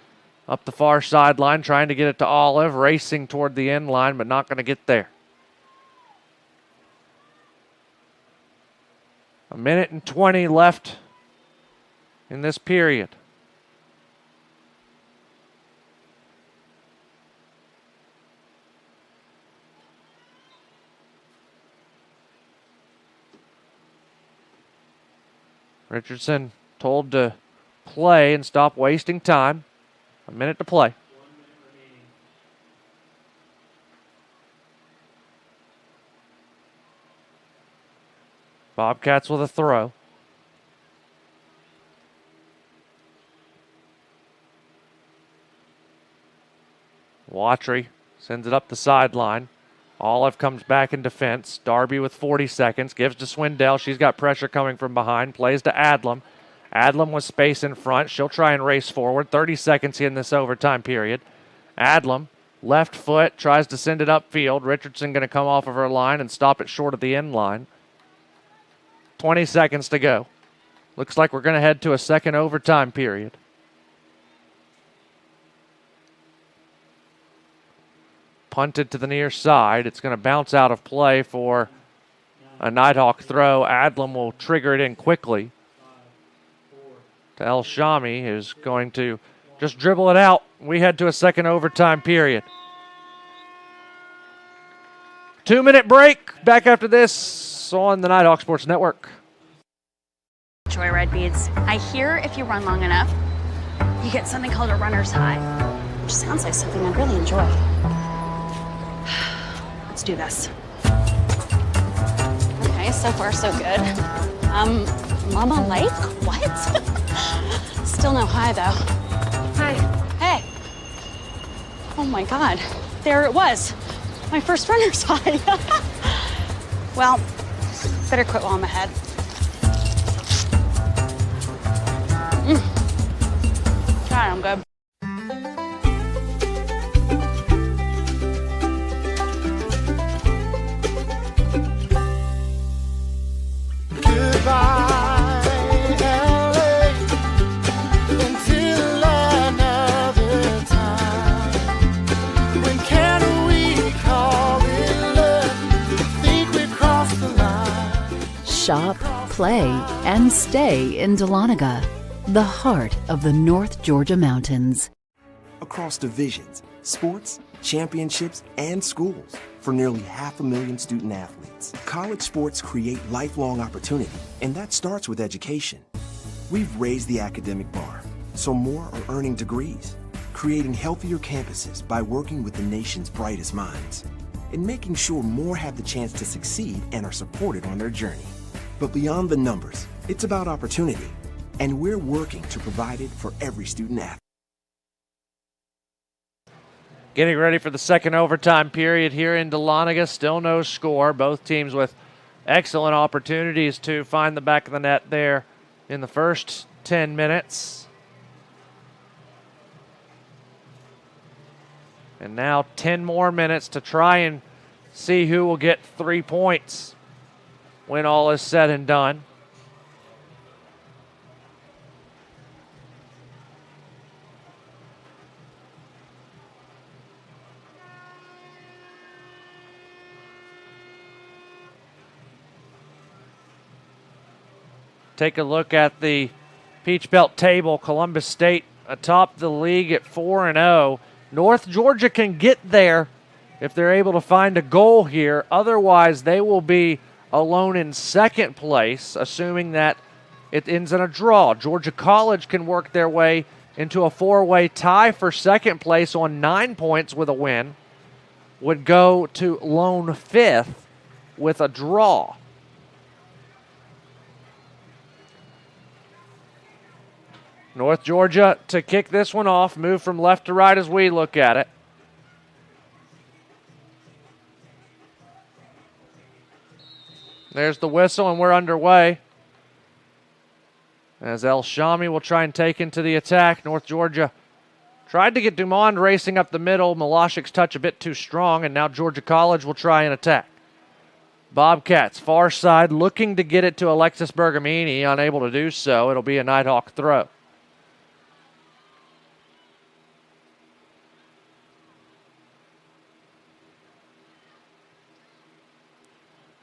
Speaker 1: up the far sideline, trying to get it to Olive, racing toward the end line, but not going to get there. 1:20 left in this period. Richardson told to play and stop wasting time. 1 minute to play.
Speaker 10: 1 minute remaining.
Speaker 1: Bobcats with a throw. Watry sends it up the sideline. Olive comes back in defense. Darby with 40 seconds. Gives to Swindell. She's got pressure coming from behind. Plays to Adlam. Adlam with space in front. She'll try and race forward. 30 seconds in this overtime period. Adlam, left foot, tries to send it upfield. Richardson going to come off of her line and stop it short of the end line. 20 seconds to go. Looks like we're going to head to a second overtime period. Punted to the near side. It's going to bounce out of play for a Nighthawk throw. Adlam will trigger it in quickly to Elshami, who's going to just dribble it out. We head to a second overtime period. 2-minute break. Back after this on the Nighthawk Sports Network.
Speaker 9: Joyride beads. I hear if you run long enough, you get something called a runner's high, which sounds like something I really enjoy. Let's do this. Okay, so far so good. Mama Lake? What? Still no high though. Hi. Hey. Oh my God, there it was. My first runner's high. Well, better quit while I'm ahead. God, I'm good.
Speaker 11: Shop, play, and stay in Dahlonega, the heart of the North Georgia mountains.
Speaker 12: Across divisions, sports, championships, and schools for nearly 500,000 student athletes. College sports create lifelong opportunity, and that starts with education. We've raised the academic bar, so more are earning degrees, creating healthier campuses by working with the nation's brightest minds, and making sure more have the chance to succeed and are supported on their journey. But beyond the numbers, it's about opportunity, and we're working to provide it for every student athlete.
Speaker 1: Getting ready for the second overtime period here in Dahlonega. Still no score. Both teams with excellent opportunities to find the back of the net there in the first 10 minutes. And now 10 more minutes to try and see who will get 3 points when all is said and done. Take a look at the Peach Belt table. Columbus State atop the league at 4-0. North Georgia can get there if they're able to find a goal here. Otherwise, they will be alone in second place, assuming that it ends in a draw. Georgia College can work their way into a four-way tie for second place on 9 points with a win. Would go to lone fifth with a draw. North Georgia to kick this one off, move from left to right as we look at it. There's the whistle, and we're underway. As El Shami will try and take into the attack. North Georgia tried to get Dumond racing up the middle. Milashik's touch a bit too strong, and now Georgia College will try and attack. Bobcats, far side, looking to get it to Alexis Bergamini, unable to do so. It'll be a Nighthawk throw.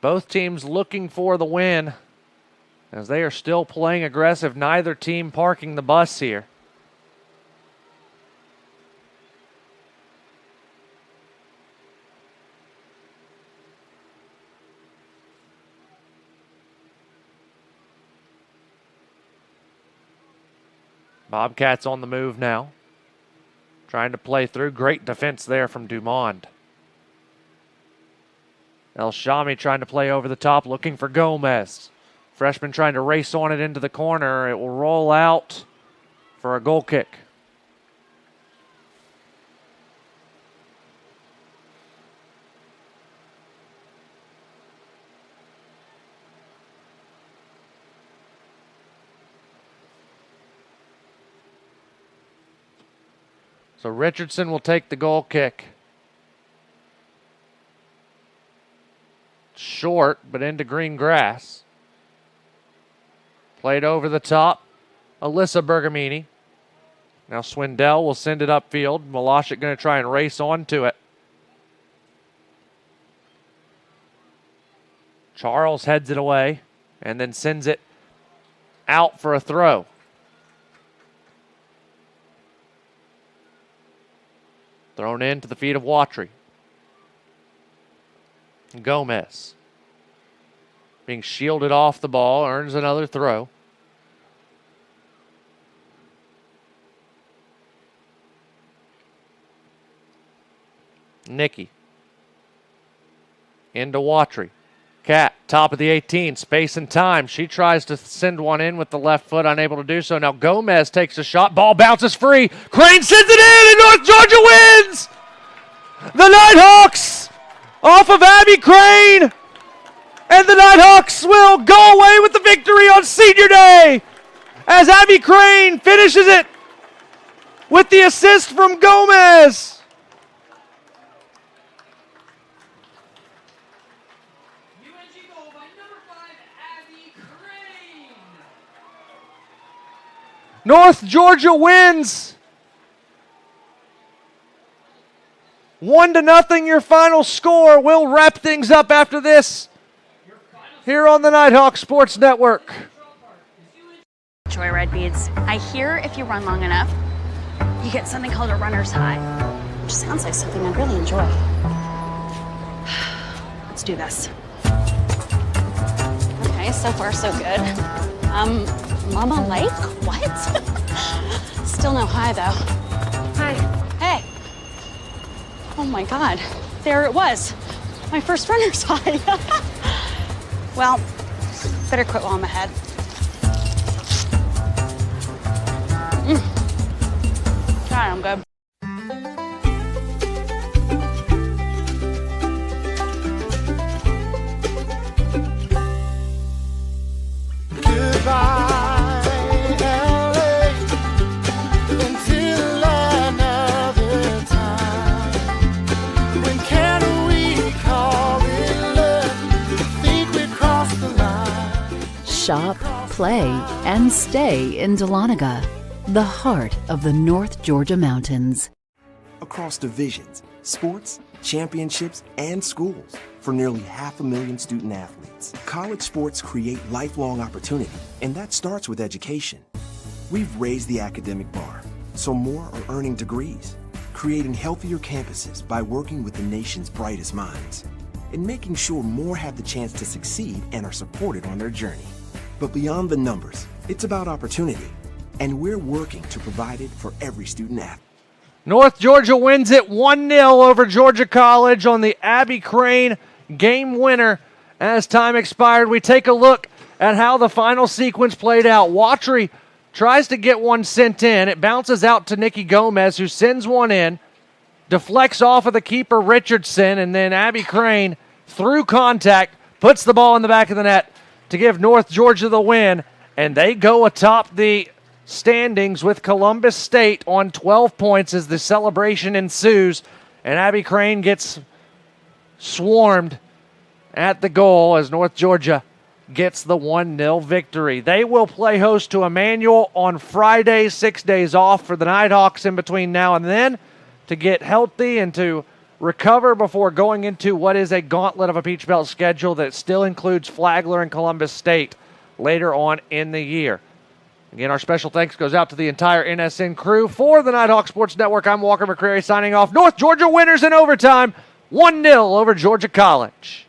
Speaker 1: Both teams looking for the win as they are still playing aggressive. Neither team parking the bus here. Bobcats on the move now. Trying to play through. Great defense there from Dumond. El Shami trying to play over the top, looking for Gomez. Freshman trying to race on it into the corner. It will roll out for a goal kick. So Richardson will take the goal kick. Short, but into green grass. Played over the top. Alyssa Bergamini. Now Swindell will send it upfield. Milashik going to try and race onto it. Charles heads it away and then sends it out for a throw. Thrown into the feet of Watry. Gomez being shielded off the ball, earns another throw. Nikki into Watry. Cat, top of the 18, space and time. She tries to send one in with the left foot, unable to do so. Now Gomez takes a shot, ball bounces free. Crane sends it in, and North Georgia wins! The Nighthawks off of Abby Crane, and the Nighthawks will go away with the victory on Senior Day as Abby Crane finishes it with the assist from Gomez. North Georgia wins 1-0, your final score. We'll wrap things up after this here on the Nighthawk Sports Network.
Speaker 9: Joyride beads. I hear if you run long enough, you get something called a runner's high, which sounds like something I'd really enjoy. Let's do this. Okay, so far so good. Mama Lake? What? Still no high though. Hi. Hey. Oh my God, there it was. My first runner's high. Well, better quit while I'm ahead. All right, I'm good.
Speaker 11: Shop, play, and stay in Dahlonega, the heart of the North Georgia mountains.
Speaker 12: Across divisions, sports, championships, and schools for nearly 500,000 student athletes. College sports create lifelong opportunity, and that starts with education. We've raised the academic bar, so more are earning degrees, creating healthier campuses by working with the nation's brightest minds, and making sure more have the chance to succeed and are supported on their journey. But beyond the numbers, it's about opportunity, and we're working to provide it for every student athlete.
Speaker 1: North Georgia wins it 1-0 over Georgia College on the Abby Crane game winner. As time expired, we take a look at how the final sequence played out. Watry tries to get one sent in. It bounces out to Nikki Gomez, who sends one in, deflects off of the keeper Richardson, and then Abby Crane, through contact, puts the ball in the back of the net to give North Georgia the win, and they go atop the standings with Columbus State on 12 points as the celebration ensues, and Abby Crane gets swarmed at the goal as North Georgia gets the 1-0 victory. They will play host to Emmanuel on Friday, 6 days off for the Nighthawks in between now and then to get healthy and to recover before going into what is a gauntlet of a Peach Belt schedule that still includes Flagler and Columbus State later on in the year. Again, our special thanks goes out to the entire NSN crew. For the Nighthawk Sports Network, I'm Walker McCrary signing off. North Georgia winners in overtime, 1-0 over Georgia College.